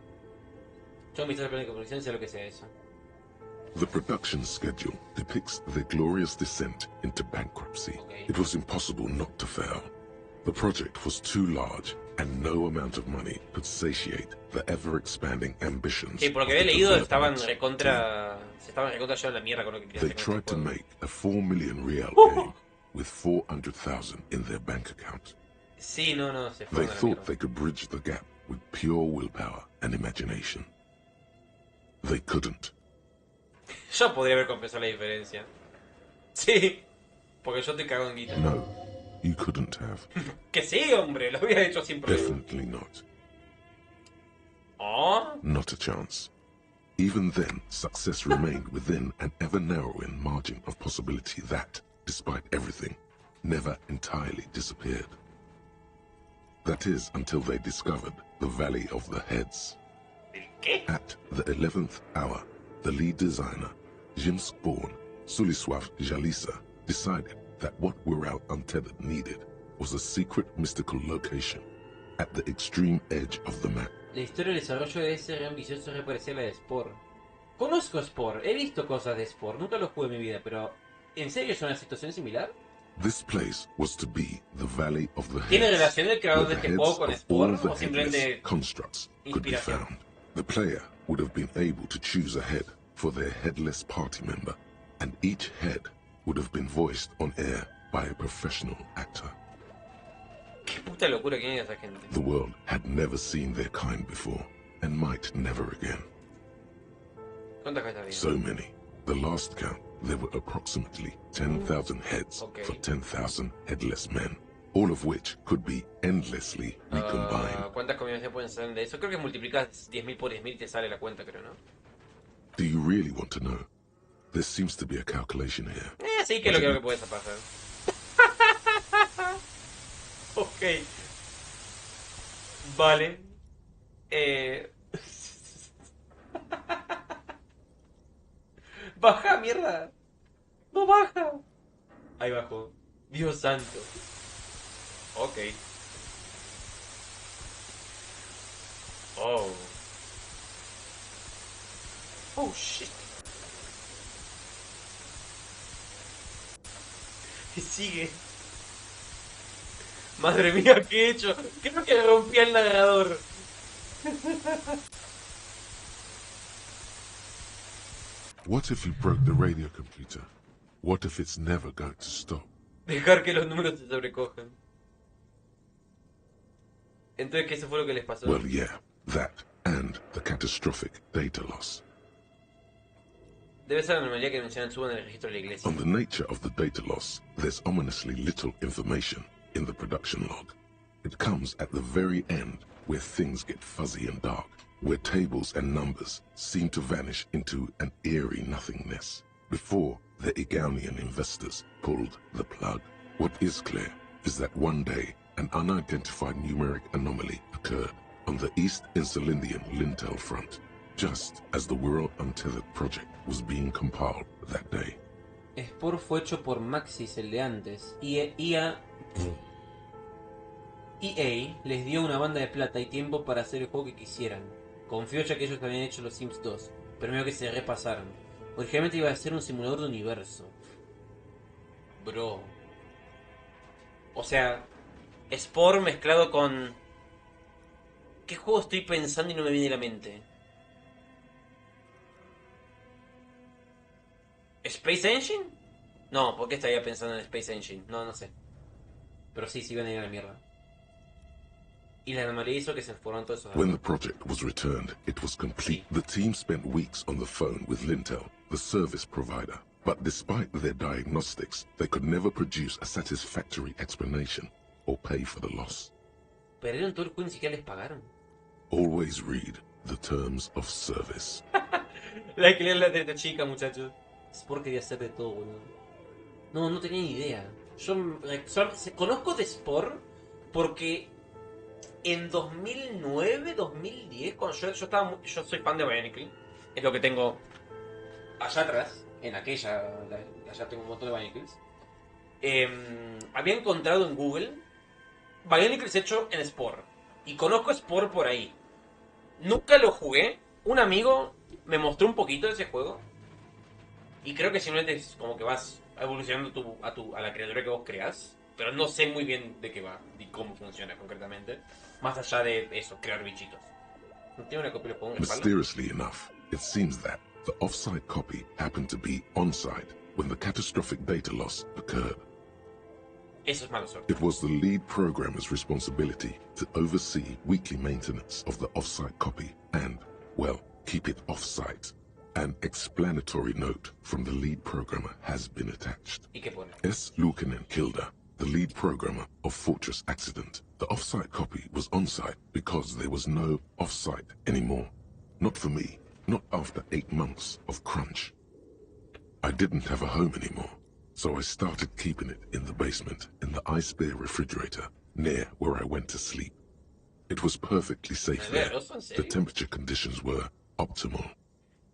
[SPEAKER 3] The production schedule depicts their glorious descent into bankruptcy. It was impossible not to fail. The project was too large, and no amount of money could satiate the ever-expanding ambitions.
[SPEAKER 1] Sí, por lo que había leído, se estaban recontra llevando la mierda con lo que querían
[SPEAKER 3] They
[SPEAKER 1] hacer.
[SPEAKER 3] tried to make a 4 million real game with 400,000 in their bank account.
[SPEAKER 1] Sí, no, se
[SPEAKER 3] They thought they could bridge the gap with pure willpower and imagination. They couldn't.
[SPEAKER 1] Yo podría haber compensado la diferencia. Sí, porque yo te cago en guita.
[SPEAKER 3] No, you couldn't have.
[SPEAKER 1] Que sí, hombre, lo había hecho sin problema.
[SPEAKER 3] Definitely not.
[SPEAKER 1] Oh.
[SPEAKER 3] Not a chance. Even then, success remained within an ever-narrowing margin of possibility that, despite everything, never entirely disappeared. That is, until they discovered the Valley of the Heads. At the 11th hour, the lead designer, Jim Spawn, Suliswav Jalisa, decided that what World Untethered needed was a secret mystical location at the extreme edge of the map.
[SPEAKER 1] La historia del desarrollo de ese re ambicioso se parecía a la de Spore. Conozco Spore, he visto cosas de Spore, nunca lo jugué en mi vida, pero ¿en serio es una situación similar?
[SPEAKER 3] This place was to be the Valley of the Heads,
[SPEAKER 1] ¿Tiene relación el creador de
[SPEAKER 3] where the
[SPEAKER 1] este
[SPEAKER 3] heads
[SPEAKER 1] juego con
[SPEAKER 3] of
[SPEAKER 1] Spore
[SPEAKER 3] all the
[SPEAKER 1] o simplemente
[SPEAKER 3] headless constructs could be
[SPEAKER 1] inspiración?
[SPEAKER 3] found? The player would have been able to choose a head for their headless party member, and each head would have been voiced on air by a professional actor.
[SPEAKER 1] Qué puta locura que hay esa gente.
[SPEAKER 3] The world had never seen their kind before, and might never again.
[SPEAKER 1] ¿Cuántas cabezas había?
[SPEAKER 3] So many. The last count, there were approximately 10,000 heads for 10,000 headless men, all of which could be endlessly recombined.
[SPEAKER 1] ¿Cuántas combinaciones pueden salir de eso? Creo que multiplicas 10.000 por 10.000 y te sale la cuenta, creo, ¿no?
[SPEAKER 3] Do you really want to know? There seems to be a calculation here.
[SPEAKER 1] Sí, que es lo que puedes pasar. Ok. Vale. Baja, mierda. No baja. Ahí bajó. Dios santo. Ok. Oh. Oh, shit. Y sigue. Madre mía, ¿qué he hecho? Creo que rompí el narrador.
[SPEAKER 3] What if you broke the radio computer? What if it's never going to stop?
[SPEAKER 1] Dejar que los números se sobrecojan. Entonces, ¿qué eso fue lo que les pasó?
[SPEAKER 3] Well, yeah, that and the catastrophic data loss.
[SPEAKER 1] Debe ser la anomalía que mencionan suban en el registro de la iglesia.
[SPEAKER 3] On the nature of the data loss, there's ominously little information in the production log. It comes at the very end, where things get fuzzy and dark, where tables and numbers seem to vanish into an eerie nothingness, before the Egaunean investors pulled the plug. What is clear is that one day, an unidentified numeric anomaly occurred on the East Insulindian lintel front, just as the World Untethered project was being compiled that day.
[SPEAKER 1] Spore fue hecho por Maxis, el de antes. EA les dio una banda de plata y tiempo para hacer el juego que quisieran. Confío ya que ellos habían hecho los Sims 2, pero medio que se repasaron. Originalmente iba a ser un simulador de universo. Bro. O sea, Spore mezclado con... ¿Qué juego estoy pensando y no me viene a la mente? ¿¿Space Engine? No, ¿por qué estaría pensando en Space Engine? No sé. Pero sí, van a ir a la mierda. Y la anomalía hizo que se fueron todos esos datos.
[SPEAKER 3] When the project was returned, it was complete. The team spent weeks on the phone with Lintel, the service provider. But despite their diagnostics, they could never produce a satisfactory explanation or pay for the loss.
[SPEAKER 1] Perdieron todo el juego y ni siquiera les pagaron.
[SPEAKER 3] Always read the terms of service.
[SPEAKER 1] La hay que leer la de esta chica, muchachos. Spore quería hacer de todo, boludo. No tenía ni idea. Yo conozco de Spore porque en 2009, 2010, cuando yo soy fan de Bionicle, es lo que tengo allá atrás, en allá tengo un montón de Bionicles. Había encontrado en Google Bionicles hecho en Spore. Y conozco Spore por ahí. Nunca lo jugué. Un amigo me mostró un poquito de ese juego. Y creo que simplemente es como que vas evolucionando a la criatura que vos creás. Pero no sé muy bien de qué va y cómo funciona concretamente. Más allá de eso, crear bichitos. ¿No tiene una copia de juego en la espalda?
[SPEAKER 3] Mysteriously enough, it seems that the offsite copy happened to be onsite when the catastrophic data loss occurred.
[SPEAKER 1] Eso es mala suerte.
[SPEAKER 3] It was the lead programmer's responsibility to oversee weekly maintenance of the offsite copy and, well, keep it offsite. An explanatory note from the lead programmer has been attached.
[SPEAKER 1] ¿Y qué pone?
[SPEAKER 3] S. Luukkonen Kilda, the lead programmer of Fortress Accident. The offsite copy was onsite because there was no offsite anymore. Not for me, not after 8 months of crunch. I didn't have a home anymore, so I started keeping it in the basement in the ice bear refrigerator near where I went to sleep. It was perfectly safe there. The temperature conditions were optimal.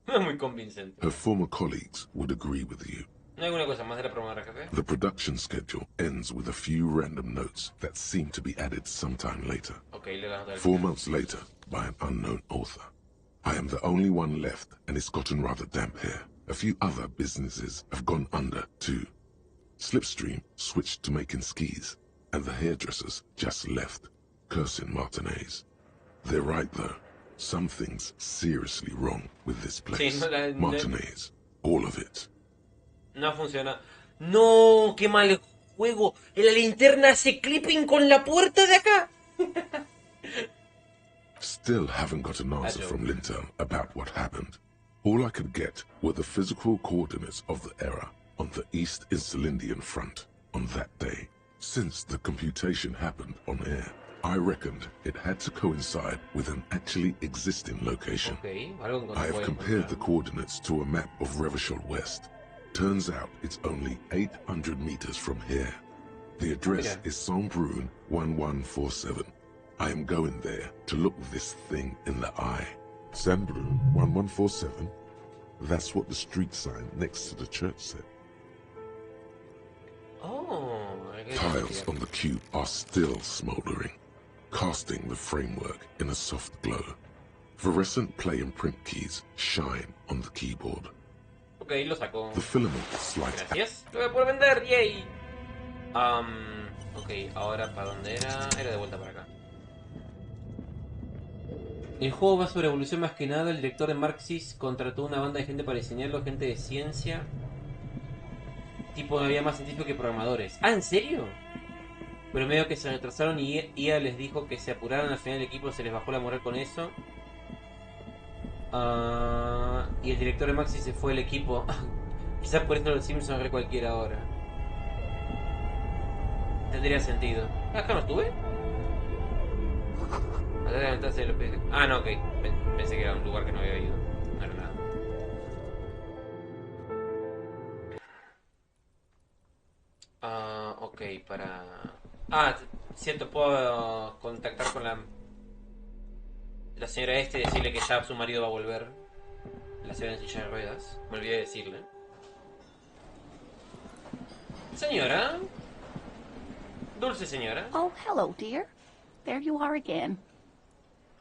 [SPEAKER 1] Muy convincente.
[SPEAKER 3] Her former colleagues would agree with you.
[SPEAKER 1] ¿No hay alguna cosa más de la promotora, jefe?
[SPEAKER 3] The production schedule ends with a few random notes that seem to be added sometime later.
[SPEAKER 1] Okay,
[SPEAKER 3] 4 months later, by an unknown author. I am the only one left, and it's gotten rather damp here. A few other businesses have gone under, too. Slipstream switched to making skis, and the hairdressers just left, cursing Martinez. They're right, though. Something's seriously wrong with this place.
[SPEAKER 1] Sí,
[SPEAKER 3] Martinez, all of it.
[SPEAKER 1] No funciona. No, qué mal juego. La linterna hace clipping con la puerta de acá.
[SPEAKER 3] Still haven't got an answer from Lintel about what happened. All I could get were the physical coordinates of the error on the East Insulindian front on that day. Since the computation happened on air, I reckoned it had to coincide with an actually existing location.
[SPEAKER 1] Okay,
[SPEAKER 3] I have compared the coordinates to a map of Revachol West. Turns out it's only 800 meters from here. The address is Saint-Brun 1147. I am going there to look this thing in the eye.
[SPEAKER 14] Saint-Brun 1147? That's what the street sign next to the church said.
[SPEAKER 1] Oh,
[SPEAKER 3] Tiles on the cube are still smoldering, casting the framework in a soft glow. Fluorescent play and print keys shine on the keyboard.
[SPEAKER 1] Ok, lo saco.
[SPEAKER 3] The filament slides.
[SPEAKER 1] Gracias. Lo voy a poder vender, yay. Ok, ahora ¿para dónde era? Era de vuelta para acá. El juego va sobre evolución más que nada. El director de Marxis contrató una banda de gente para diseñarlo, gente de ciencia. Tipo, había más científicos que programadores. ¿Ah, en serio? Pero medio que se retrasaron y IA les dijo que se apuraran. Al final el equipo se les bajó la moral con eso. Y el director de Maxi se fue del equipo. Quizás por eso los Simpsons re cualquiera ahora. Tendría sentido. ¿Acá no estuve? Ah, no, ok. Pensé que era un lugar que no había ido. No era nada. Ok, para... Ah, cierto, puedo contactar con la señora y decirle que ya su marido va a volver. La señora en silla de ruedas. Me olvidé de decirle. Señora. Dulce señora.
[SPEAKER 15] Oh, hello, dear. There you are again.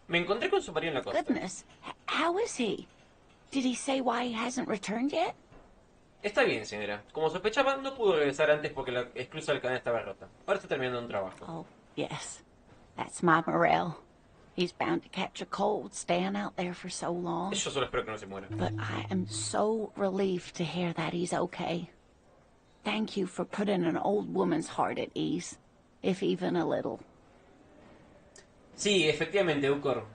[SPEAKER 1] Me encontré con su marido en la costa.
[SPEAKER 15] Goodness, how is he? Did he say why he hasn't returned yet?
[SPEAKER 1] Está bien, señora. Como sospechaba, no pudo regresar antes porque la esclusa del canal estaba rota. Ahora está terminando un trabajo.
[SPEAKER 15] Oh, yes. That's my Morel. He's bound to catch a cold staying out there for so long.
[SPEAKER 1] Yo solo espero que no se muera.
[SPEAKER 15] But I am so relieved to hear that he's okay. Thank you for putting an old woman's heart at ease, if even a little.
[SPEAKER 1] Sí, efectivamente, Eucor.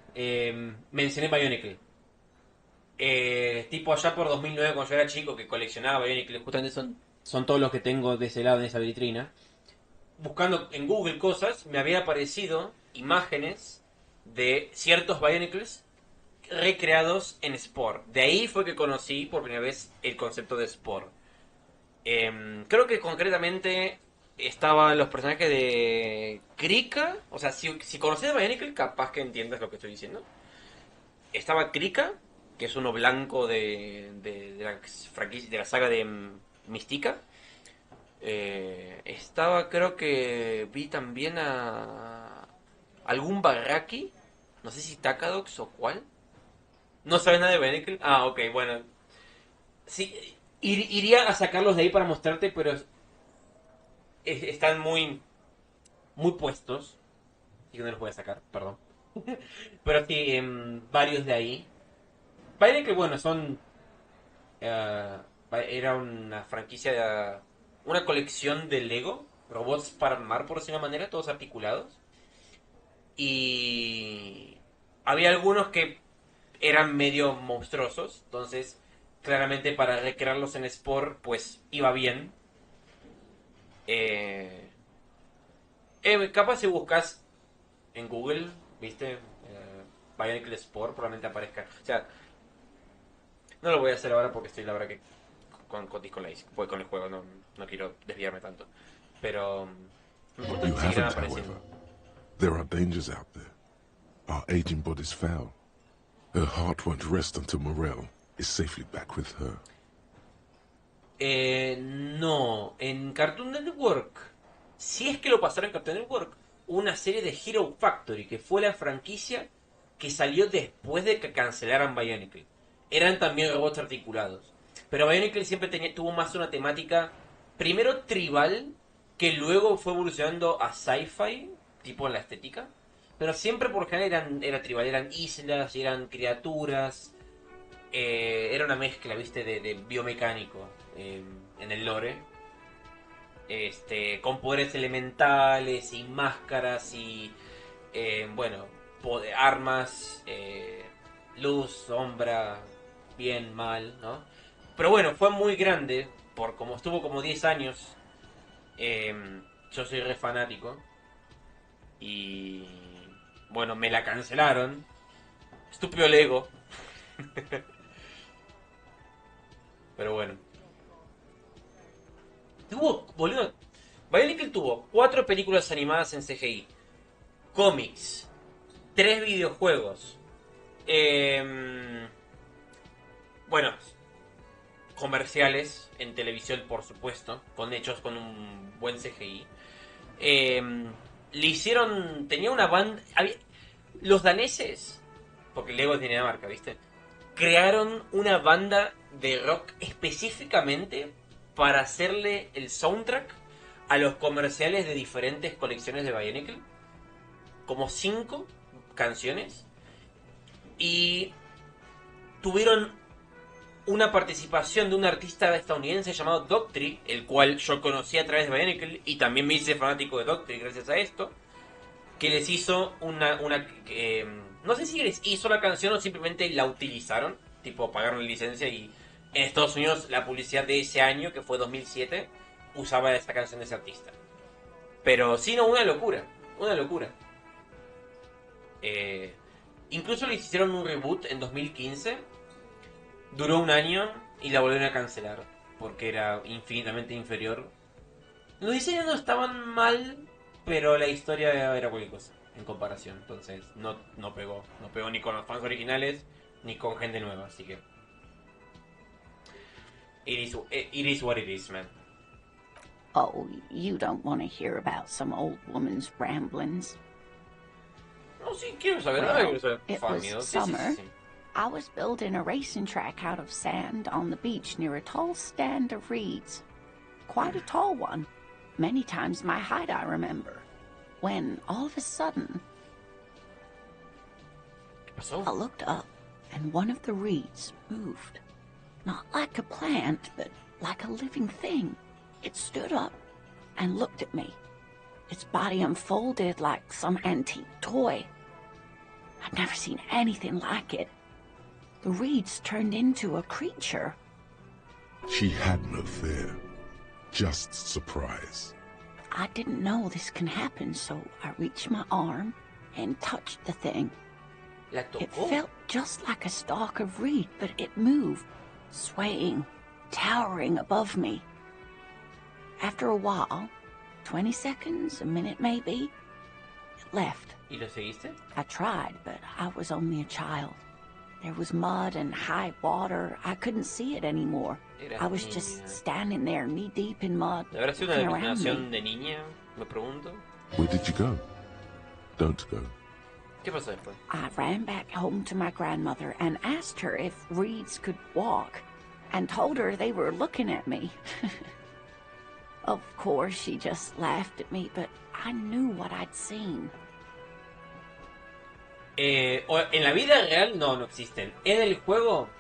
[SPEAKER 1] Mencioné Bionicle. Tipo allá por 2009, cuando yo era chico, que coleccionaba Bionicle. Justamente son todos los que tengo de ese lado en esa vitrina. Buscando en Google cosas, me había aparecido imágenes de ciertos Bionicles recreados en Spore. De ahí fue que conocí por primera vez el concepto de Spore. Creo que concretamente estaban los personajes de Krika. O sea, si conoces a Bionicle, capaz que entiendas lo que estoy diciendo. Estaba Krika, que es uno blanco de la franquicia, de la saga de Mystica. Estaba, creo que vi también a algún Barraki. No sé si Takadox o cuál. ¿No sabes nada de Bionicle? Ah, ok, bueno. Sí, iría a sacarlos de ahí para mostrarte, pero están muy puestos. Y que no los voy a sacar, perdón. Pero sí, varios de ahí. Bionicle, bueno, son... era una franquicia, una colección de Lego. Robots para armar, por decir una manera, todos articulados. Y había algunos que eran medio monstruosos, entonces claramente para recrearlos en Spore pues iba bien. Capaz si buscas en Google, viste, Bionicle Spore, probablemente aparezca. O sea, no lo voy a hacer ahora porque estoy la verdad que con Disco Lace, pues con el juego, no quiero desviarme tanto, pero me importa que sigan apareciendo.
[SPEAKER 3] There are dangers out there. Our aging body's foul. Her heart won't rest until Morel is safely back with her.
[SPEAKER 1] No, en Cartoon Network, si es que lo pasaron en Cartoon Network, una serie de Hero Factory, que fue la franquicia que salió después de que cancelaran Bionicle. Eran también robots articulados. Pero Bionicle siempre tuvo más una temática, primero tribal, que luego fue evolucionando a sci-fi, tipo en la estética, pero siempre por lo general era tribal, eran islas, eran criaturas, era una mezcla, viste, de biomecánico en el lore, con poderes elementales y máscaras y bueno, armas, luz, sombra, bien, mal, ¿no? Pero bueno, fue muy grande, por como estuvo como 10 años. yo soy re fanático. Y bueno, me la cancelaron. Estúpido Lego. Pero bueno. Boludo. Bionicle tuvo 4 películas animadas en CGI. Cómics. 3 videojuegos. Bueno, comerciales en televisión, por supuesto, hechos con un buen CGI. Le hicieron... Tenía una banda... Los daneses, porque Lego tiene la marca, ¿viste? Crearon una banda de rock específicamente para hacerle el soundtrack a los comerciales de diferentes colecciones de Bionicle. Como 5 canciones. Y tuvieron una participación de un artista estadounidense llamado Doctry, el cual yo conocí a través de Bionicle y también me hice fanático de Doctry gracias a esto, que les hizo no sé si les hizo la canción o simplemente la utilizaron, tipo pagaron la licencia, y en Estados Unidos la publicidad de ese año, que fue 2007, usaba esta canción de ese artista. Pero sí, no, una locura. Incluso les hicieron un reboot en 2015. Duró un año y la volvieron a cancelar porque era infinitamente inferior. Los diseños no estaban mal, pero la historia era cualquier cosa en comparación. Entonces no pegó ni con los fans originales ni con gente nueva. Así que it is what it is, man.
[SPEAKER 15] Oh, you don't want to hear about some old woman's ramblings.
[SPEAKER 1] No, sí, quiero saber.
[SPEAKER 15] Well, it was summer. Sí. I was building a racing track out of sand on the beach near a tall stand of reeds. Quite a tall one. Many times my height, I remember. When, all of a sudden, I looked up, and one of the reeds moved. Not like a plant, but like a living thing. It stood up and looked at me. Its body unfolded like some antique toy. I'd never seen anything like it. The reeds turned into a creature.
[SPEAKER 14] She had no fear, just surprise.
[SPEAKER 15] I didn't know this can happen, so I reached my arm and touched the thing. It felt just like a stalk of reed, but it moved, swaying, towering above me. After a while, 20 seconds, a minute maybe, it left.
[SPEAKER 1] ¿Y lo seguiste?
[SPEAKER 15] I tried, but I was only a child. There was mud and high water. I couldn't see it anymore. I was just standing there, knee-deep in mud.
[SPEAKER 1] ¿Habrá sido una alucinación de niña? Me pregunto.
[SPEAKER 14] Where did you go? Don't go.
[SPEAKER 1] ¿Qué pasó después?
[SPEAKER 15] I ran back home to my grandmother and asked her if reeds could walk, and told her they were looking at me. Of course, she just laughed at me, but I knew what I'd seen.
[SPEAKER 1] En la vida real no existen. En el juego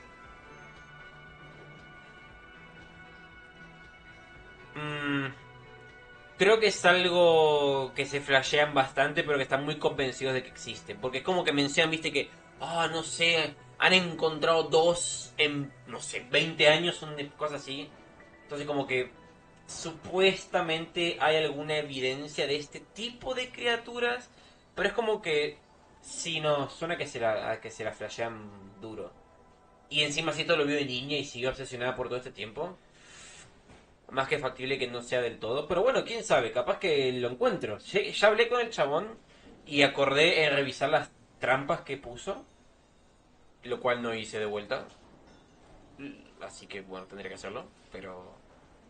[SPEAKER 1] creo que es algo que se flashean bastante, pero que están muy convencidos de que existen. Porque es como que mencionan, viste, que no sé, han encontrado 2 en, no sé, 20 años, son cosas así. Entonces como que supuestamente hay alguna evidencia de este tipo de criaturas, pero es como que sí, no, suena que se la flashean duro. Y encima si esto lo vio de niña y siguió obsesionada por todo este tiempo. Más que factible que no sea del todo. Pero bueno, quién sabe, capaz que lo encuentro. Ya hablé con el chabón y acordé en revisar las trampas que puso, lo cual no hice de vuelta. Así que bueno, tendré que hacerlo. Pero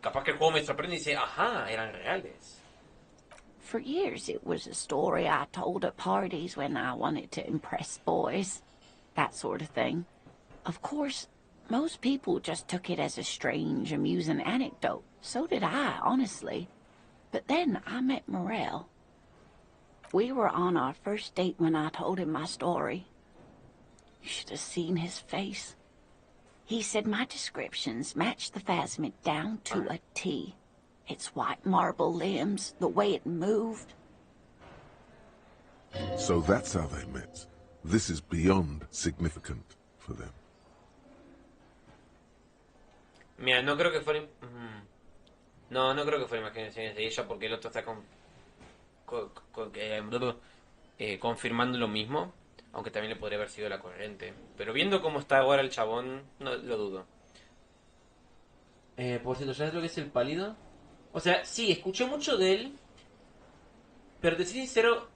[SPEAKER 1] capaz que el juego me sorprende y dice, ajá, eran reales.
[SPEAKER 15] For years, it was a story I told at parties when I wanted to impress boys. That sort of thing. Of course, most people just took it as a strange, amusing anecdote. So did I, honestly. But then I met Morel. We were on our first date when I told him my story. You should have seen his face. He said my descriptions matched the phasmid down to a T. Its white marble limbs, the way it moved.
[SPEAKER 14] So that's how they met. This is beyond significant for them.
[SPEAKER 1] Mira, no creo que fuera... No, no creo que fueran imaginaciones de ella porque el otro está confirmando lo mismo. Aunque también le podría haber sido la corriente. Pero viendo cómo está ahora el chabón, no lo dudo. Por cierto, ¿sabes lo que es el pálido? O sea, sí, escuché mucho de él. Pero te soy sincero,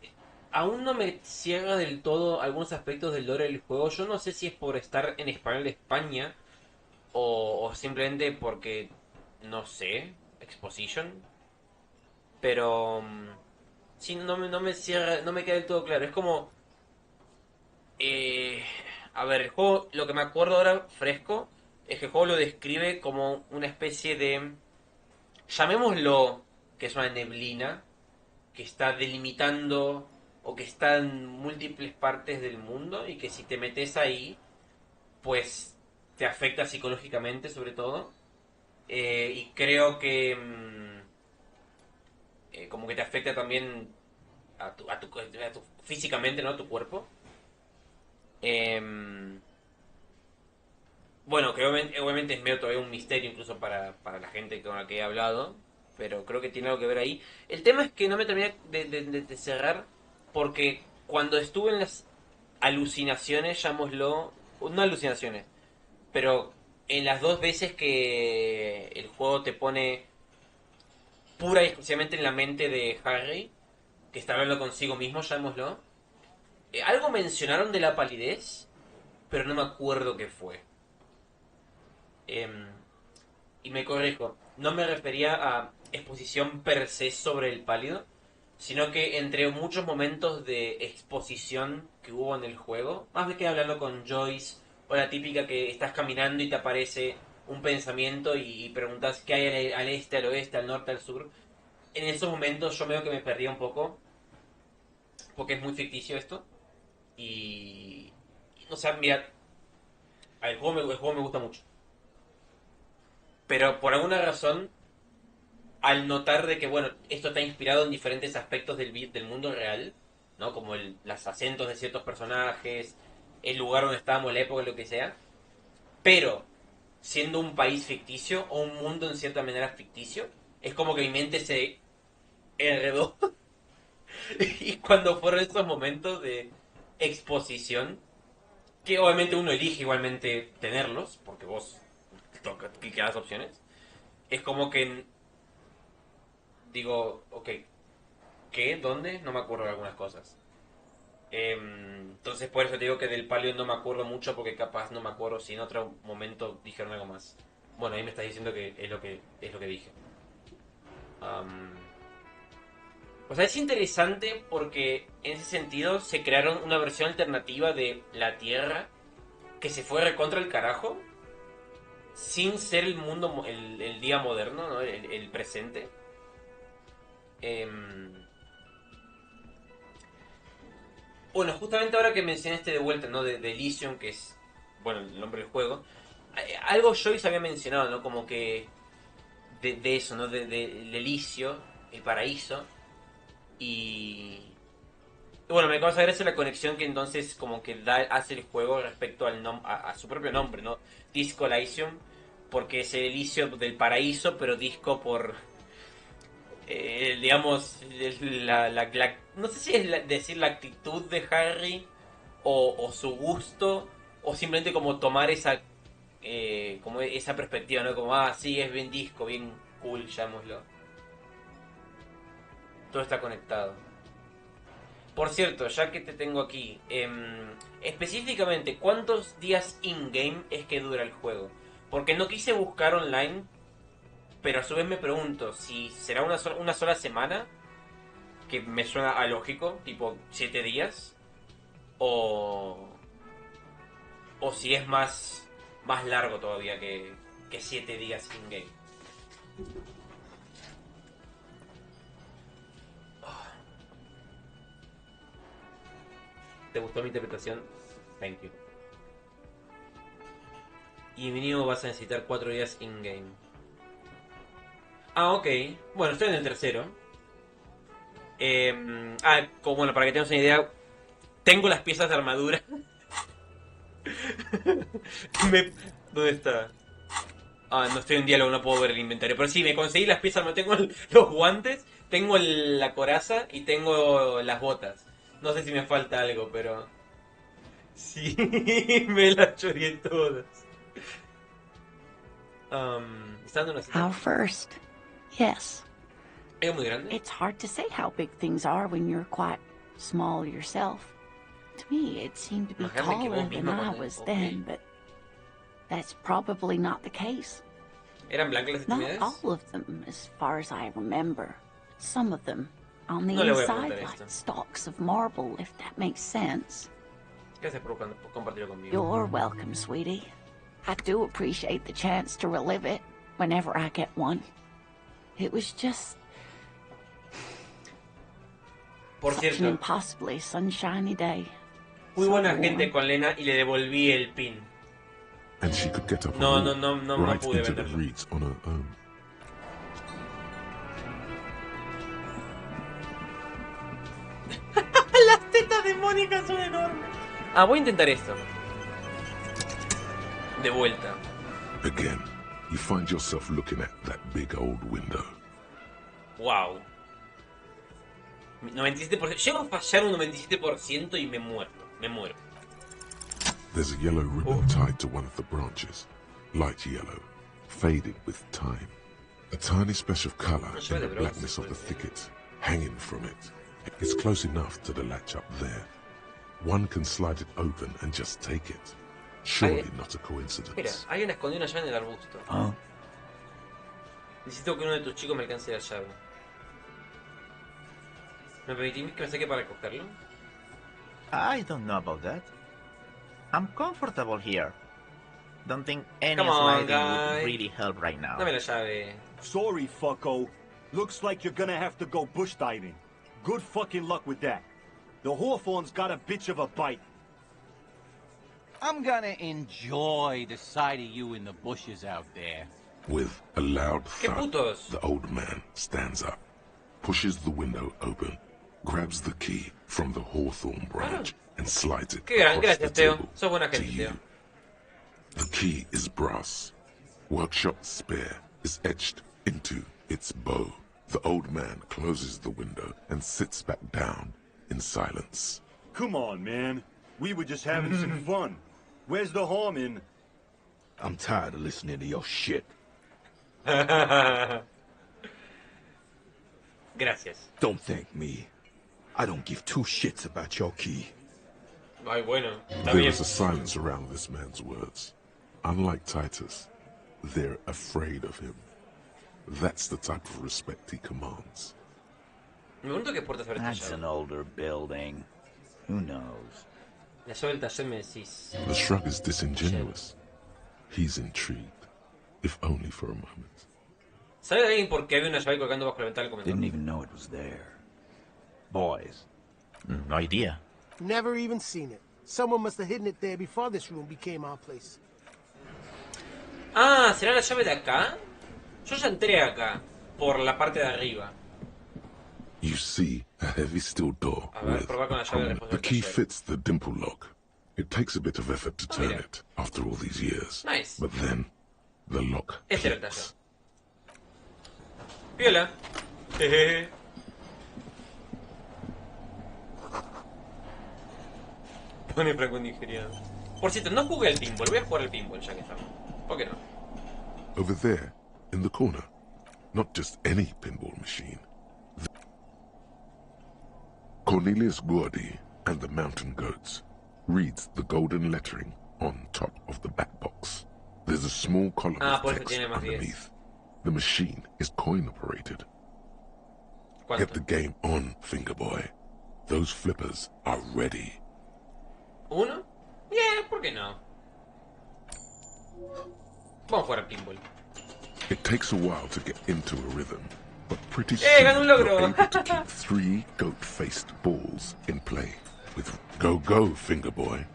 [SPEAKER 1] aún no me cierra del todo algunos aspectos del lore del juego. Yo no sé si es por estar en español de España o simplemente porque, no sé, exposition. Pero sí, no me cierra, no me queda del todo claro. Es como, eh, a ver, el juego, lo que me acuerdo ahora fresco es que el juego lo describe como una especie de, llamémoslo, que es una neblina que está delimitando o que está en múltiples partes del mundo y que si te metes ahí, pues te afecta psicológicamente sobre todo. Y creo que como que te afecta también físicamente, ¿no? A tu cuerpo. Bueno, que obviamente es medio todavía un misterio incluso para la gente con la que he hablado, pero creo que tiene algo que ver ahí. El tema es que no me terminé de cerrar porque cuando estuve en las alucinaciones, llamémoslo, no alucinaciones, pero en las dos veces que el juego te pone pura y exclusivamente en la mente de Harry, que está hablando consigo mismo, llamémoslo, algo mencionaron de la palidez, pero no me acuerdo qué fue. Y me corrijo, no me refería a exposición per se sobre el pálido, sino que entre muchos momentos de exposición que hubo en el juego, más que hablando con Joyce, o la típica que estás caminando y te aparece un pensamiento y preguntas qué hay al este, al oeste, al norte, al sur. En esos momentos yo veo que me perdía un poco, porque es muy ficticio esto. Y... O sea, mira, el juego me gusta mucho. Pero por alguna razón, al notar de que, bueno, esto está inspirado en diferentes aspectos del mundo real, ¿no? Como los acentos de ciertos personajes, el lugar donde estábamos, la época, lo que sea. Pero, siendo un país ficticio, o un mundo en cierta manera ficticio, es como que mi mente se enredó. Y cuando fueron estos momentos de exposición, que obviamente uno elige igualmente tenerlos, porque vos cliqueas las opciones, es como que digo, ok, ¿qué? ¿Dónde? No me acuerdo de algunas cosas. Entonces por eso te digo que del palio no me acuerdo mucho porque capaz no me acuerdo si en otro momento dijeron algo más. Bueno, ahí me estás diciendo que es lo que dije. O sea, es interesante porque en ese sentido se crearon una versión alternativa de la Tierra que se fue recontra el carajo sin ser el mundo, el día moderno, ¿no? El presente. Bueno, justamente ahora que mencionaste de vuelta, ¿no? De Elysium, que es, bueno, el nombre del juego. Algo Joyce había mencionado, ¿no? Como que de eso, ¿no? Del Elysium, el paraíso. Y bueno, me causa gracia la conexión que entonces como que hace el juego respecto a su propio nombre, ¿no? Disco Elysium, porque es el Elysium del paraíso, pero disco por, digamos, no sé si es decir la actitud de Harry o su gusto, o simplemente como tomar como esa perspectiva, ¿no? Como, sí, es bien disco, bien cool, llamémoslo. Todo está conectado. Por cierto, ya que te tengo aquí, específicamente, ¿cuántos días in-game es que dura el juego? Porque no quise buscar online, pero a su vez me pregunto si será una sola semana, que me suena a lógico, tipo 7 días, o si es más largo todavía que 7 días in-game. ¿Te gustó mi interpretación? Thank you. Y mínimo vas a necesitar 4 días in-game. Ok. Bueno, estoy en el tercero. Bueno, para que tengas una idea, tengo las piezas de armadura. ¿Dónde está? Ah, no estoy en diálogo, no puedo ver el inventario. Pero sí, me conseguí las piezas, no tengo los guantes, tengo la coraza y tengo las botas. No sé si me falta algo, pero... Sí, me las choreé todas. ¿Está dando una cita?
[SPEAKER 15] Our first, yes.
[SPEAKER 1] ¿Es muy grande?
[SPEAKER 15] It's hard to say how big things are when you're quite small yourself. To me, it seemed to be taller than I was then, but that's probably not the case.
[SPEAKER 1] ¿Eran blancas las
[SPEAKER 15] Not
[SPEAKER 1] extremidades?
[SPEAKER 15] all of them, as far as I remember. Some of them on the
[SPEAKER 1] No le voy a
[SPEAKER 15] inside
[SPEAKER 1] preguntar
[SPEAKER 15] like
[SPEAKER 1] esto.
[SPEAKER 15] stalks of marble, if that makes sense.
[SPEAKER 1] Gracias por compartirlo conmigo.
[SPEAKER 15] You're welcome, sweetie. I do appreciate the chance to relive it whenever I get one. It was just
[SPEAKER 1] Por
[SPEAKER 15] such an
[SPEAKER 1] cierto,
[SPEAKER 15] impossibly sunshiny day.
[SPEAKER 1] muy buena
[SPEAKER 15] So
[SPEAKER 1] gente
[SPEAKER 15] warm.
[SPEAKER 1] con Lena y le devolví el pin.
[SPEAKER 14] And she could get up
[SPEAKER 1] No,
[SPEAKER 14] and
[SPEAKER 1] no,
[SPEAKER 14] walk
[SPEAKER 1] no, no
[SPEAKER 14] right
[SPEAKER 1] pude
[SPEAKER 14] into the
[SPEAKER 1] venderlo.
[SPEAKER 14] reeds on her own.
[SPEAKER 1] Las tetas de Mónica son enormes. Ah, voy a intentar esto. De vuelta.
[SPEAKER 14] Again, you find yourself looking at that big old window.
[SPEAKER 1] Wow. 97%. Llego a fallar un 97% y me muero. Me muero.
[SPEAKER 14] There's a yellow ribbon tied to one of the branches. Light yellow, faded with time. A tiny splash of color in the blackness of the thicket, hanging from it. It's close enough to the latch up there. One can slide it open and just take it. Surely not a
[SPEAKER 1] Mira,
[SPEAKER 14] coincidence.
[SPEAKER 1] hay una escondida llave en el arbusto. Necesito que uno de tus chicos me alcance la llave. ¿Me permitís que me saque para cogerlo?
[SPEAKER 16] I don't know about that. I'm comfortable here. Don't think any
[SPEAKER 1] Come on,
[SPEAKER 16] sliding
[SPEAKER 1] guy.
[SPEAKER 16] would really help right now.
[SPEAKER 1] Dame la llave.
[SPEAKER 6] Sorry, fucko. Looks like you're gonna have to go bush diving. Good fucking luck with that. The Hawthorne's got a bitch of a bite.
[SPEAKER 9] I'm gonna enjoy the sight of you in the bushes out there.
[SPEAKER 14] With a loud
[SPEAKER 1] ¿Qué
[SPEAKER 14] thud,
[SPEAKER 1] putos?
[SPEAKER 14] the old man stands up, pushes the window open, grabs the key from the hawthorn branch, and slides it
[SPEAKER 1] Qué gran,
[SPEAKER 14] across the
[SPEAKER 1] gracias, Teo.
[SPEAKER 14] table
[SPEAKER 1] Sos buena
[SPEAKER 14] to
[SPEAKER 1] gente,
[SPEAKER 14] you.
[SPEAKER 1] Teo.
[SPEAKER 14] The key is brass. Workshop spare is etched into its bow. The old man closes the window and sits back down in silence.
[SPEAKER 6] Come on, man. We were just having some fun. Where's the harm in...
[SPEAKER 17] I'm tired of listening to your shit.
[SPEAKER 1] Gracias.
[SPEAKER 17] Don't thank me. I don't give two shits about your key.
[SPEAKER 1] Ay, bueno. Está
[SPEAKER 14] There
[SPEAKER 1] bien.
[SPEAKER 14] is a silence around this man's words. Unlike Titus, they're afraid of him. That's the type of respect he commands.
[SPEAKER 1] Me pregunto qué puertas abre esta
[SPEAKER 16] That's an
[SPEAKER 1] llave.
[SPEAKER 16] older building. Who knows?
[SPEAKER 1] La llave del taller me decís.
[SPEAKER 14] The shrug is disingenuous. He's intrigued, if only for a moment.
[SPEAKER 1] ¿Sabe alguien por qué había una llave colgando bajo la ventana del comedor?
[SPEAKER 16] Didn't even know it was there. Boys. No idea.
[SPEAKER 18] Never even seen it. Someone must have hidden it there before this room became our place.
[SPEAKER 1] Ah, ¿será la llave de acá? Yo ya entré acá, por la parte de arriba.
[SPEAKER 14] You see a heavy steel door
[SPEAKER 1] A ver,
[SPEAKER 14] with
[SPEAKER 1] probar con la
[SPEAKER 14] a
[SPEAKER 1] llave de
[SPEAKER 14] prominent-
[SPEAKER 1] después
[SPEAKER 14] The
[SPEAKER 1] del
[SPEAKER 14] key
[SPEAKER 1] taller.
[SPEAKER 14] fits the dimple lock. It takes a bit of effort to turn
[SPEAKER 1] mira.
[SPEAKER 14] it after all these years.
[SPEAKER 1] Nice.
[SPEAKER 14] But then the lock
[SPEAKER 1] Este era el
[SPEAKER 14] clicks.
[SPEAKER 1] taller. Piola. Jejeje. Pone franco nigeriano. Por cierto, no jugué al pinball. Voy a jugar al pinball ya que estamos. ¿Por qué no?
[SPEAKER 14] Over there, in the corner, not just any pinball machine. Cornelius Gordy and the Mountain Goats reads the golden lettering on top of the back box. There's a small column
[SPEAKER 1] Ah, por
[SPEAKER 14] of
[SPEAKER 1] eso
[SPEAKER 14] text
[SPEAKER 1] tiene más 10.
[SPEAKER 14] underneath. The machine is coin operated.
[SPEAKER 1] ¿Cuánto?
[SPEAKER 14] Get the game on, finger boy. Those flippers are ready.
[SPEAKER 1] ¿Uno? Yeah, ¿por qué no? Vamos a jugar al pinball.
[SPEAKER 14] It takes a while to get into a rhythm, but pretty
[SPEAKER 1] ¡Gané un
[SPEAKER 14] soon
[SPEAKER 1] logro!
[SPEAKER 14] you're able to keep 3 goat-faced balls in play. With go, finger boy.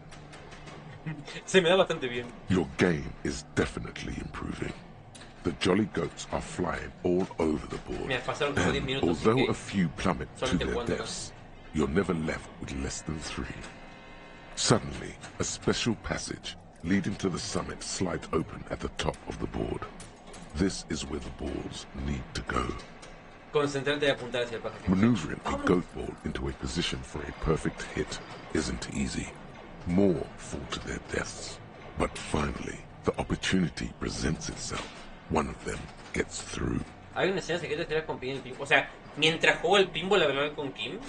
[SPEAKER 1] Se me da bastante bien.
[SPEAKER 14] Your game is definitely improving. The jolly goats are flying all over the board,
[SPEAKER 1] Mira, pasaron como 10
[SPEAKER 14] and
[SPEAKER 1] minutos y
[SPEAKER 14] although
[SPEAKER 1] que
[SPEAKER 14] a few plummet to
[SPEAKER 1] solamente
[SPEAKER 14] their
[SPEAKER 1] jugando acá.
[SPEAKER 14] deaths, you're never left with less than 3. Suddenly, a special passage
[SPEAKER 3] leading to the summit slide open at the top of the board. This is where the balls need to go.
[SPEAKER 1] Concentrate y apuntar hacia el pasaje.
[SPEAKER 3] Maneuvering a goat ball into a position for a perfect hit isn't easy. More fall to their deaths. But finally, the opportunity presents itself. One of them gets through.
[SPEAKER 1] Hay una escena secreta que era con Kim en el pinball. O sea, mientras juego el pinball, la verdad, con Kim.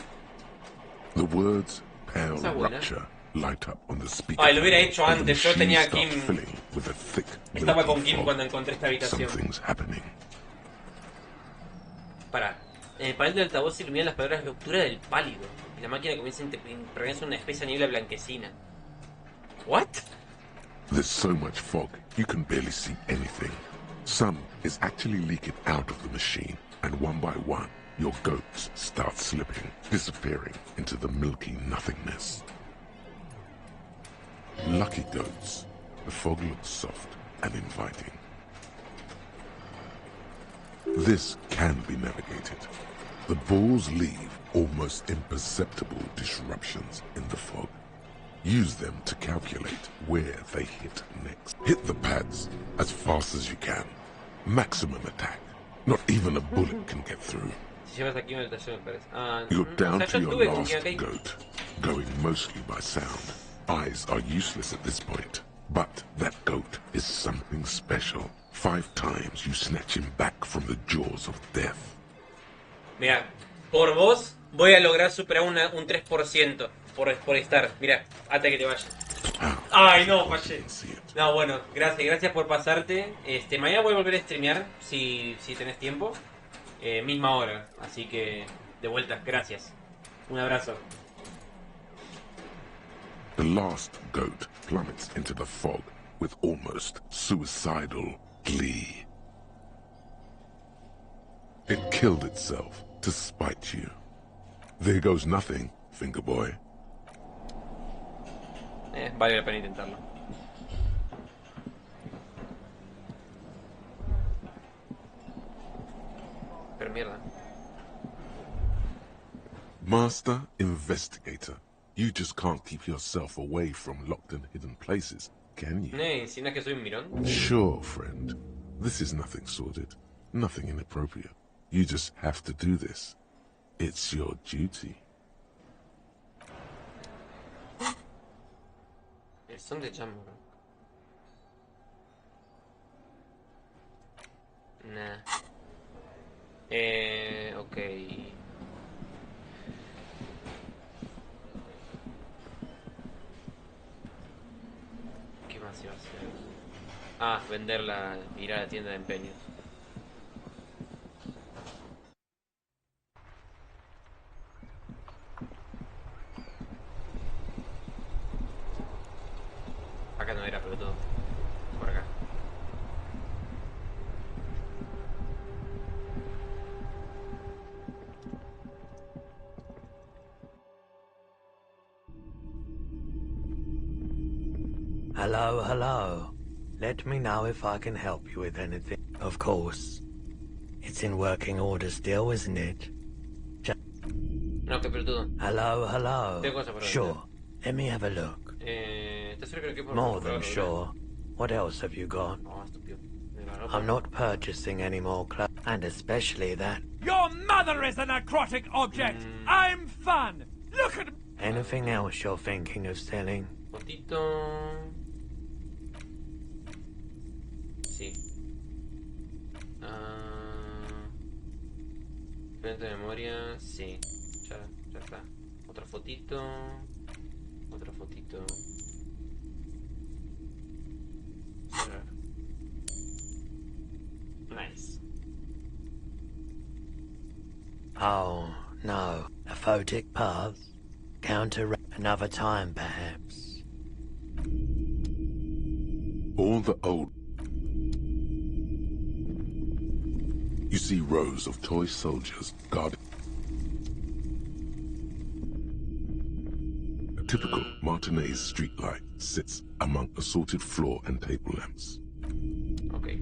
[SPEAKER 3] The words pale rupture light up on the speaker.
[SPEAKER 1] Ay, lo hubiera hecho antes. Yo tenía a Kim.
[SPEAKER 3] With a thick,
[SPEAKER 1] Estaba con Kim cuando encontré esta habitación.
[SPEAKER 3] Something's happening.
[SPEAKER 1] Para. En el panel del altavoz se iluminan las palabras ruptura del pálido. Y la máquina comienza a impregnarse una especie de niebla blanquecina. What?
[SPEAKER 3] There's so much fog, you can barely see anything. Some is actually leaking out of the machine, and one by one, your goats start slipping, disappearing into the milky nothingness. Lucky goats. The fog looks soft and inviting. This can be navigated. The balls leave almost imperceptible disruptions in the fog. Use them to calculate where they hit next. Hit the pads as fast as you can. Maximum attack. Not even a bullet can get through. You're down to your last goat, going mostly by sound. Eyes are useless at this point, but that goat is something special. 5 times you snatch him back from the jaws of death.
[SPEAKER 1] Mira, por vos voy a lograr superar un 3% por estar. Mira, hasta que te vayas. Ay, no, fallé. No, bueno, gracias por pasarte. Mañana voy a volver a streamear si tenés tiempo. Misma hora, así que de vuelta, gracias. Un abrazo.
[SPEAKER 3] The last goat plummets into the fog with almost suicidal glee. It killed itself to spite you. There goes nothing, finger boy.
[SPEAKER 1] Vale la pena intentarlo. Pero mierda.
[SPEAKER 3] Master Investigator, you just can't keep yourself away from locked and hidden places, can you?
[SPEAKER 1] ¿Insinuas que soy un mirón?
[SPEAKER 3] Sure, friend. This is nothing sordid, nothing inappropriate. You just have to do this. It's your duty.
[SPEAKER 1] El son de Jambo. Nah. Ok. ¿Qué más iba a hacer? Ah, venderla, ir a la tienda de empeños. Acá no era, pero todo. Por acá.
[SPEAKER 19] Hello, hello. Let me know if I can help you with anything. Of course. It's in working order still, isn't it?
[SPEAKER 1] No, que pelotudo.
[SPEAKER 19] Hello, hello.
[SPEAKER 1] Tengo cosas para
[SPEAKER 19] Sure. Let me have a look.
[SPEAKER 1] ¿Estás seguro que
[SPEAKER 19] More than sure. What else have you got?
[SPEAKER 1] Oh, estúpido.
[SPEAKER 19] I'm not purchasing any more clothes, and especially that.
[SPEAKER 6] Your mother is a necrotic object. I'm fun. Look at.
[SPEAKER 19] Anything else you're thinking of selling?
[SPEAKER 1] Fotito. Sí. Frente de memoria, sí. Ya está. Otra fotito. Otra fotito. Nice.
[SPEAKER 19] Oh, no. A photic path? Counter another time, perhaps.
[SPEAKER 3] All the old... You see rows of toy soldiers guarding. A typical Martinez streetlight sits among assorted floor and table lamps.
[SPEAKER 1] Okay.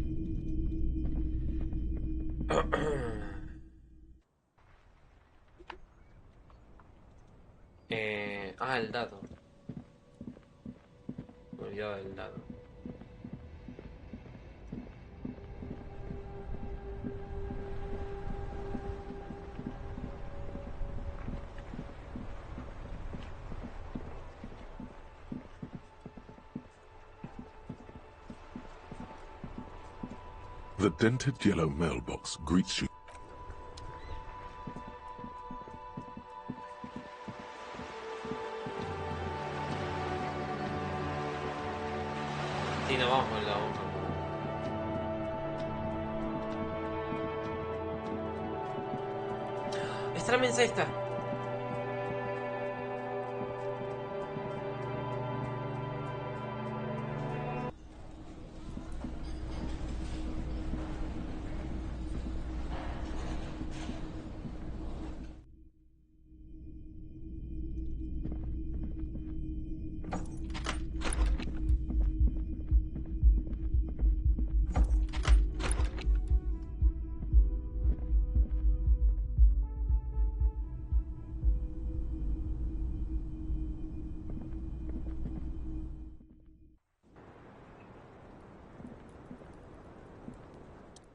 [SPEAKER 1] El dado. Me olvidaba del lado.
[SPEAKER 3] The dented yellow mailbox greets you.
[SPEAKER 1] Sí, nos vamos con la bomba. Está la mensa esta.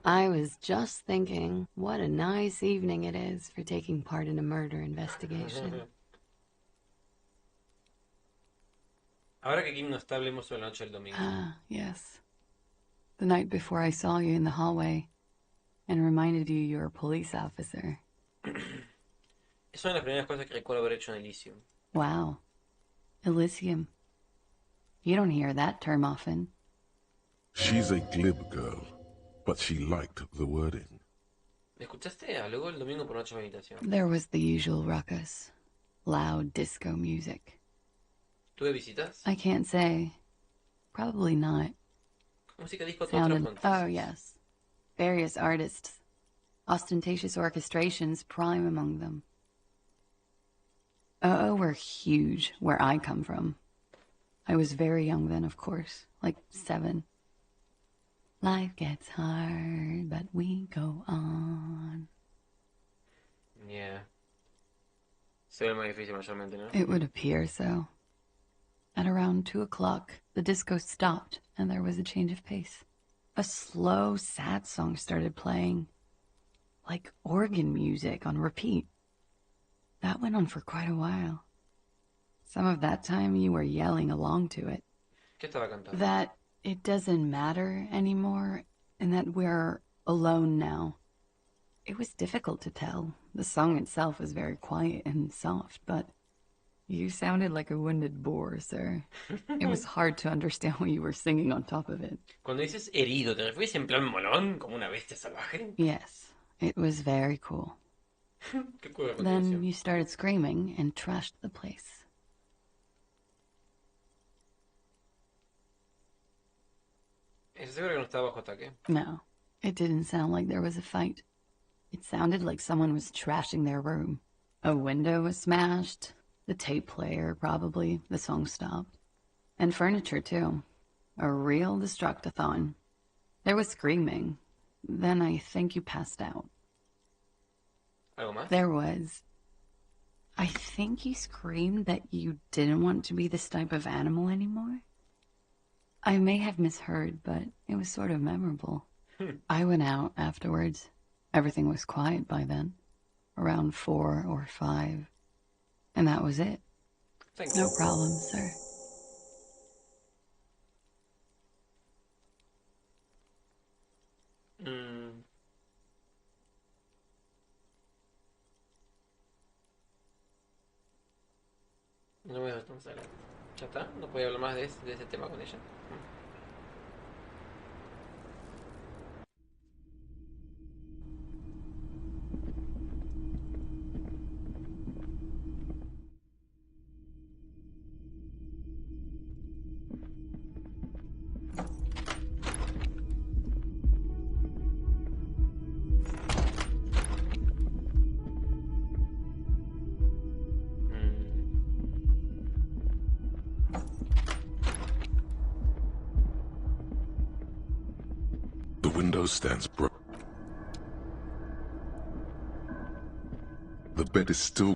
[SPEAKER 20] I was just thinking, what a nice evening it is for taking part in a murder investigation.
[SPEAKER 1] Ahora que Kim no está, hablemos sobre la noche del domingo.
[SPEAKER 20] Ah, yes. The night before I saw you in the hallway and reminded you you're a police officer.
[SPEAKER 1] Es una de las primeras cosas que recuerdo haber hecho en Elysium.
[SPEAKER 20] Wow. Elysium. You don't hear that term often.
[SPEAKER 3] She's a glib girl, but she liked the wording.
[SPEAKER 1] ¿Me escuchaste? Luego el domingo por noche de meditación.
[SPEAKER 20] There was the usual ruckus. Loud disco music.
[SPEAKER 1] ¿Tuve visitas?
[SPEAKER 20] I can't say. Probably not.
[SPEAKER 1] Música disco
[SPEAKER 20] Sounded, oh yes. Various artists. Ostentatious orchestrations prime among them. Were huge where I come from. I was very young then, of course. Like 7. Life gets hard, but we go on.
[SPEAKER 1] Yeah. Se ve más difícil mayormente, ¿no?
[SPEAKER 20] It would appear so. At around 2 o'clock, the disco stopped and there was a change of pace. A slow, sad song started playing. Like organ music on repeat. That went on for quite a while. Some of that time you were yelling along to it.
[SPEAKER 1] ¿Qué estaba cantando?
[SPEAKER 20] That it doesn't matter anymore, and that we're alone now. It was difficult to tell. The song itself was very quiet and soft, but you sounded like a wounded boar, sir. It was hard to understand what you were singing on top of it.
[SPEAKER 1] Cuando dices herido, ¿te refieres en plan molón, como una bestia salvaje?
[SPEAKER 20] Yes, it was very cool.
[SPEAKER 1] Qué cool.
[SPEAKER 20] Then you started screaming and trashed the place.
[SPEAKER 1] ¿Estás seguro que no estaba bajo ataque?
[SPEAKER 20] No, it didn't sound like there was a fight. It sounded like someone was trashing their room. A window was smashed, the tape player probably, the song stopped. And furniture too. A real destructathon. There was screaming. Then I think you passed out.
[SPEAKER 1] ¿Algo más?
[SPEAKER 20] There was. I think you screamed that you didn't want to be this type of animal anymore. I may have misheard, but it was sort of memorable. I went out afterwards. Everything was quiet by then. Around 4 or 5. And that was it.
[SPEAKER 1] Thank
[SPEAKER 20] No
[SPEAKER 1] you.
[SPEAKER 20] problem, sir.
[SPEAKER 1] No me dejas pensar. Ya está, no podía hablar más de ese tema con ella.
[SPEAKER 3] The window stands broken. The bed is still...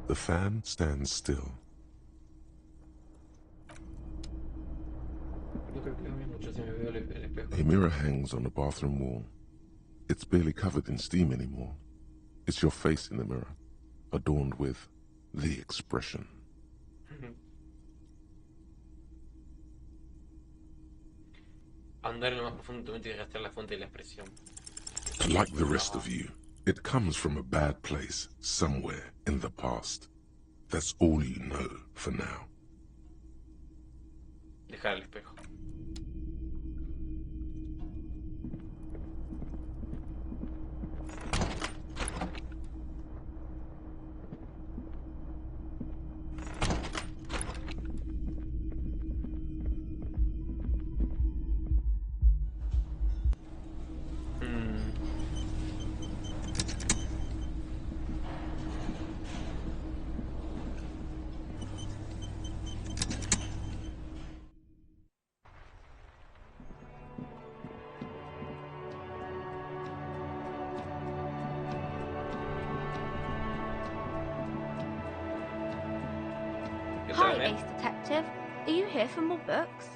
[SPEAKER 3] The fan stands still.
[SPEAKER 1] el espejo.
[SPEAKER 14] A mirror hangs on the bathroom wall. It's barely covered in steam anymore. It's your face in the mirror, adorned with the expression.
[SPEAKER 1] Andar en lo más profundo de tu mente y rastrear la fuente de la expresión.
[SPEAKER 14] Like the rest of you, it comes from a bad place somewhere in the past. That's all you know for now.
[SPEAKER 1] Dejar el espejo.
[SPEAKER 21] Hi, Ace Detective. Are you here for more books?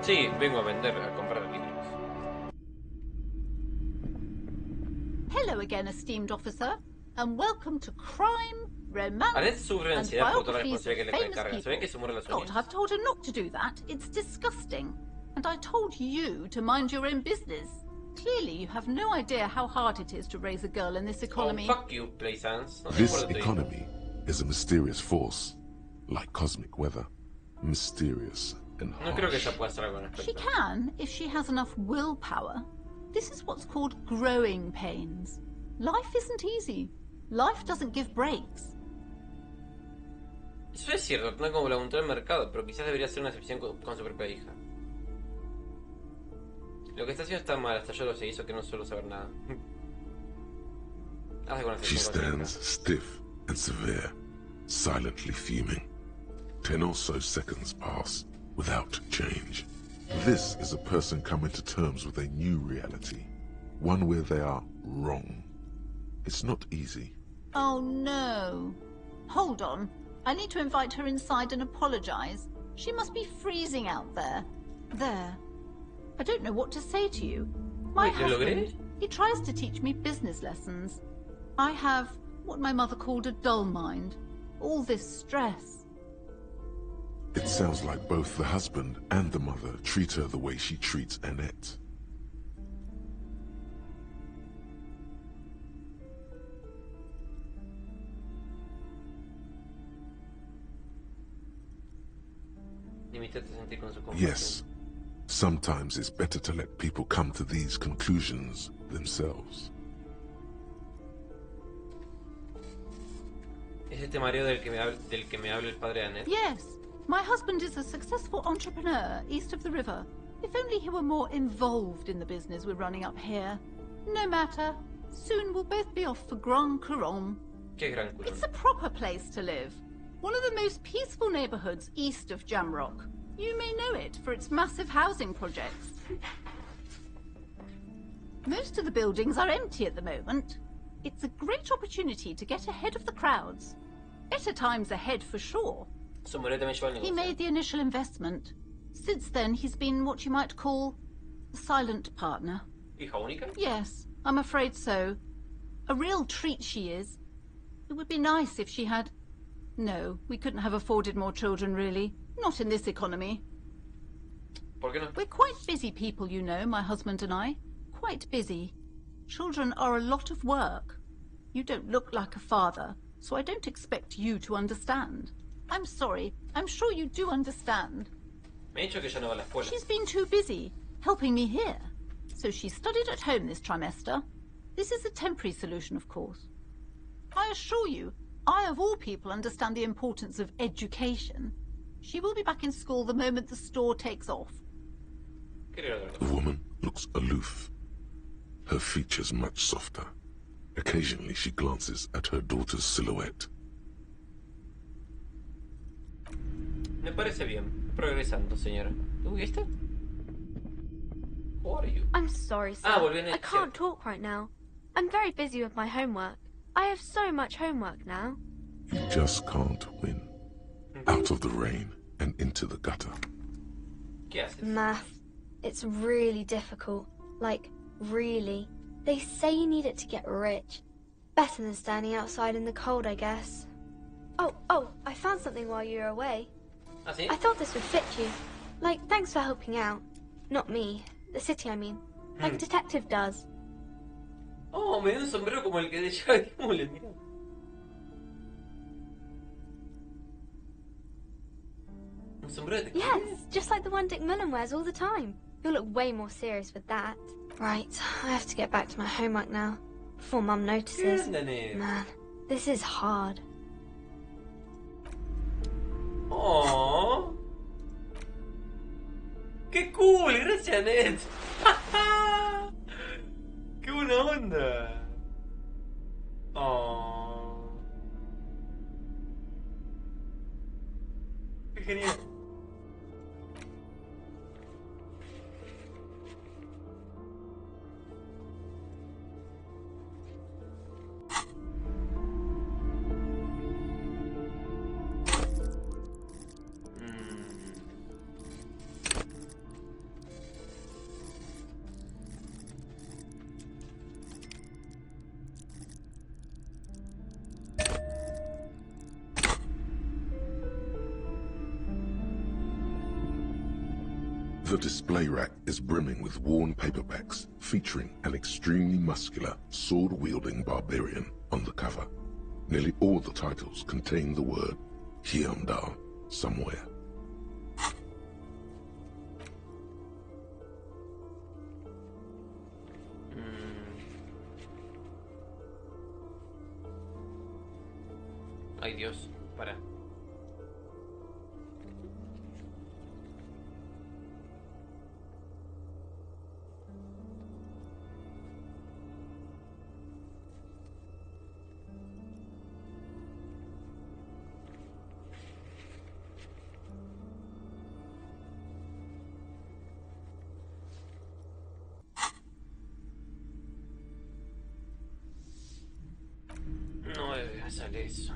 [SPEAKER 1] Sí, vengo a vender, a comprar libros.
[SPEAKER 22] Hello again, esteemed officer, and welcome to crime, romance,
[SPEAKER 1] Annette sufre
[SPEAKER 22] and
[SPEAKER 1] ansiedad por toda la
[SPEAKER 22] biographies of
[SPEAKER 1] responsabilidad que le
[SPEAKER 22] famous
[SPEAKER 1] carga. ¿Se ve que
[SPEAKER 22] people.
[SPEAKER 1] se mueren los
[SPEAKER 22] God,
[SPEAKER 1] sueños?
[SPEAKER 22] I've told her not to do that. It's disgusting. And I told you to mind your own business. Clearly, you have no idea how hard it is to raise a girl in this economy.
[SPEAKER 1] Oh, fuck you, Plaisance. No te
[SPEAKER 14] This
[SPEAKER 1] importa tu hijo.
[SPEAKER 14] economy is a mysterious force, like cosmic weather, mysterious and
[SPEAKER 1] No creo que
[SPEAKER 14] harsh.
[SPEAKER 1] ella pueda hacer algo al
[SPEAKER 22] She
[SPEAKER 1] respecto.
[SPEAKER 22] can, if she has enough willpower. This is what's called growing pains. Life isn't easy. Life doesn't give breaks.
[SPEAKER 1] Eso es cierto, no como la voluntad del mercado, pero quizás debería ser una excepción con su propia hija. Lo que está haciendo está mal, hasta yo lo sé, hizo que no suelo saber nada. Haz con la
[SPEAKER 14] She
[SPEAKER 1] excepción con su
[SPEAKER 14] stands stiff and severe, silently fuming. 10 or so seconds pass without change. This is a person coming to terms with a new reality, one where they are wrong. It's not easy.
[SPEAKER 22] Oh no. Hold on. I need to invite her inside and apologize. She must be freezing out there. There. I don't know what to say to you. My
[SPEAKER 1] Wait, ¿lo logré?
[SPEAKER 22] husband, he tries to teach me business lessons. I have what my mother called a dull mind. All this stress.
[SPEAKER 14] It sounds like both the husband and the mother treat her the way she treats Annette.
[SPEAKER 1] Limítate a sentir con su compasión.
[SPEAKER 14] Yes, sometimes it's better to let people come to these conclusions themselves.
[SPEAKER 1] ¿Es este mareo del que me habla el padre de Annette?
[SPEAKER 22] Yes. My husband is a successful entrepreneur east of the river. If only he were more involved in the business we're running up here. No matter. Soon we'll both be off for Grand Couronne.
[SPEAKER 1] ¿Qué gran culo?
[SPEAKER 22] It's a proper place to live. One of the most peaceful neighborhoods east of Jamrock. You may know it for its massive housing projects. Most of the buildings are empty at the moment. It's a great opportunity to get ahead of the crowds. Better times ahead for sure.
[SPEAKER 1] Su marido también lleva el
[SPEAKER 22] He
[SPEAKER 1] negocio.
[SPEAKER 22] made the initial investment. Since then, he's been what you might call a silent partner.
[SPEAKER 1] ¿Hija única?
[SPEAKER 22] Yes, I'm afraid so. A real treat she is. It would be nice if she had... No, we couldn't have afforded more children, really. Not in this economy.
[SPEAKER 1] ¿Por qué no?
[SPEAKER 22] We're quite busy people, you know, my husband and I. Quite busy. Children are a lot of work. You don't look like a father, so I don't expect you to understand. I'm sorry. I'm sure you do understand.
[SPEAKER 1] Me ha dicho que ya no va a la escuela.
[SPEAKER 22] She's been too busy, helping me here. So she studied at home this trimester. This is a temporary solution, of course. I assure you, I of all people understand the importance of education. She will be back in school the moment the store takes off.
[SPEAKER 14] The woman looks aloof, her features much softer. Occasionally she glances at her daughter's silhouette.
[SPEAKER 1] Me parece bien. Progresando, señora. Uy, ¿está? Who are you?
[SPEAKER 21] I'm sorry, sir.
[SPEAKER 1] Ah, volví a
[SPEAKER 21] I can't talk right now. I'm very busy with my homework. I have so much homework now.
[SPEAKER 3] You just can't win. Out of the rain and into the gutter.
[SPEAKER 21] Math. It's really difficult. Like, really. They say you need it to get rich. Better than standing outside in the cold, I guess. Oh, I found something while you were away.
[SPEAKER 1] ¿Ah, sí?
[SPEAKER 21] I thought this would fit you. Like, thanks for helping out. Not me. The city, I mean. Like a detective does.
[SPEAKER 1] Oh, me dio un sombrero como el que de Jack Mullen, mira. Un sombrero de
[SPEAKER 21] Yes, just like the one Dick Mullen wears all the time. You'll look way more serious with that. Right, I have to get back to my homework now. Before Mum notices. Man, this is hard.
[SPEAKER 1] Oh. ¡Qué cool! Gracias, Ned. ¡Qué buena onda! Oh. ¡Qué genial!
[SPEAKER 3] The display rack is brimming with worn paperbacks featuring an extremely muscular, sword-wielding barbarian on the cover. Nearly all the titles contain the word Hyundai somewhere.
[SPEAKER 1] Ay, Dios, para. No debe hacer eso.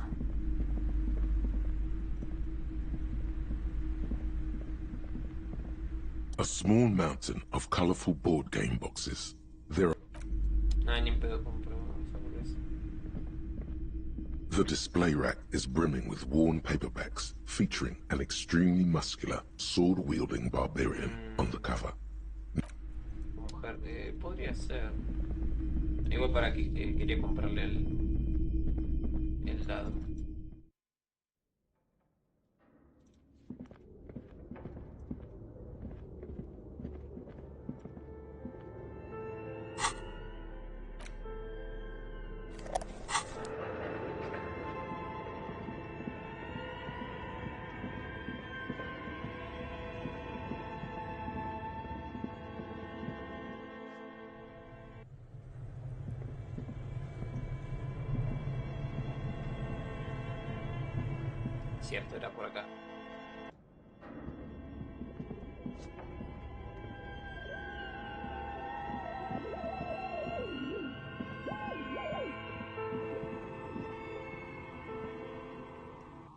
[SPEAKER 3] A small mountain of colorful board game boxes. There are...
[SPEAKER 1] Ay, ni en pedo compro esa hamburguesa.
[SPEAKER 3] The display rack is brimming with worn paperbacks featuring an extremely muscular, sword-wielding barbarian on the cover.
[SPEAKER 1] Mujer, podría ser. Igual para que quería comprarle el dado. Cierto, era por acá.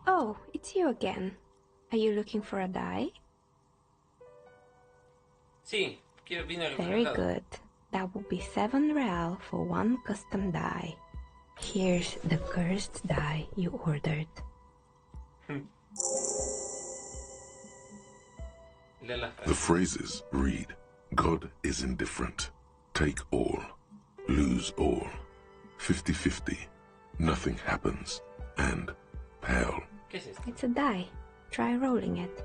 [SPEAKER 4] Oh, it's you again. Are you looking for a die?
[SPEAKER 1] Sí, vine al
[SPEAKER 4] Very
[SPEAKER 1] mercado.
[SPEAKER 4] good. That will be 7 real for one custom die. Here's the cursed die you ordered.
[SPEAKER 3] The phrases read, God is indifferent. Take all. Lose all. 50-50. Nothing happens. And pale.
[SPEAKER 1] ¿Qué es esto?
[SPEAKER 4] It's a die. Try rolling it.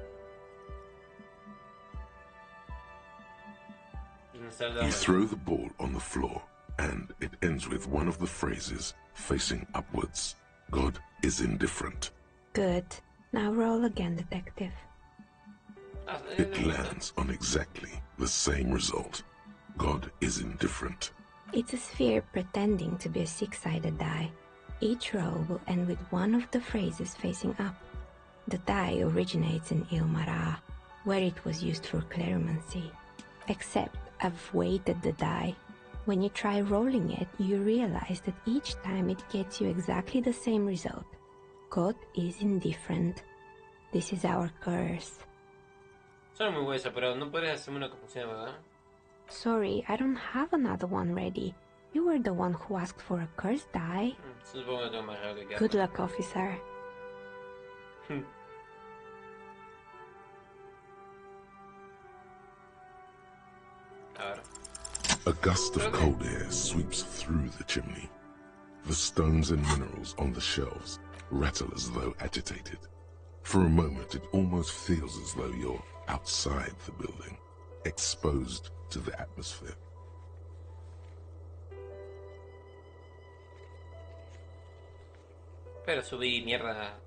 [SPEAKER 3] You throw the ball on the floor, and it ends with one of the phrases facing upwards. God is indifferent.
[SPEAKER 4] Good. Now roll again, detective.
[SPEAKER 3] It lands on exactly the same result. God is indifferent.
[SPEAKER 4] It's a sphere pretending to be a 6-sided die. Each roll will end with one of the phrases facing up. The die originates in Ilmara, where it was used for cleromancy. Except I've weighted the die.
[SPEAKER 2] When you try rolling it, you realize that each time it gets you exactly the same result. God is indifferent. This is our curse.
[SPEAKER 1] Suena muy huesa, pero no podrías hacerme una confusión, ¿verdad?
[SPEAKER 2] Sorry, I don't have another one ready. You were the one who asked for a cursed die.
[SPEAKER 1] Supongo que tengo más raro que
[SPEAKER 2] Good luck, officer.
[SPEAKER 3] A gust of cold air sweeps through the chimney. The stones and minerals on the shelves rattle as though agitated. For a moment, it almost feels as though you're outside the building, exposed to the atmosphere.
[SPEAKER 1] Pero subí, mierda.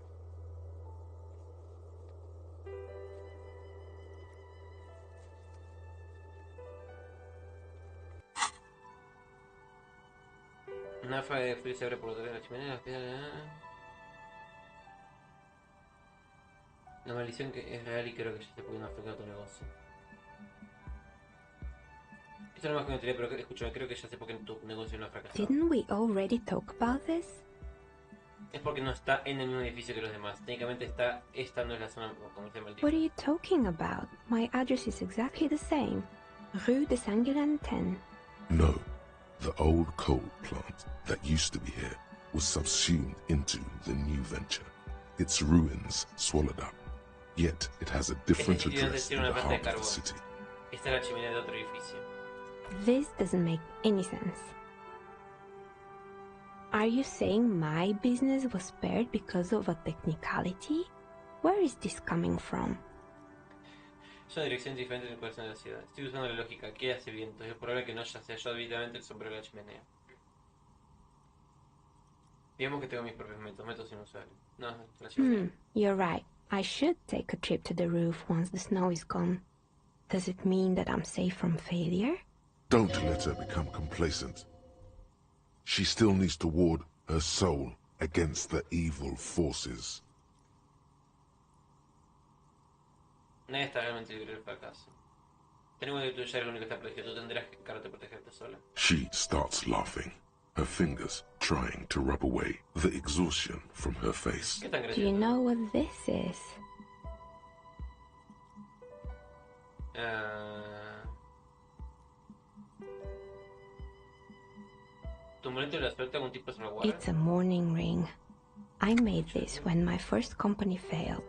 [SPEAKER 1] Una ráfaga de frío se abre por detrás de la chimenea. Una maldición que es real y creo que ya sé por qué no afecta a tu negocio. Esto no es más que una teoría, pero escúchame, creo que ya sé por qué tu negocio no ha fracasado.
[SPEAKER 2] Didn't we already talk about this?
[SPEAKER 1] Es porque no está en el mismo edificio que los demás. Técnicamente esta no es la zona comercial maldita.
[SPEAKER 2] What are you talking about? My address is exactly the same. Rue de Saint-Guérin 10.
[SPEAKER 3] No, the old coal plant that used to be here was subsumed into the new venture. Its ruins swallowed up. Yet it has a different address in the heart of the city.
[SPEAKER 1] Esta es la chimenea de otro edificio.
[SPEAKER 2] This doesn't make any sense. Are you saying my business was spared because of a technicality? Where is this coming from?
[SPEAKER 1] Son direcciones diferentes en el corazón de la ciudad. Estoy usando la lógica. ¿Qué hace viento? Es probable que no ya sea yo debidamente el sombrero de la chimenea. Digamos que tengo mis propios métodos inusuales. No, la chimenea.
[SPEAKER 2] You're right. I should take a trip to the roof once the snow is gone. Does it mean that I'm safe from failure?
[SPEAKER 3] Don't let her become complacent. She still needs to ward her soul against the evil forces.
[SPEAKER 1] Nadie está realmente libre del fracaso. Tenemos que tú ya eres el único que está protegido. Tú tendrás que encargarte de protegerte sola.
[SPEAKER 3] She starts laughing, her fingers trying to rub away the exhaustion from her face.
[SPEAKER 2] Do you know what this is? It's a mourning ring. I made this when my first company failed.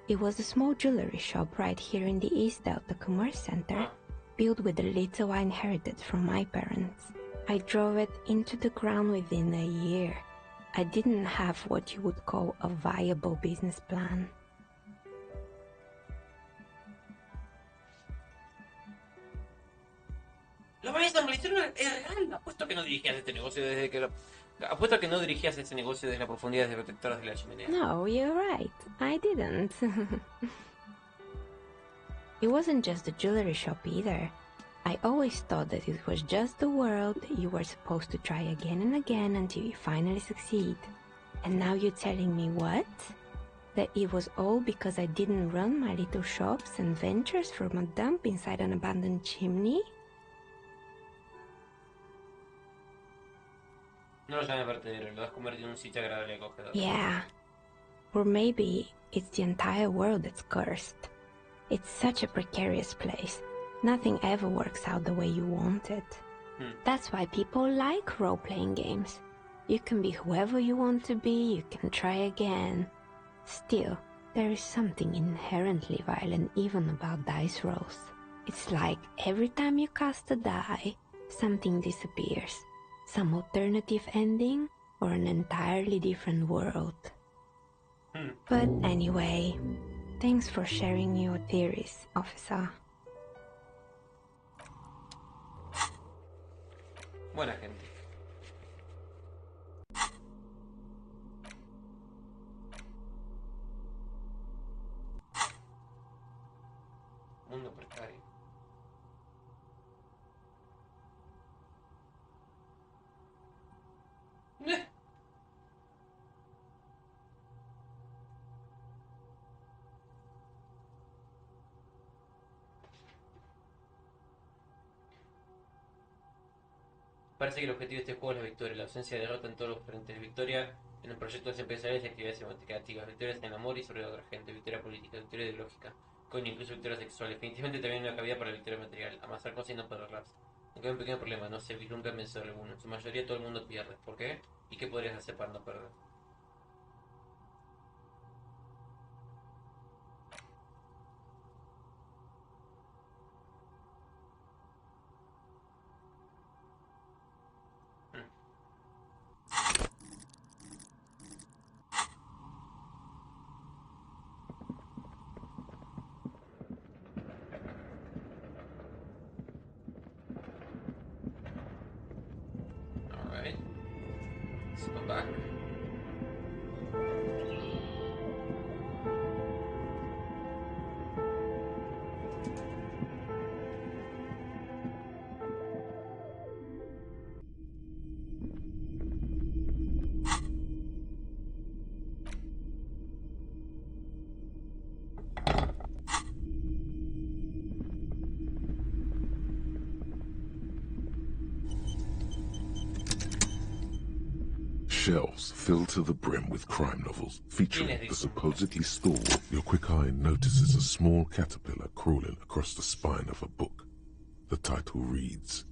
[SPEAKER 2] It was a small jewelry shop right here in the East Delta Commerce Center, built with the little I inherited from my parents. I drove it into the ground within a year. I didn't have what you would call a viable business plan.
[SPEAKER 1] Lo vais a maldición es real. Apuesto que no dirigías este negocio desde que Apuesto que no dirigías ese negocio desde las profundidades de protectoras de la chimenea.
[SPEAKER 2] No, you're right. I didn't. It wasn't just a jewelry shop either. I always thought that it was just the world you were supposed to try again and again until you finally succeed. And now you're telling me what? That it was all because I didn't run my little shops and ventures from a dump inside an abandoned chimney?
[SPEAKER 1] No lo llames vertedero, lo has convertido en un sitio agradable y acogedor.
[SPEAKER 2] Yeah. Or maybe it's the entire world that's cursed. It's such a precarious place. Nothing ever works out the way you want it. That's why people like role-playing games. You can be whoever you want to be, you can try again. Still, there is something inherently violent even about dice rolls. It's like every time you cast a die, something disappears. Some alternative ending, or an entirely different world. But anyway, thanks for sharing your theories, officer.
[SPEAKER 1] Buena gente. Mundo precario. Parece que el objetivo de este juego es la victoria, la ausencia de derrota en todos los frentes. Victoria en los proyectos empresariales y actividades significativas. Victorias en el amor y sobre otra gente. Victoria política, victoria ideológica. Coño, incluso victoria sexual. Definitivamente también una cabida para la victoria material. Amasar cosas y no perderlas. Aunque hay un pequeño problema, no sé, nunca han vencido alguno. En su mayoría todo el mundo pierde. ¿Por qué? ¿Y qué podrías hacer para no perder? Back.
[SPEAKER 3] Shelves filled to the brim with crime novels featuring the supposedly stalwart. Your quick eye notices a small caterpillar crawling across the spine of a book. The title reads,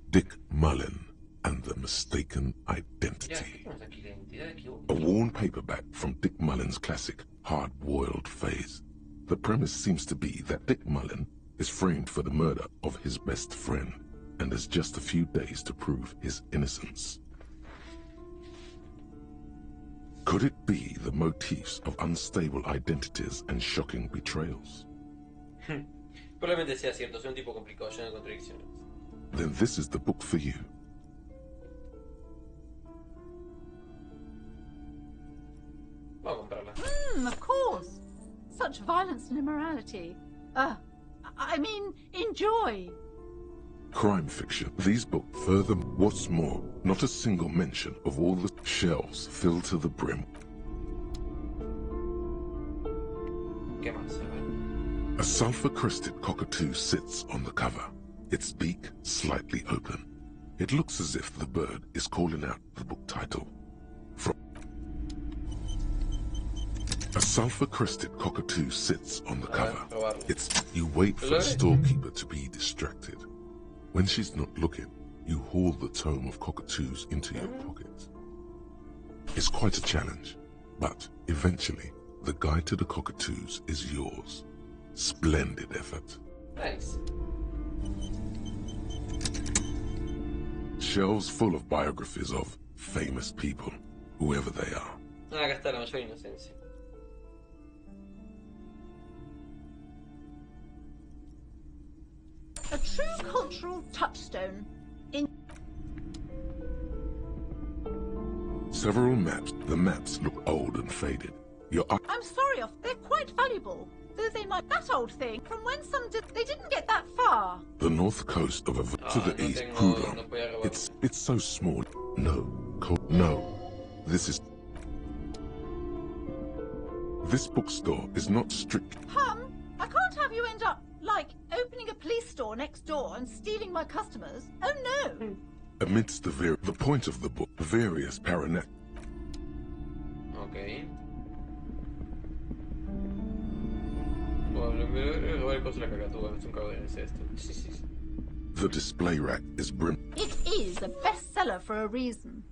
[SPEAKER 3] Dick Mullen and the Mistaken Identity. A worn paperback from Dick Mullen's classic Hard-Boiled Phase. The premise seems to be that Dick Mullen is framed for the murder of his best friend and has just a few days to prove his innocence. Could it be the motifs of unstable identities and shocking betrayals?
[SPEAKER 1] Probablemente sea cierto, soy un tipo complicado, lleno de contradicciones.
[SPEAKER 3] Then this is the book for you.
[SPEAKER 1] Vamos a comprarla.
[SPEAKER 22] Of course. Such violence and immorality. I mean, enjoy.
[SPEAKER 3] Crime fiction. These books further, what's more, not a single mention of all the shelves filled to the brim.
[SPEAKER 1] ¿Qué más?
[SPEAKER 3] A sulfur-crested cockatoo sits on the cover, its beak slightly open. It looks as if the bird is calling out the book title. A sulfur-crested cockatoo sits on the cover. You wait for the storekeeper to be distracted. When she's not looking, you haul the tome of cockatoos into your pocket. It's quite a challenge, but eventually, the guide to the cockatoos is yours. Splendid effort.
[SPEAKER 1] Thanks.
[SPEAKER 3] Shelves full of biographies of famous people, whoever they are.
[SPEAKER 1] Acá está la mayor inocencia.
[SPEAKER 22] A true cultural touchstone in...
[SPEAKER 3] Several maps. The maps look old and faded.
[SPEAKER 22] I'm sorry, they're quite valuable. Though they might... That old thing, from when some did... They didn't get that far.
[SPEAKER 3] The north coast of to the east, Hudon. It's so small. No. This bookstore is not strict.
[SPEAKER 22] I can't have you end up, like, opening a police store next door and stealing my customers. Oh, no.
[SPEAKER 3] Amidst the point of the book, various paranet.
[SPEAKER 1] Okay.
[SPEAKER 3] The display rack is brim.
[SPEAKER 22] It is a bestseller for a reason.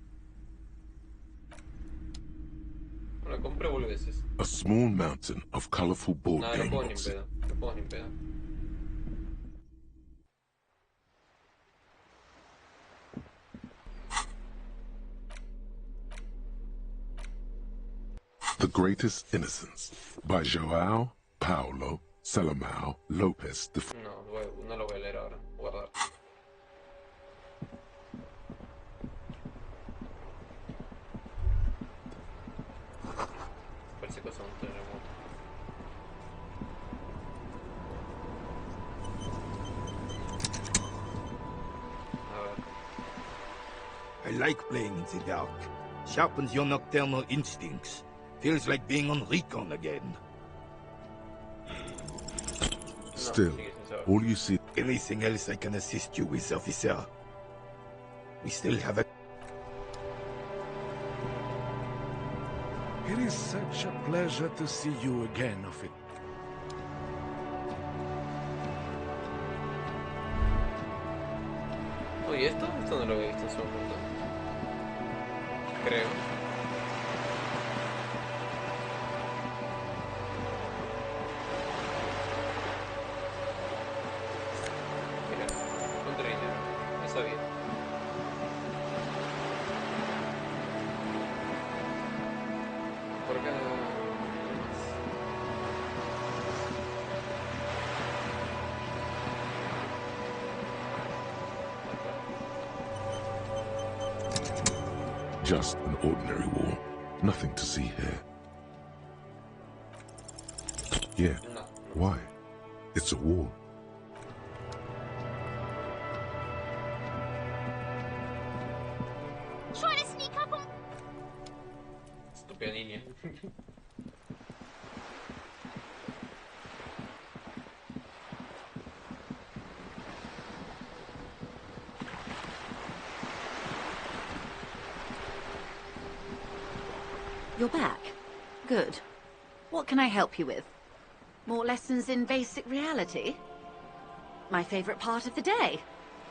[SPEAKER 3] A small mountain of colorful board game books. The Greatest Innocence by João Paulo Salomão Lopes de...
[SPEAKER 1] No lo voy a leer ahora. Guardar. Parece cosa un terremoto.
[SPEAKER 17] I like playing in the dark. Sharpens your nocturnal instincts. Feels like being on recon again.
[SPEAKER 3] Still, all you see...
[SPEAKER 17] Anything else I can assist you with, officer? We still have a...
[SPEAKER 14] It is such a pleasure to see you again, Officer.
[SPEAKER 1] Oye, esto no lo había visto en su momento. Creo. Mira, encontré dinero. No sabía. Por acá.
[SPEAKER 3] Just an ordinary war. Nothing to see here. Yeah.
[SPEAKER 1] No.
[SPEAKER 3] Why? It's a war.
[SPEAKER 22] Trying to sneak up on...
[SPEAKER 1] Estúpida niña.
[SPEAKER 15] You're back. Good. What can I help you with? More lessons in basic reality? My favorite part of the day.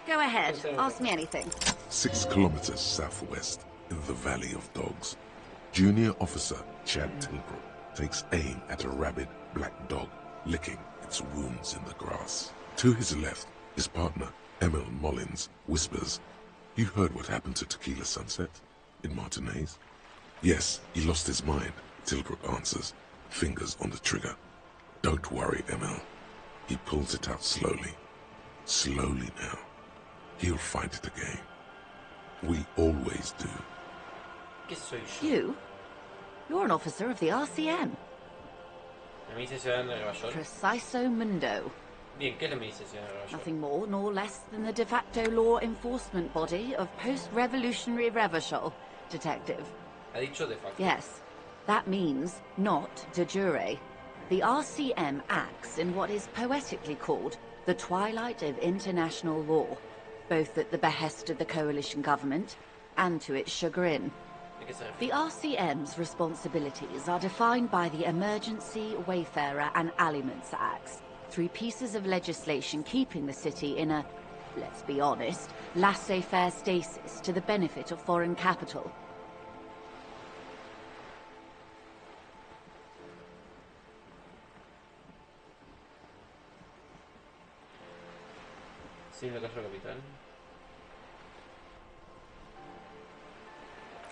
[SPEAKER 15] Go ahead, ask me anything.
[SPEAKER 3] 6 kilometers southwest, in the Valley of Dogs, Junior Officer Chad Tilbrook takes aim at a rabid black dog licking its wounds in the grass. To his left, his partner, Emil Mullins, whispers, "You heard what happened to Tequila Sunset in Martinez?" "Yes, he lost his mind," Tilbrook answers, fingers on the trigger. "Don't worry, Emil." He pulls it out slowly. Slowly now. He'll find it again. We always do.
[SPEAKER 1] ¿Qué soy yo?
[SPEAKER 15] You? You're an officer of the RCM.
[SPEAKER 1] La milicia ciudadana de Nueva York.
[SPEAKER 15] Preciso Mundo.
[SPEAKER 1] Bien, ¿qué es la milicia ciudadana de Nueva York?
[SPEAKER 15] Nothing more nor less than the de facto law enforcement body of post-revolutionary Revachol, Detective.
[SPEAKER 1] Ha dicho de facto.
[SPEAKER 15] Yes, that means not de jure. The RCM acts in what is poetically called the twilight of international law, both at the behest of the coalition government and to its chagrin. The RCM's responsibilities are defined by the Emergency, Wayfarer and Aliments Acts, 3 pieces of legislation keeping the city in a, let's be honest, laissez-faire stasis to the benefit of foreign capital.
[SPEAKER 1] Sí, la Casa Capital.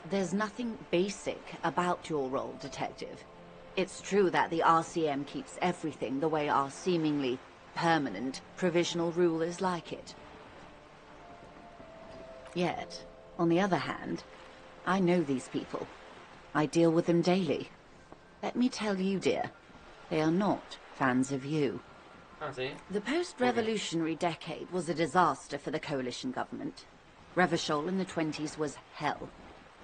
[SPEAKER 15] There's nothing basic about your role, Detective. It's true that the RCM keeps everything the way our seemingly permanent, provisional rulers like it. Yet, on the other hand, I know these people. I deal with them daily. Let me tell you, dear, they are not fans of you. The post-revolutionary decade was a disaster for the coalition government. Revachol in the 20s was hell,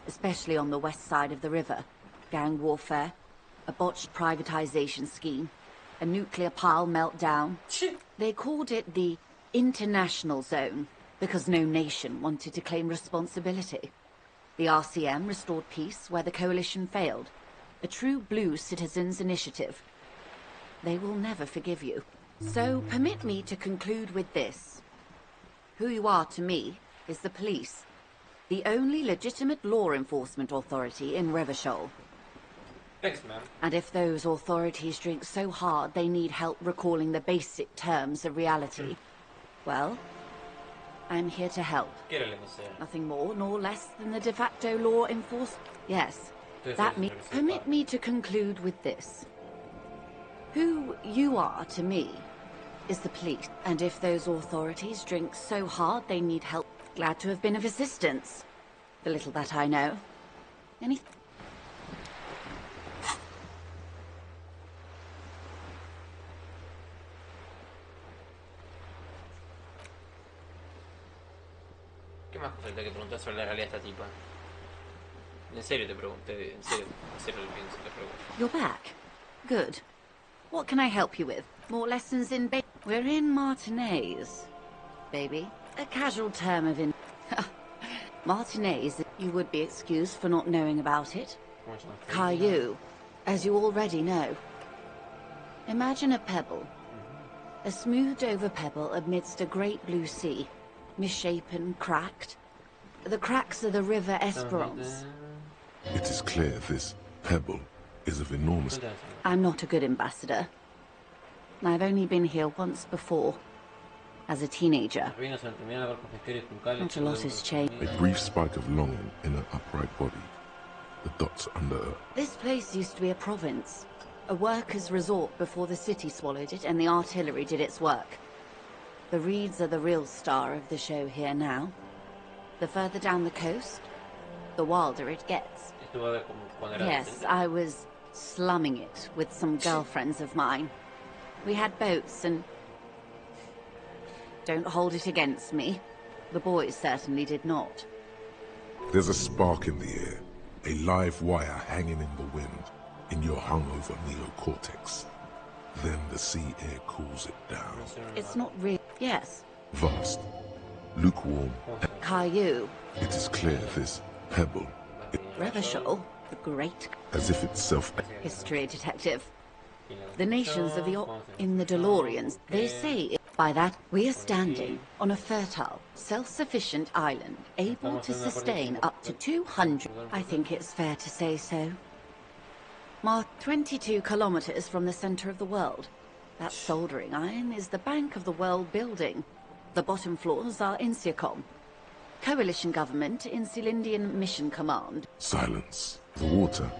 [SPEAKER 15] especially on the west side of the river. Gang warfare, a botched privatization scheme, a nuclear pile meltdown. They called it the international zone because no nation wanted to claim responsibility. The RCM restored peace where the coalition failed. A true blue citizens' initiative. They will never forgive you. So permit me to conclude with this. Who you are to me is the police, the only legitimate law enforcement authority in Revachol.
[SPEAKER 1] Thanks, ma'am.
[SPEAKER 15] And if those authorities drink so hard they need help recalling the basic terms of reality, well, I'm here to help. Nothing more nor less than the de facto law enforcement. Yes, that means permit me to conclude with this. Who you are to me is the police, and if those authorities drink so hard they need help, glad to have been of assistance. The little that I know. Anything?
[SPEAKER 1] ¿Qué más cosas te que preguntar sobre la realidad de esta tipa? En serio te pregunté, en serio lo pienso, te pregunto.
[SPEAKER 15] You're back. Good. What can I help you with? More lessons in We're in Martinez, baby. A casual term of Martinez, you would be excused for not knowing about it. Caillou, as you already know. Imagine a pebble. A smoothed over pebble amidst a great blue sea. Misshapen, cracked. The cracks are the river Esperance.
[SPEAKER 3] It is clear this pebble is of enormous...
[SPEAKER 15] I'm not a good ambassador. I've only been here once before. As a teenager. Not a lot has changed.
[SPEAKER 3] A brief spike of longing in her upright body. The dots under her.
[SPEAKER 15] This place used to be a province. A workers' resort before the city swallowed it and the artillery did its work. The reeds are the real star of the show here now. The further down the coast, the wilder it gets. Yes, I was slumming it with some girlfriends of mine. We had boats and... Don't hold it against me. The boys certainly did not.
[SPEAKER 3] There's a spark in the air. A live wire hanging in the wind. In your hungover neocortex. Then the sea air cools it down.
[SPEAKER 15] It's not real. Yes.
[SPEAKER 3] Vast. Lukewarm.
[SPEAKER 15] Caillou.
[SPEAKER 3] It is clear this pebble...
[SPEAKER 15] Revachol, the great...
[SPEAKER 3] As if itself...
[SPEAKER 15] History detective. The nations of the... In the DeLoreans, they say... By that, we are standing on a fertile, self-sufficient island, able to sustain up to 200... I think it's fair to say so. Mark 22 kilometers from the center of the world. That soldering iron is the bank of the world building. The bottom floors are Insiacom. Coalition government, Insulindian Mission Command.
[SPEAKER 3] Silence. The water.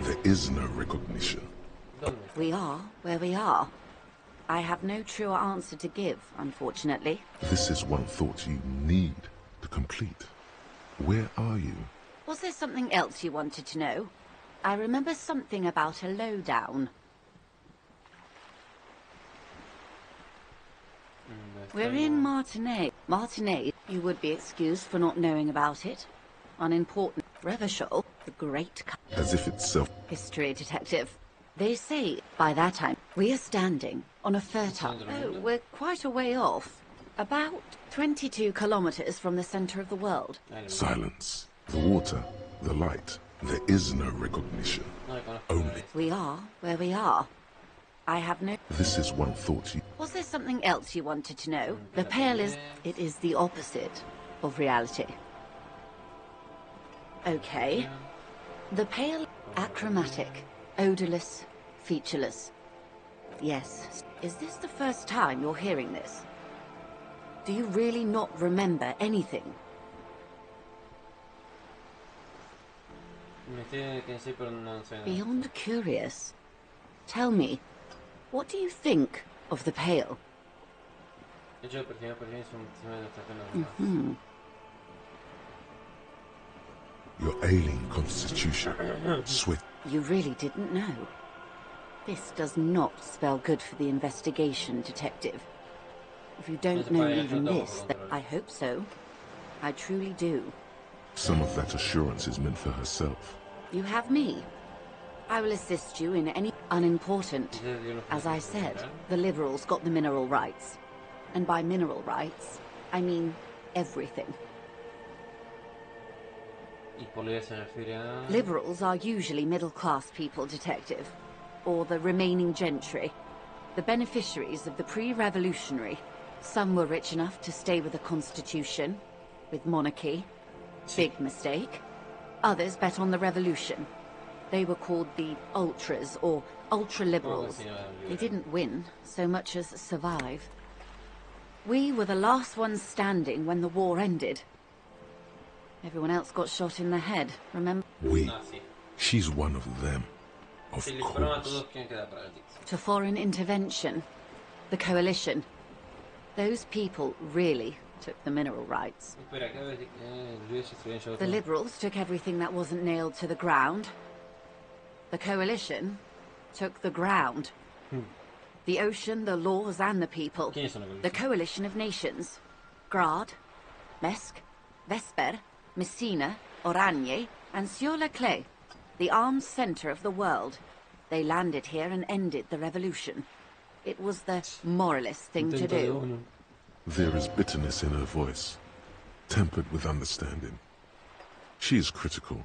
[SPEAKER 3] There is no recognition.
[SPEAKER 15] We are where we are. I have no truer answer to give, unfortunately.
[SPEAKER 3] This is one thought you need to complete. Where are you?
[SPEAKER 15] Was there something else you wanted to know? I remember something about a lowdown. We're in Martinez. Martinez, you would be excused for not knowing about it. Unimportant. Revachol, the great...
[SPEAKER 3] As if itself...
[SPEAKER 15] History detective. They say, by that time, we are standing on a fertile... Oh, we're quite a way off. About 22 kilometers from the center of the world.
[SPEAKER 3] Silence. The water, the light. There is no recognition. Only...
[SPEAKER 15] We are where we are. I have no...
[SPEAKER 3] This is one thought you...
[SPEAKER 15] Was there something else you wanted to know? The pale is... It is the opposite of reality. Okay. The pale... Achromatic. Odorless. Featureless. Yes. Is this the first time you're hearing this? Do you really not remember anything? Beyond curious. Tell me, what do you think of the Pale?
[SPEAKER 3] Your alien constitution. Swift.
[SPEAKER 15] You really didn't know. This does not spell good for the investigation, detective. If you don't know even this, then I hope so. I truly do.
[SPEAKER 3] Some of that assurance is meant for herself.
[SPEAKER 15] You have me. I will assist you in any... Unimportant. As I said, the liberals got the mineral rights. And by mineral rights, I mean everything. Liberals are usually middle-class people, detective. Or the remaining gentry. The beneficiaries of the pre-revolutionary. Some were rich enough to stay with the Constitution. With monarchy. Big mistake. Others bet on the revolution. They were called the ultras, or ultra-liberals. They didn't win, so much as survive. We were the last ones standing when the war ended. Everyone else got shot in the head, remember?
[SPEAKER 3] We. She's one of them. Of course.
[SPEAKER 15] To foreign intervention. The coalition. Those people really took the mineral rights. The liberals took everything that wasn't nailed to the ground. The coalition took the ground. The ocean, the laws, and the people. The coalition of nations. Grad, Mesk, Vesper, Messina, Oranje, and Sur-le-Clay. The armed center of the world. They landed here and ended the revolution. It was the moralist thing to do.
[SPEAKER 3] There is bitterness in her voice, tempered with understanding. She is critical,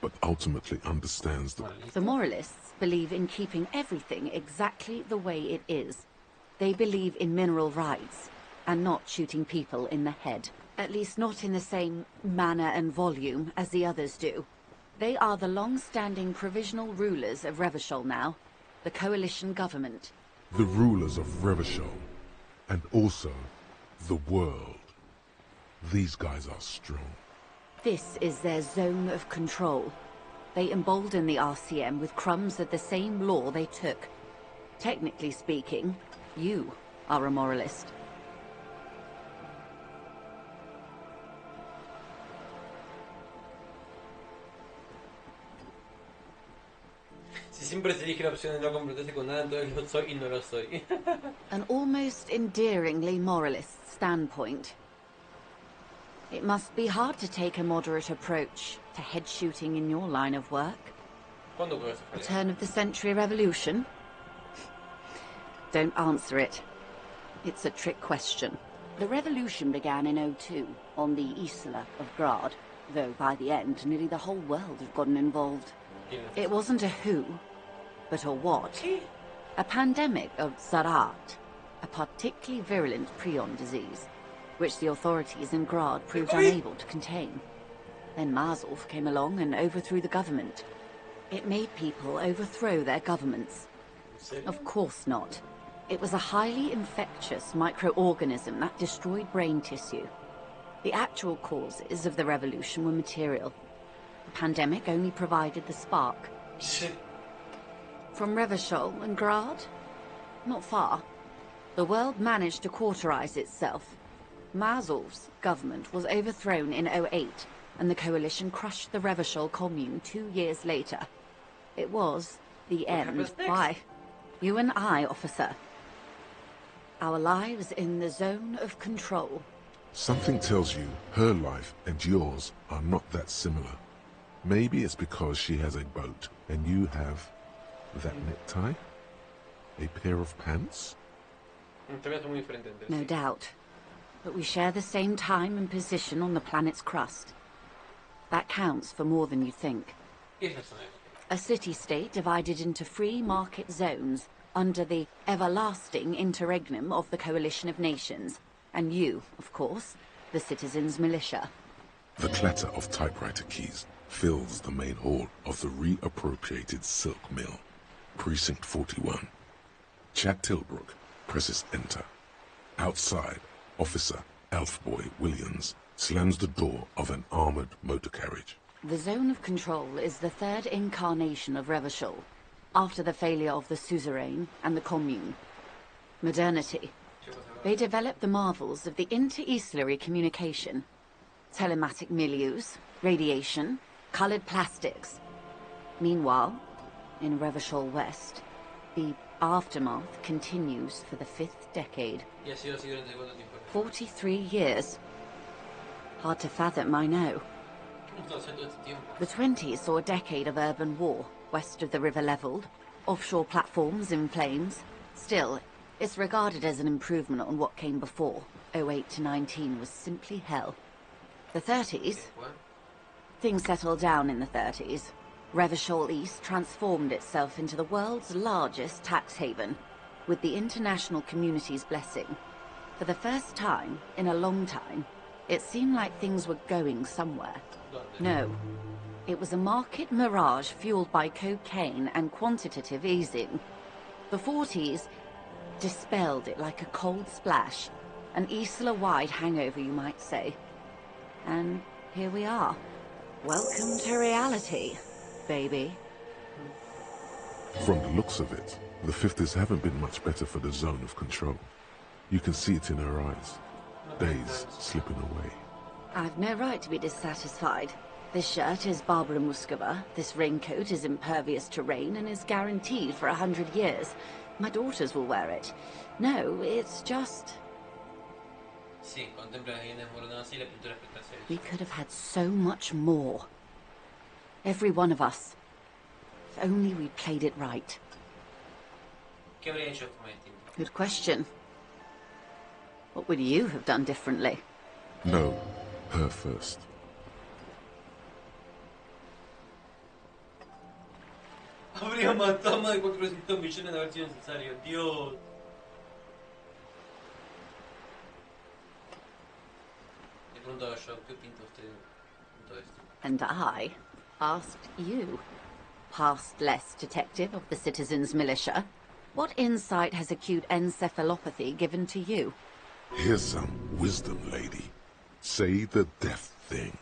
[SPEAKER 3] but ultimately understands that...
[SPEAKER 5] The moralists believe in keeping everything exactly the way it is. They believe in mineral rights, and not shooting people in the head. At least not in the same manner and volume as the others do. They are the long-standing provisional rulers of Revachol now, the coalition government.
[SPEAKER 3] The rulers of Revachol, and also the world. These guys are strong.
[SPEAKER 5] This is their zone of control. They embolden the RCM with crumbs of the same law they took. Technically speaking, you are a moralist.
[SPEAKER 1] Si siempre se elige la opción de no comprometerse con nada, entonces lo soy y no lo soy.
[SPEAKER 5] An almost endearingly moralist standpoint. It must be hard to take a moderate approach to head shooting in your line of work. The turn of the century revolution? Don't answer it. It's a trick question. The revolution began in '02 on the Isla of Grad, though by the end nearly the whole world had gotten involved. It wasn't a who, but a what. A pandemic of Zarat, a particularly virulent prion disease, which the authorities in Grad proved unable to contain. Then Mazov came along and overthrew the government. It made people overthrow their governments. Of course not. It was a highly infectious microorganism that destroyed brain tissue. The actual causes of the revolution were material. The pandemic only provided the spark. From Revachol and Grad? Not far. The world managed to cauterize itself. Mazov's government was overthrown in '08, and the coalition crushed the Revachol commune 2 years later. It was the end. Why? You and I, officer. Our lives in the zone of control.
[SPEAKER 3] Something tells you her life and yours are not that similar. Maybe it's because she has a boat and you have that necktie? A pair of pants?
[SPEAKER 5] No doubt. But we share the same time and position on the planet's crust. That counts for more than you think. A city-state divided into free market zones under the everlasting interregnum of the Coalition of Nations. And you, of course, the citizens' militia.
[SPEAKER 3] The clatter of typewriter keys fills the main hall of the reappropriated silk mill. Precinct 41. Chad Tilbrook presses enter. Outside, Officer Elfboy Williams slams the door of an armored motor carriage.
[SPEAKER 5] The zone of control is the third incarnation of Revachol, after the failure of the suzerain and the commune. Modernity. They developed the marvels of the inter-eastlery communication. Telematic milieus, radiation, colored plastics. Meanwhile, in Revachol West, the aftermath continues for the 5th decade. 43 years. Hard to fathom, I know. The 20s saw a decade of urban war, west of the river leveled, offshore platforms in flames. Still, it's regarded as an improvement on what came before. 08 to 19 was simply hell. The 30s? Things settled down in the 30s. Revachol East transformed itself into the world's largest tax haven, with the international community's blessing. For the first time in a long time, it seemed like things were going somewhere. No. It was a market mirage fueled by cocaine and quantitative easing. The 40s dispelled it like a cold splash, an Isla-wide hangover, you might say. And here we are. Welcome to reality, baby.
[SPEAKER 3] From the looks of it, the 50s haven't been much better for the zone of control. You can see it in her eyes. Days slipping away.
[SPEAKER 5] I've no right to be dissatisfied. This shirt is Barbara Muscova, this raincoat is impervious to rain and is guaranteed for 100 years. My daughters will wear it. No, it's just... We could have had so much more. Every one of us. If only we'd played it right. Good question. What would you have done differently?
[SPEAKER 3] No, her first.
[SPEAKER 1] Habría matado más de 400 millones de haber sido necesario. Dios. Le pregunto a yo, ¿qué pinta usted con todo esto?
[SPEAKER 5] And I asked you, past-less detective of the Citizens Militia, what insight has acute encephalopathy given to you?
[SPEAKER 3] Here's some wisdom, lady. Say the death thing.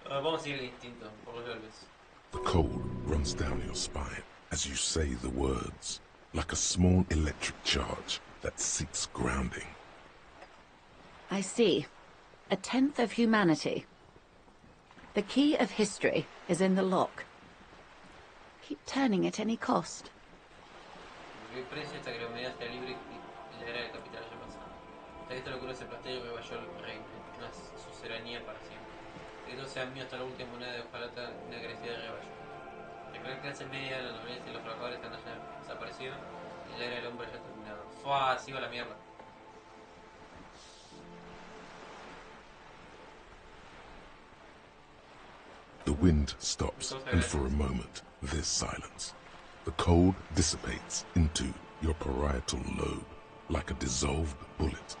[SPEAKER 1] Vamos a seguir el instinto, por los golpes.
[SPEAKER 3] The cold runs down your spine as you say the words, like a small electric charge that seeks grounding.
[SPEAKER 5] I see. A tenth of humanity. The key of history is in the lock. Keep turning at any cost.
[SPEAKER 1] El precio hasta que la humanidad sea libre y la era del capital haya pasado. Hasta que esto lo que se plantea y rebasó el reino, una suceranía para siempre. Que todo sea mío hasta la última moneda de hojalata, una crecida de rebaño. La gran clase media, la nobleza y los trabajadores han desaparecido y la era del hombre ya ha terminado. ¡Fua! Sigo a la mierda.
[SPEAKER 3] The wind stops, and for a moment, there's silence. The cold dissipates into your parietal lobe, like a dissolved bullet.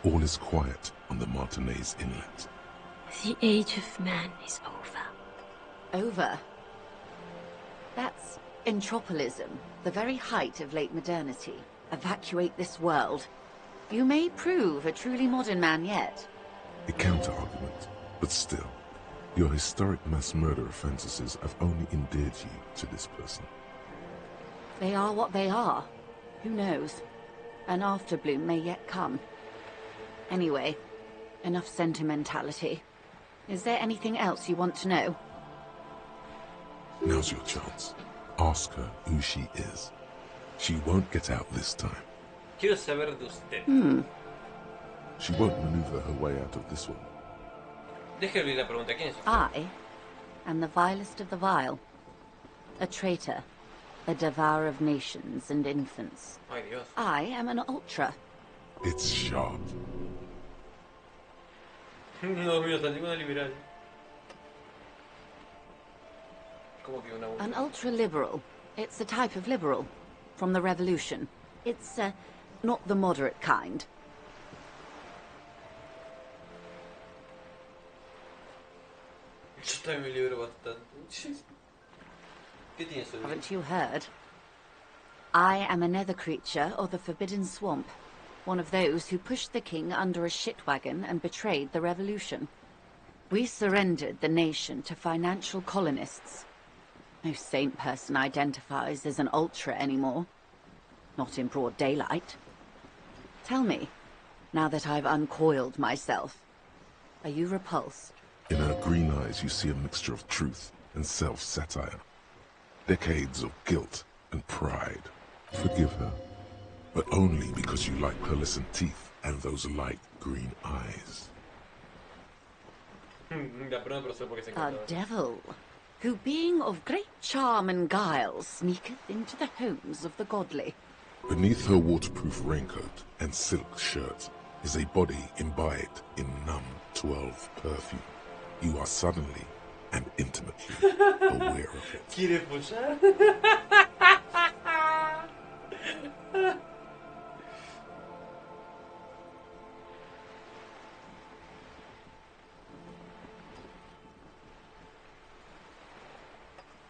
[SPEAKER 3] All is quiet on the Martinez Inlet.
[SPEAKER 2] The age of man is over.
[SPEAKER 5] Over? That's entropilism, the very height of late modernity. Evacuate this world. You may prove a truly modern man yet.
[SPEAKER 3] A counter-argument, but still, your historic mass murderer fantasies have only endeared you to this person.
[SPEAKER 5] They are what they are. Who knows? An afterbloom may yet come. Anyway, enough sentimentality. Is there anything else you want to know?
[SPEAKER 3] Now's your chance. Ask her who she is. She won't get out this time.
[SPEAKER 1] Quiero saber de usted.
[SPEAKER 3] She won't maneuver her way out of this one.
[SPEAKER 1] Déjame la pregunta, ¿quién es usted?
[SPEAKER 5] I am the vilest of the vile. A traitor. A devourer of nations and infants.
[SPEAKER 1] Ay, Dios.
[SPEAKER 5] I am an ultra.
[SPEAKER 3] It's sharp.
[SPEAKER 1] No, mío, salimos liberal. ¿Cómo que una
[SPEAKER 5] An ultra-liberal. It's a type of liberal. From the revolution. It's, not the moderate kind.
[SPEAKER 1] Yo también me libero bastante. ¿Qué tiene eso?
[SPEAKER 5] Haven't you heard? I am a nether creature of the Forbidden Swamp. One of those who pushed the king under a shit wagon and betrayed the revolution. We surrendered the nation to financial colonists. No saint person identifies as an ultra anymore. Not in broad daylight. Tell me, now that I've uncoiled myself, are you repulsed?
[SPEAKER 3] In her green eyes you see a mixture of truth and self-satire. Decades of guilt and pride. Forgive her, but only because you like pearlescent teeth and those light green eyes.
[SPEAKER 5] A devil, who being of great charm and guile sneaketh into the homes of the godly.
[SPEAKER 3] Beneath her waterproof raincoat and silk shirt is a body imbibed in numb 12 perfume. You are suddenly and intimately aware of it.
[SPEAKER 1] ¿Quiere follar?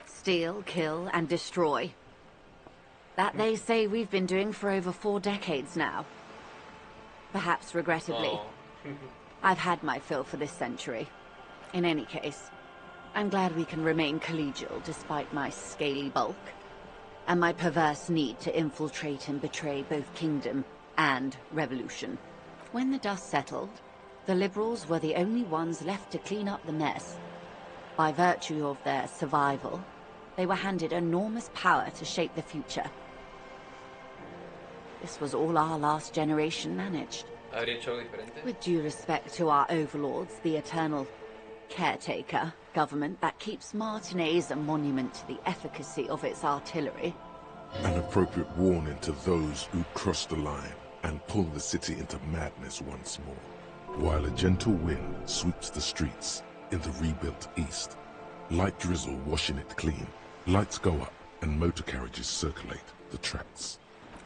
[SPEAKER 5] Steal, kill, and destroy. That they say we've been doing for over 4 decades now. Perhaps regrettably. I've had my fill for this century. In any case, I'm glad we can remain collegial despite my scaly bulk, and my perverse need to infiltrate and betray both kingdom and revolution. When the dust settled, the liberals were the only ones left to clean up the mess. By virtue of their survival, they were handed enormous power to shape the future. This was all our last generation managed. With due respect to our overlords, the eternal caretaker government that keeps Martinez a monument to the efficacy of its artillery,
[SPEAKER 3] An appropriate warning to those who cross the line and pull the city into madness once more. While a gentle wind sweeps the streets in the rebuilt east, light drizzle washing it clean, lights go up and motor carriages circulate the tracks.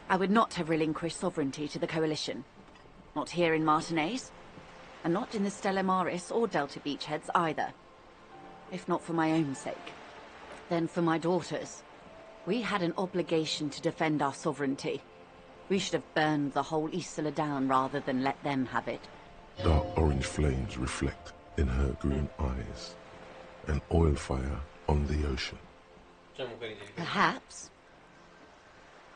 [SPEAKER 5] I would not have relinquished sovereignty to the Coalition. Not here in Martinez, and not in the Stella Maris or Delta Beachheads either. If not for my own sake, then for my daughters. We had an obligation to defend our sovereignty. We should have burned the whole Isola down rather than let them have it.
[SPEAKER 3] Dark orange flames reflect in her green eyes. An oil fire on the ocean.
[SPEAKER 5] Perhaps.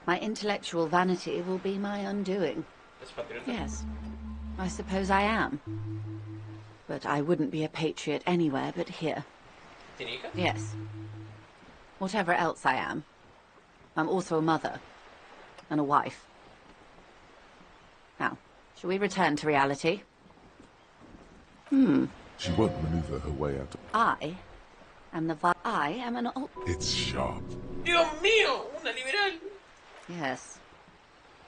[SPEAKER 5] My intellectual vanity will be my undoing. Yes, I suppose I am. But I wouldn't be a patriot anywhere but here. Yes. Whatever else I am, I'm also a mother and a wife. Now, shall we return to reality?
[SPEAKER 3] She won't maneuver her way out of...
[SPEAKER 5] I am an old...
[SPEAKER 3] It's sharp.
[SPEAKER 1] Dios mío, una liberal.
[SPEAKER 5] Yes.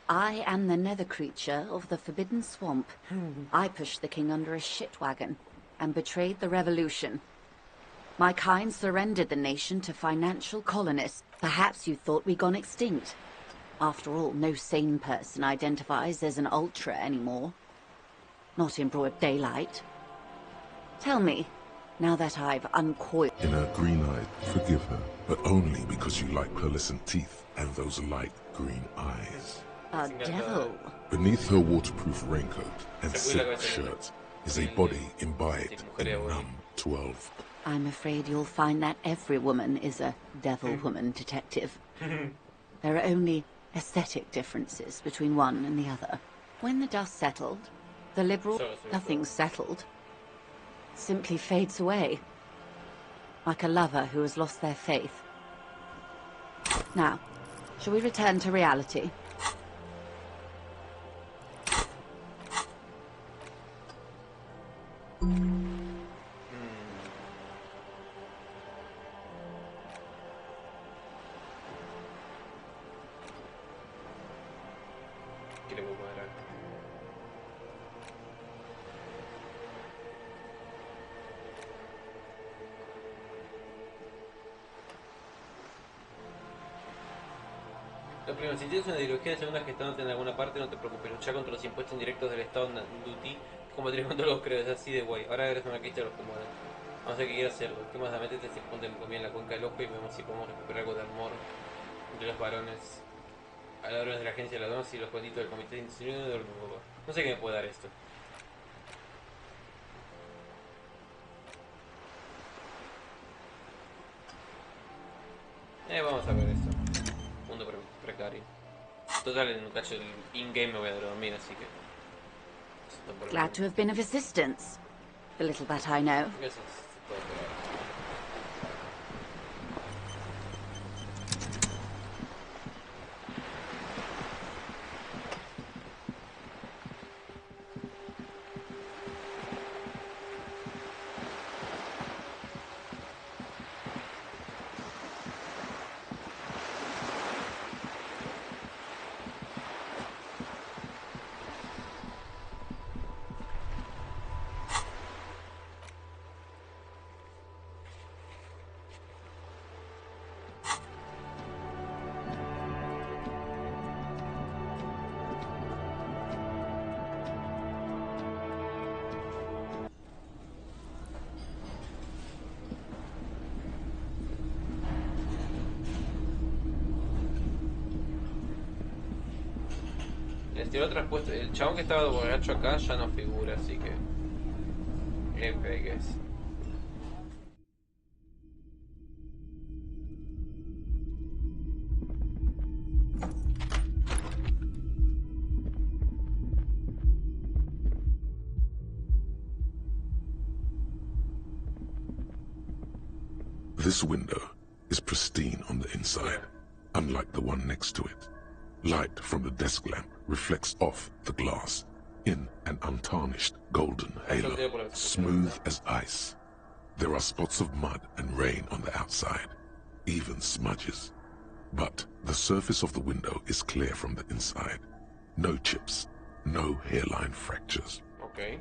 [SPEAKER 5] I am the nether creature of the Forbidden Swamp. I pushed the king under a shit wagon and betrayed the revolution. My kind surrendered the nation to financial colonists. Perhaps you thought we'd gone extinct. After all, no sane person identifies as an ultra anymore. Not in broad daylight. Tell me, now that I've uncoiled...
[SPEAKER 3] In her green eyes, forgive her, but only because you like pearlescent teeth and those light green eyes.
[SPEAKER 5] A devil.
[SPEAKER 3] Beneath her waterproof raincoat and silk shirt is a body imbibed in numb 12.
[SPEAKER 5] I'm afraid you'll find that every woman is a devil woman detective. There are only aesthetic differences between one and the other. When the dust settled, the liberal... Nothing's settled. Simply fades away. Like a lover who has lost their faith. Now, shall we return to reality?
[SPEAKER 1] Lo primero, si tienes una ideología de segunda gestándote en alguna parte, no te preocupes, luchar contra los impuestos indirectos del Estado duty, combatir contra los creos, es así de guay. Ahora eres una crista de los que mueren. Vamos a ver qué quiere hacerlo. ¿Qué más da? Métete este punto de comida en la cuenca del ojo y vemos si podemos recuperar algo de amor entre los varones. A los varones de la agencia de ladrones y los cuentitos del comité de institución de Dormía. No sé qué me puede dar esto. Vamos a ver esto. Mundo precario. Total, en un cacho del in-game me voy a dormir, así que...
[SPEAKER 5] Glad to have been of assistance. The little that I know.
[SPEAKER 1] El chabón que estaba de borracho acá ya no figura, así que... I guess.
[SPEAKER 3] This window is pristine on the inside, unlike the one next to it. Light from the desk lamp reflects off the glass in an untarnished golden halo, smooth as ice. There are spots of mud and rain on the outside, even smudges. But The surface of the window is clear from the inside. No chips, no hairline fractures.
[SPEAKER 1] Okay.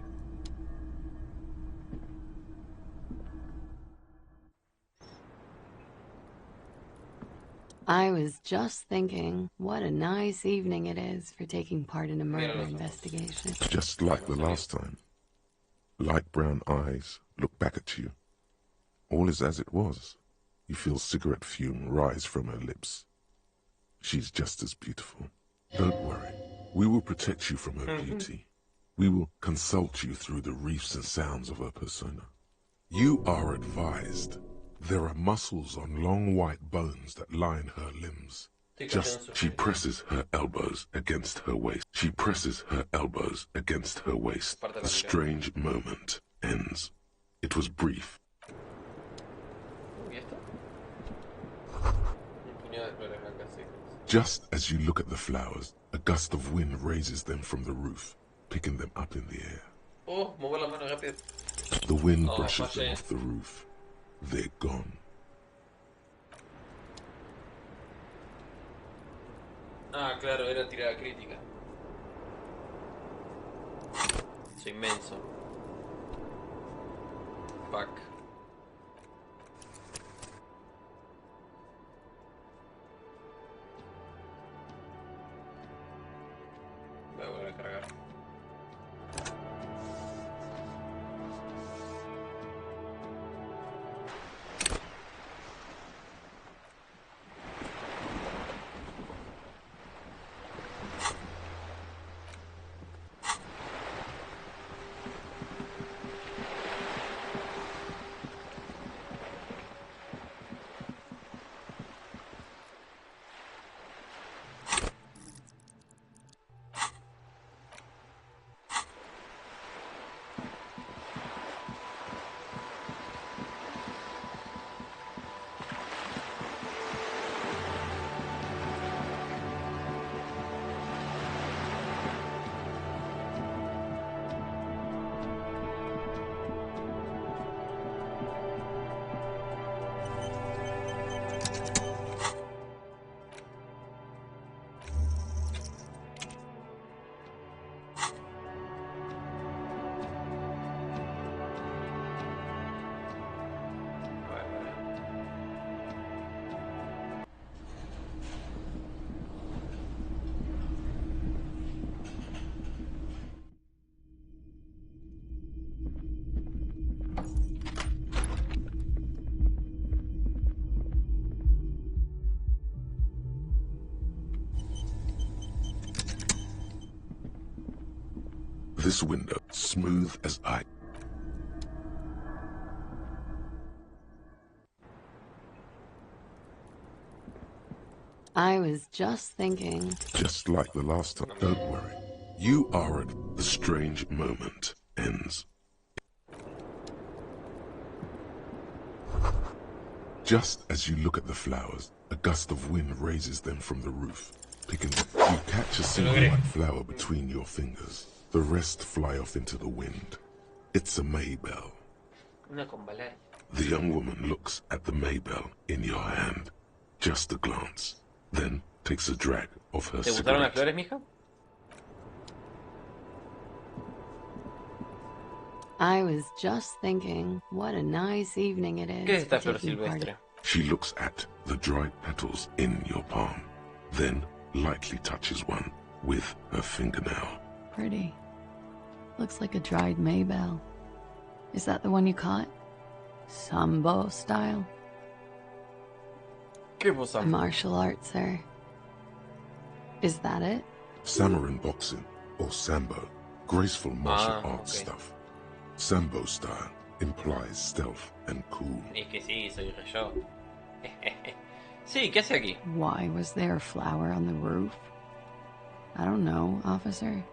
[SPEAKER 20] I was just thinking, what a nice evening it is for taking part in a murder investigation.
[SPEAKER 3] Just like the last time. Light brown eyes look back at you. All is as it was. You feel cigarette fume rise from her lips. She's just as beautiful. Don't worry. We will protect you from her beauty. We will consult you through the reefs and sounds of her persona. You are advised. There are muscles on long white bones that line her limbs. She presses her elbows against her waist. She presses her elbows against her waist. The strange moment ends. It was brief. Just as you look at the flowers, a gust of wind raises them from the roof, picking them up in the air. The wind brushes them off the roof. They're gone.
[SPEAKER 1] Ah, claro, era tirada crítica. Soy inmenso. Fuck. Voy a volver a cargar.
[SPEAKER 3] This window, smooth as ice.
[SPEAKER 20] I was just thinking.
[SPEAKER 3] Just like the last time. Don't worry. You are at the strange moment ends. Just as you look at the flowers, a gust of wind raises them from the roof, picking them. You catch a single white flower between your fingers. The rest fly off into the wind. It's a Maybell. The young woman looks at the Maybell in your hand. Just a glance. Then takes a drag of her cigarette.
[SPEAKER 1] ¿Te gustaron las flores, mija?
[SPEAKER 20] I was just thinking, what a nice evening it is.
[SPEAKER 1] ¿Qué es esta flor silvestre?
[SPEAKER 3] She looks at the dried petals in your palm, then lightly touches one with her fingernail.
[SPEAKER 20] Pretty. Looks like a dried Maybell. Is that the one you caught? Sambo style? Martial arts, sir. Is that it?
[SPEAKER 3] Samurai boxing, or Sambo, graceful martial arts stuff. Sambo style implies stealth and cool.
[SPEAKER 1] Es que sí, soy re yo. Sí, ¿qué hace aquí?
[SPEAKER 20] Why was there a flower on the roof? I don't know, officer.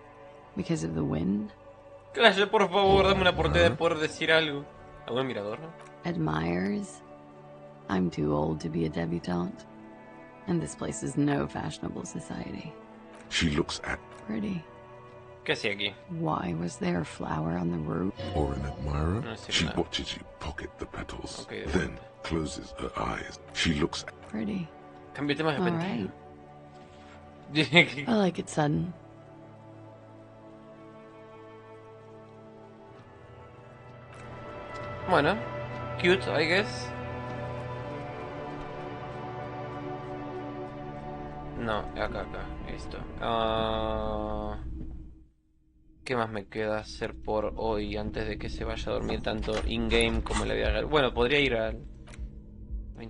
[SPEAKER 20] Because of the wind?
[SPEAKER 1] Clash, por favor, dame una oportunidad de poder decir algo. ¿Algún mirador, no?
[SPEAKER 20] Admires? I'm too old to be a debutante. And this place is no fashionable society.
[SPEAKER 3] She looks at...
[SPEAKER 20] Pretty.
[SPEAKER 1] ¿Qué hacía aquí?
[SPEAKER 20] Why was there a flower on the roof?
[SPEAKER 3] Or an admirer? She watches you pocket the petals, then closes her eyes. She looks at...
[SPEAKER 20] Pretty.
[SPEAKER 1] Cámbiate más de
[SPEAKER 20] All
[SPEAKER 1] repente.
[SPEAKER 20] right. I like it sudden.
[SPEAKER 1] Bueno, cute, I guess. No, acá, esto. ¿Qué más me queda hacer por hoy antes de que se vaya a dormir tanto in-game como en la vida real? Bueno, podría ir al...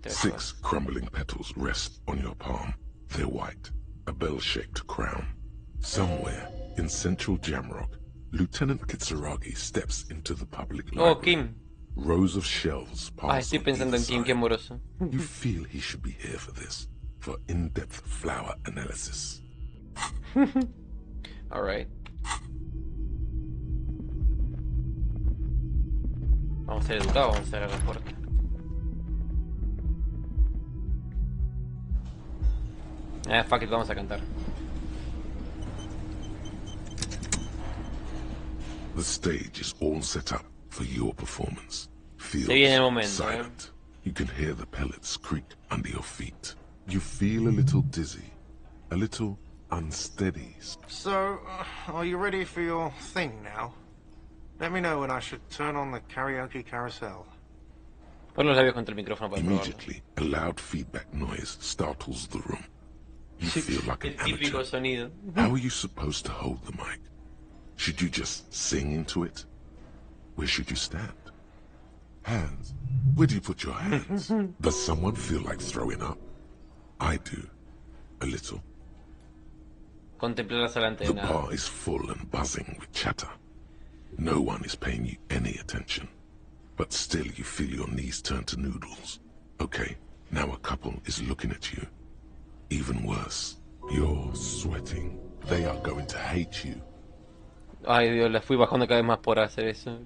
[SPEAKER 3] 6 crumbling petals rest on your palm. They're white, a bell-shaped crown. Somewhere in central Jamrock, Lieutenant Kitsuragi steps into the public library.
[SPEAKER 1] Oh, Kim.
[SPEAKER 3] Rows of shelves pass
[SPEAKER 1] estoy pensando en Kim, qué amoroso.
[SPEAKER 3] You feel he should be here for this, for in-depth flower analysis.
[SPEAKER 1] Alright. Vamos a ser educados, vamos a cerrar la puerta. Fuck it, vamos a cantar.
[SPEAKER 3] The stage is all set up for your performance. Feel silent. You can hear the pellets creak under your feet. You feel a little dizzy, a little unsteady.
[SPEAKER 12] So, are you ready for your thing now? Let me know when I should turn on the karaoke carousel.
[SPEAKER 1] Pon los labios contra el micrófono para probarlo.
[SPEAKER 3] Immediately, a loud feedback noise startles the room. You feel like an amateur.
[SPEAKER 1] Sonido.
[SPEAKER 3] How are you supposed to hold the mic? Should you just sing into it? Where should you stand? Hands. Where do you put your hands? Does someone feel like throwing up? I do. A little.
[SPEAKER 1] Contemplar la sala
[SPEAKER 3] The bar is full and buzzing with chatter. No one is paying you any attention. But still you feel your knees turn to noodles. Okay, now a couple is looking at you. Even worse, you're sweating. They are going to hate you.
[SPEAKER 1] Ay Dios, la fui bajando cada vez más por hacer eso.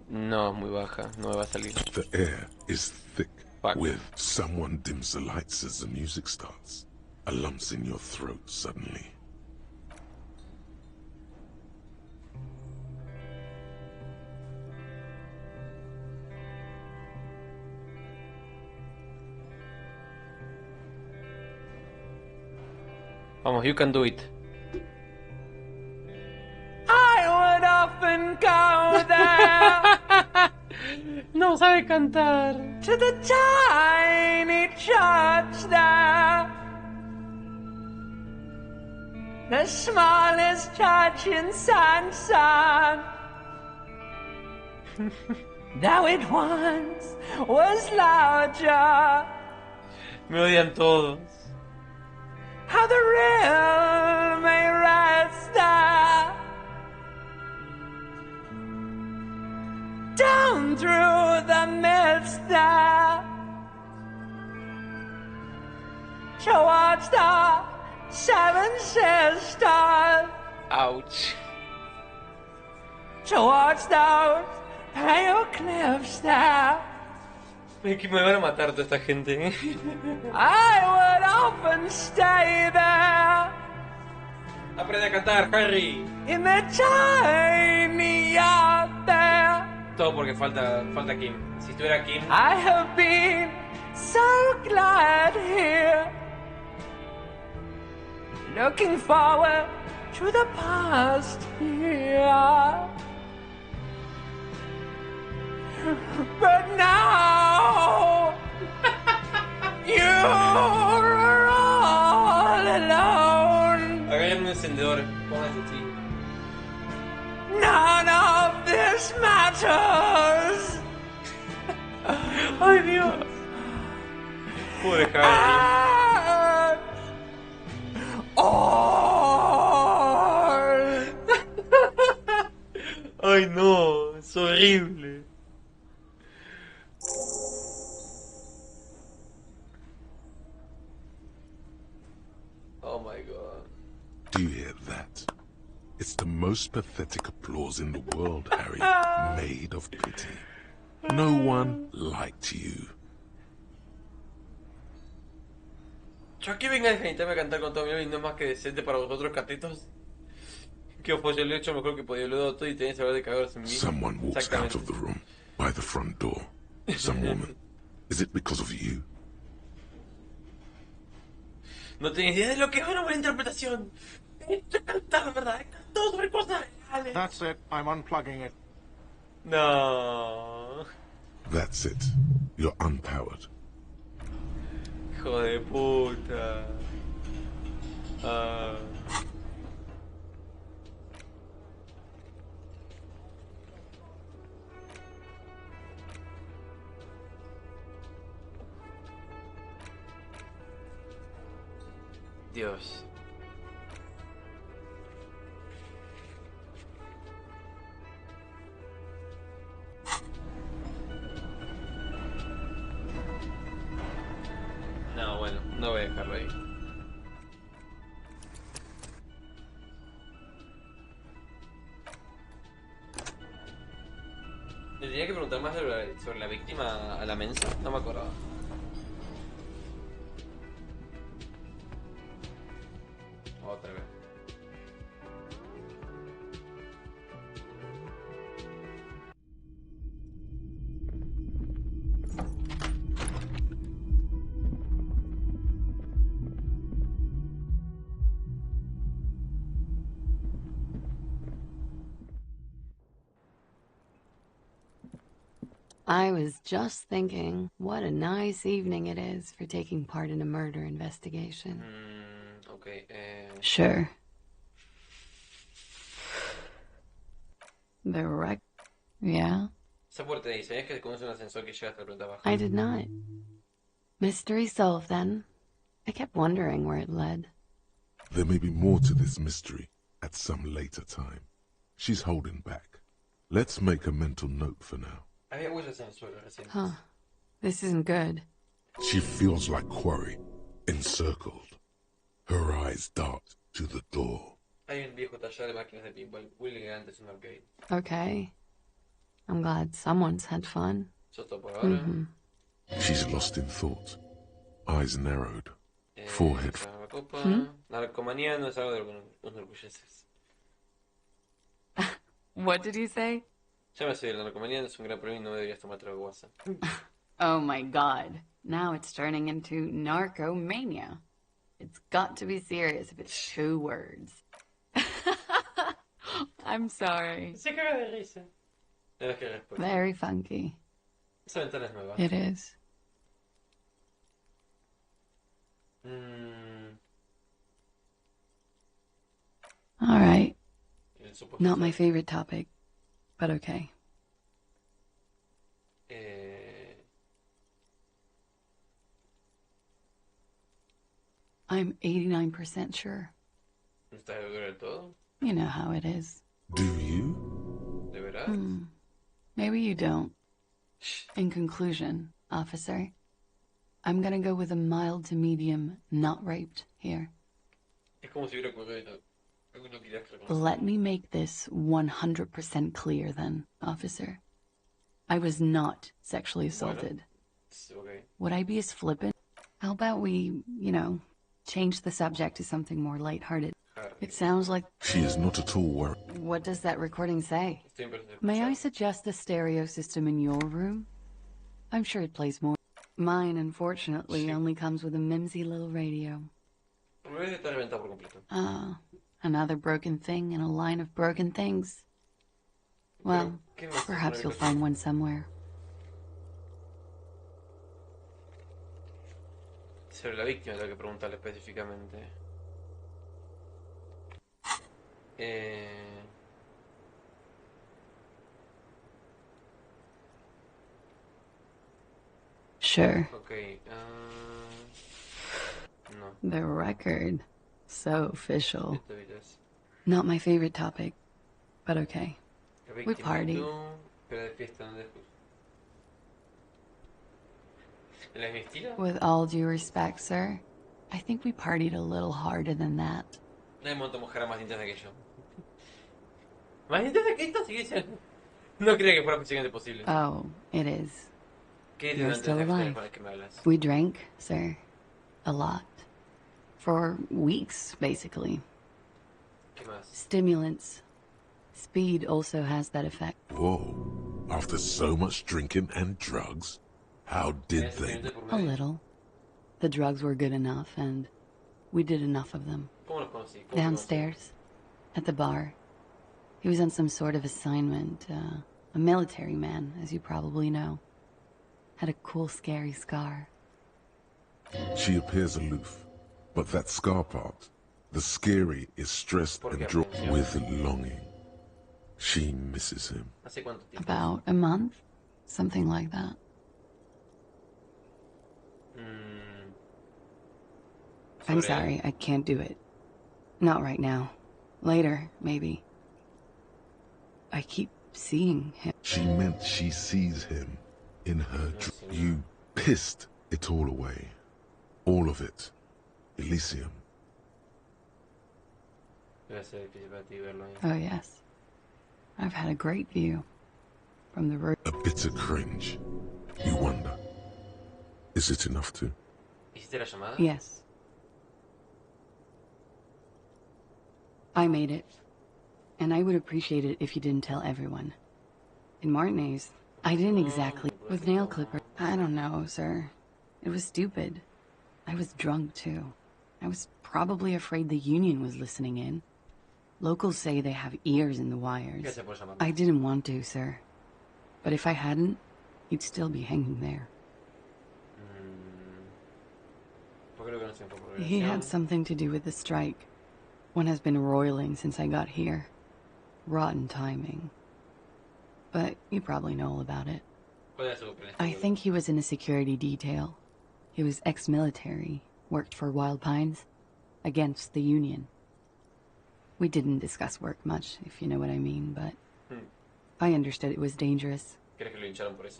[SPEAKER 1] No, muy baja, no me va a salir.
[SPEAKER 3] The air is thick with someone dims the lights as the music starts. A lump's in your throat suddenly.
[SPEAKER 1] Vamos, you can do it.
[SPEAKER 6] I would often go there.
[SPEAKER 1] No sabe cantar.
[SPEAKER 6] To the tiny church there. The smallest church in Sansan. Though it once was larger.
[SPEAKER 1] Me odian todos.
[SPEAKER 6] How the real may rest there. Down through the mist there. Towards the Seven Sisters.
[SPEAKER 1] Ouch.
[SPEAKER 6] Towards those pale cliffs there.
[SPEAKER 1] Es que me van a matar toda esta gente.
[SPEAKER 6] I would often stay there.
[SPEAKER 1] Aprende a cantar, Harry.
[SPEAKER 6] In the tiny yard there.
[SPEAKER 1] Todo porque falta Kim. Si estuviera Kim.
[SPEAKER 6] I have been so glad here. Looking forward to the past here. But now you're all alone.
[SPEAKER 1] Agarren un encendedor, pónganse así.
[SPEAKER 6] None of this matters.
[SPEAKER 1] Ay Dios. Pobre Harry. Ay no, es horrible. Oh my god.
[SPEAKER 3] Do you hear that? It's the most pathetic applause in the world, Harry. Made of pity. No one liked you.
[SPEAKER 1] Yo aquí venga a intentarme a cantar con todo mi y no es más que decente para vosotros, catetos. Que ojo, yo lo he hecho mejor que podía, lo he dado todo y tenés que hablar de cagarse en mí.
[SPEAKER 3] Someone walks out of the room by the front door. Some woman. Is it because of you?
[SPEAKER 1] No tenés idea de lo que es una buena interpretación. Esto cantar, ¿verdad? Todo sobre cosas reales.
[SPEAKER 12] That's it. I'm unplugging it.
[SPEAKER 1] No.
[SPEAKER 3] That's it. You're unpowered.
[SPEAKER 1] Hijo de puta. Dios. No, bueno, no voy a dejarlo ahí. Le tenía que preguntar más sobre la víctima a la mensa, no me acordaba. Otra vez.
[SPEAKER 20] I was just thinking, what a nice evening it is for taking part in a murder investigation.
[SPEAKER 1] Okay,
[SPEAKER 20] Sure. The wreck. Yeah?
[SPEAKER 1] Esa puerta de ahí, ¿sabías que conoce un ascensor que llega hasta la planta baja?
[SPEAKER 20] I did not. Mystery solved then. I kept wondering where it led.
[SPEAKER 3] There may be more to this mystery at some later time. She's holding back. Let's make a mental note for now.
[SPEAKER 1] Había huellas en el suelo recién.
[SPEAKER 20] Huh. This isn't good.
[SPEAKER 3] She feels like quarry, encircled. Her eyes dart to the door.
[SPEAKER 1] Hay un viejo taller de máquinas de pinball. Muy elegante, es un arcade.
[SPEAKER 20] Okay. I'm glad someone's had fun.
[SPEAKER 1] Eso es todo por ahora.
[SPEAKER 3] She's lost in thought. Eyes narrowed. Forehead.
[SPEAKER 1] Narcomanía no es algo de lo que nos enorgulleces.
[SPEAKER 20] What did you say?
[SPEAKER 1] Ya me sé, la narcomanía es un gran problema y no deberías tomarte la guasa.
[SPEAKER 20] Oh my god. Now it's turning into narcomania. It's got to be serious if it's 2 words. I'm sorry.
[SPEAKER 1] Se caga de risa.
[SPEAKER 20] Very funky.
[SPEAKER 1] Esa ventana es nueva.
[SPEAKER 20] It is. All right. Not my favorite topic, but okay. I'm 89% sure.
[SPEAKER 1] ¿Estás seguro del todo?
[SPEAKER 20] You know how it is.
[SPEAKER 3] Do you?
[SPEAKER 1] ¿De verdad?
[SPEAKER 20] Maybe you don't. In conclusion, officer, I'm gonna go with a mild to medium not raped here.
[SPEAKER 1] Es como si hubiera ocurrido.
[SPEAKER 20] Let me make this 100% clear then, officer. I was not sexually assaulted.
[SPEAKER 1] Okay.
[SPEAKER 20] Would I be as flippant? How about we, change the subject to something more lighthearted? It sounds like...
[SPEAKER 3] She is not at all worried.
[SPEAKER 20] What does that recording say? May I suggest a stereo system in your room? I'm sure it plays more. Mine, unfortunately, only comes with a mimsy little radio. Ah, another broken thing in a line of broken things. Well, perhaps you'll find one somewhere.
[SPEAKER 1] Sobre la víctima tengo que preguntarle específicamente.
[SPEAKER 20] Sure.
[SPEAKER 1] Okay, no.
[SPEAKER 20] The record. So official. Not my favorite topic, but okay. We party. With all due respect, sir, I think we partied a little harder than that.
[SPEAKER 1] No hay monto mujer más intensa que yo. ¿Más intensa que esta? Sigue diciendo. No creía que fuera físicamente posible.
[SPEAKER 20] Oh, it is.
[SPEAKER 1] ¿Qué
[SPEAKER 20] You're still alive.
[SPEAKER 1] con el que me hablas?
[SPEAKER 20] We drank, sir. A lot. For weeks, basically. Stimulants. Speed also has that effect.
[SPEAKER 3] Whoa. After so much drinking and drugs, how did they?
[SPEAKER 20] A little. The drugs were good enough, and we did enough of them. Downstairs, at the bar. He was on some sort of assignment. A military man, as you probably know. Had a cool, scary scar.
[SPEAKER 3] She appears aloof, but that scar part, the scary, is stressed and drawn with longing. She misses him.
[SPEAKER 20] About a month? Something like that. I'm sorry, I can't do it. Not right now. Later, maybe. I keep seeing him.
[SPEAKER 3] She meant she sees him in her dream. You pissed it all away. All of it. Elysium.
[SPEAKER 20] Oh, yes. I've had a great view. From the roof.
[SPEAKER 3] A bitter cringe. You wonder. Is it enough to?
[SPEAKER 20] Yes. I made it. And I would appreciate it if you didn't tell everyone. In Martinez, I didn't exactly... With nail clipper. I don't know, sir. It was stupid. I was drunk, too. I was probably afraid the union was listening in. Locals say they have ears in the wires. I didn't want to, sir. But if I hadn't, you'd still be hanging there. He had something to do with the strike. One has been roiling since I got here. Rotten timing. But you probably know all about it. I think he was in a security detail. He was ex-military, worked for Wild Pines, against the Union. We didn't discuss work much, if you know what I mean, but I understood it was dangerous.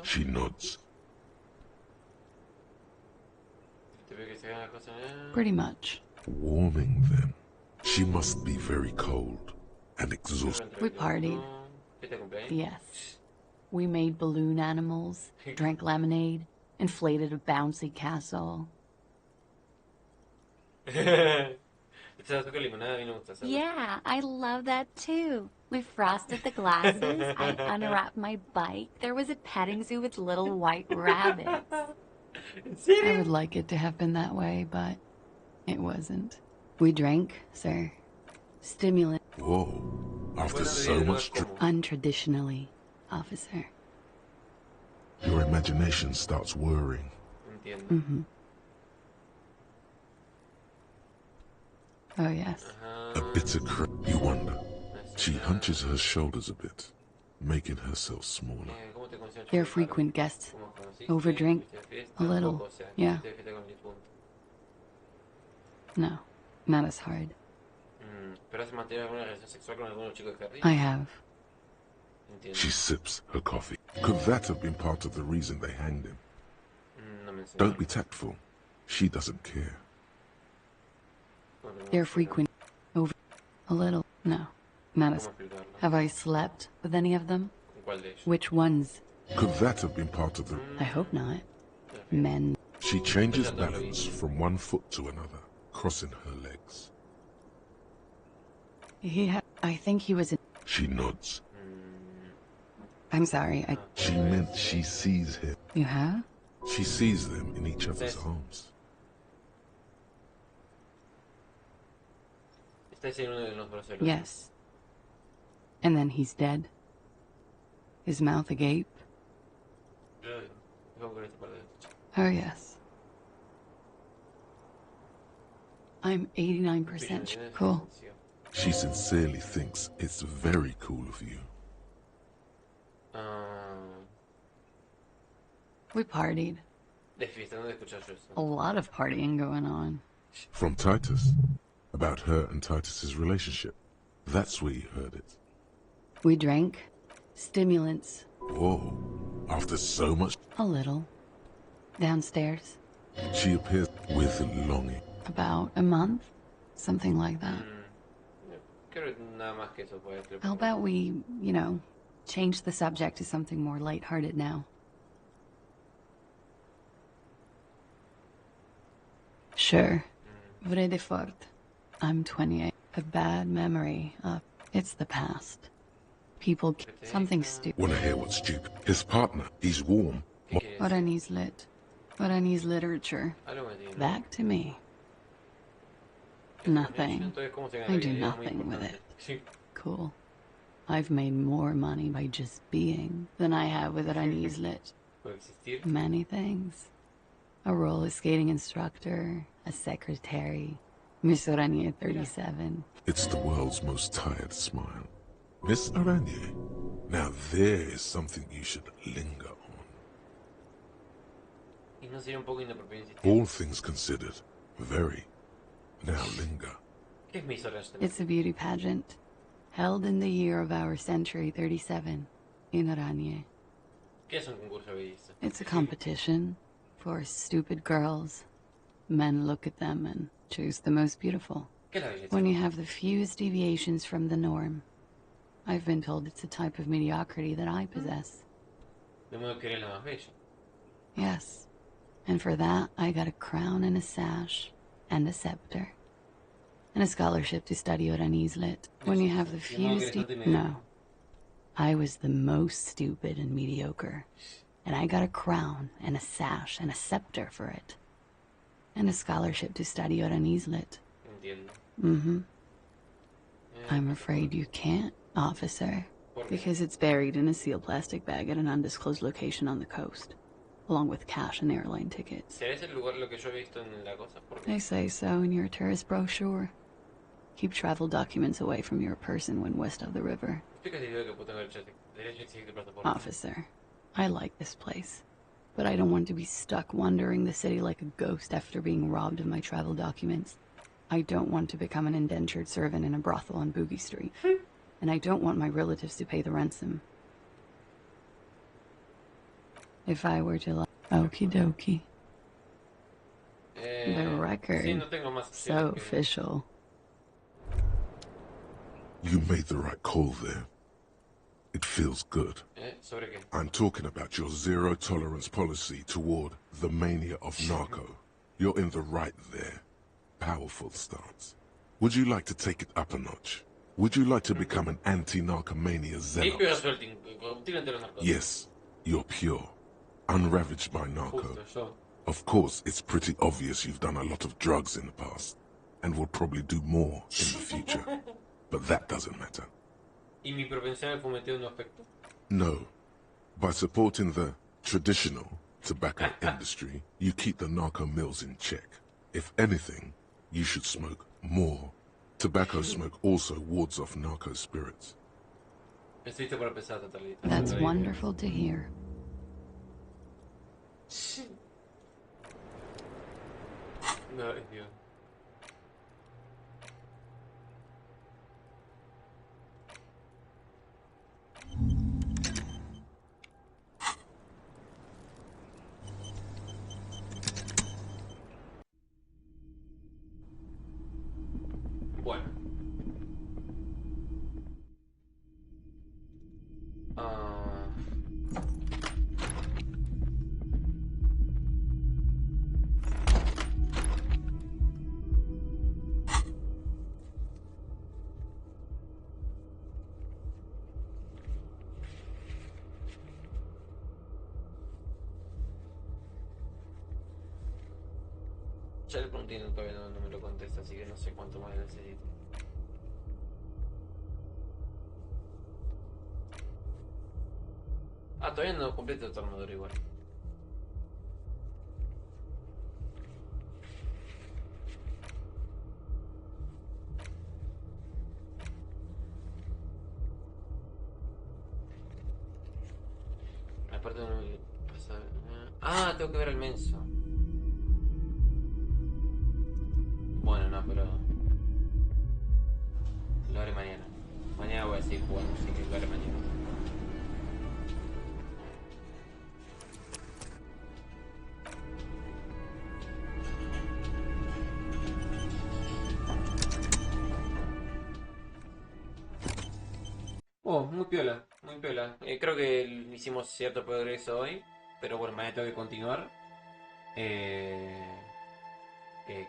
[SPEAKER 3] She nods.
[SPEAKER 20] Pretty much.
[SPEAKER 3] Warming them. She must be very cold and exhausted.
[SPEAKER 20] We partied. Yes. We made balloon animals, drank lemonade, inflated a bouncy castle.
[SPEAKER 7] Yeah, I love that too. We frosted the glasses, I unwrapped my bike. There was a petting zoo with little white rabbits.
[SPEAKER 20] I would like it to have been that way, but it wasn't. We drank, sir. Stimulant.
[SPEAKER 3] Whoa. After so much
[SPEAKER 20] untraditionally, officer.
[SPEAKER 3] Your imagination starts whirring.
[SPEAKER 20] Mm-hmm. Oh, yes.
[SPEAKER 3] A bitter you wonder. She hunches her shoulders a bit, making herself smaller.
[SPEAKER 20] They're frequent guests. Overdrink. A little. Yeah. No. Not as hard. I have.
[SPEAKER 3] She sips her coffee. Could that have been part of the reason they hanged him? Don't be tactful. She doesn't care.
[SPEAKER 20] They're frequent. Over. A little. No. Not as. Have I slept with any of them? Which ones?
[SPEAKER 3] Could that have been part of the...
[SPEAKER 20] I hope not. Men.
[SPEAKER 3] She changes balance from one foot to another, crossing her legs.
[SPEAKER 20] I think he was in...
[SPEAKER 3] She nods.
[SPEAKER 20] I'm sorry,
[SPEAKER 3] She meant she sees him.
[SPEAKER 20] You have?
[SPEAKER 3] She sees them in each other's arms.
[SPEAKER 20] Yes. And then he's dead. His mouth agape. Oh, yes. I'm 89% cool.
[SPEAKER 3] She sincerely thinks it's very cool of you.
[SPEAKER 20] We partied. A lot of partying going on.
[SPEAKER 3] From Titus. About her and Titus's relationship. That's where you heard it.
[SPEAKER 20] We drank. Stimulants.
[SPEAKER 3] Whoa. After so much...
[SPEAKER 20] A little. Downstairs.
[SPEAKER 3] She appears with longing.
[SPEAKER 20] About a month? Something like that. How about we, change the subject to something more lighthearted now? Sure. Vrai de fort. I'm 28. A bad memory. It's the past. People... Something stupid.
[SPEAKER 3] Wanna hear what's stupid? His partner, he's warm.
[SPEAKER 20] Oranese lit. Oranese literature. Back to me. Nothing. I do nothing with it. Cool. I've made more money by just being than I have with Oranese lit. Many things. A roller skating instructor, a secretary, Miss Oranje 37.
[SPEAKER 3] It's the world's most tired smile. Miss Oranje, now there is something you should linger on. All things considered, very. Now linger.
[SPEAKER 20] It's a beauty pageant, held in the year of our century 37, in Oranje. It's a competition for stupid girls. Men look at them and choose the most beautiful. When you have the fewest deviations from the norm. I've been told it's a type of mediocrity that I possess. Yes. And for that, I got a crown and a sash, and a scepter. And a scholarship to study Oranese lit. When you have the fewest... No. I was the most stupid and mediocre. And I got a crown, and a sash, and a scepter for it. And a scholarship to study Oranese lit. Mm-hmm. I'm afraid you can't, officer. Because it's buried in a sealed plastic bag at an undisclosed location on the coast. Along with cash and airline tickets. They say so in your tourist brochure. Keep travel documents away from your person when west of the river. Officer, I like this place. But I don't want to be stuck wandering the city like a ghost after being robbed of my travel documents. I don't want to become an indentured servant in a brothel on Boogie Street. And I don't want my relatives to pay the ransom. If I were to okie dokie. The record. So official.
[SPEAKER 3] You made the right call there. It feels good. I'm talking about your zero-tolerance policy toward the mania of narco. You're in the right there. Powerful stance. Would you like to take it up a notch? Would you like to become an anti-narcomania zealot? Yes, you're pure. Unravaged by narco. Of course, it's pretty obvious you've done a lot of drugs in the past. And will probably do more in the future. But that doesn't matter. No. By supporting the traditional tobacco industry, you keep the narco mills in check. If anything, you should smoke more. Tobacco smoke also wards off narco spirits.
[SPEAKER 20] That's wonderful to hear.
[SPEAKER 1] No, Dios. Bueno. Ya le pregunté y todavía no me lo contesta, así que no sé cuánto más necesito. Ah, todavía no completo el armadura igual. Aparte no me pasa... Ah, tengo que ver al menso. Bueno, no, pero... Lo haré mañana. Mañana voy a seguir jugando, así que lo haré mañana. Oh, muy piola, muy piola. Creo que hicimos cierto progreso hoy, pero bueno, mañana tengo que continuar.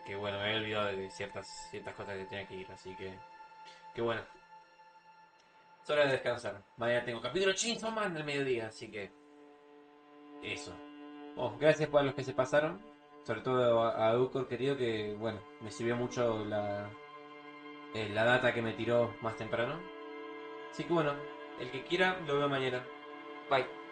[SPEAKER 1] Que bueno, me había olvidado de ciertas cosas que tenía que ir, así que Que bueno. Es hora de descansar. Mañana tengo capítulo Chainsaw Man al mediodía, así que... Eso. Bueno, gracias por los que se pasaron. Sobre todo a Ducor, querido, que bueno, me sirvió mucho la data que me tiró más temprano. Así que bueno, el que quiera lo veo mañana. Bye.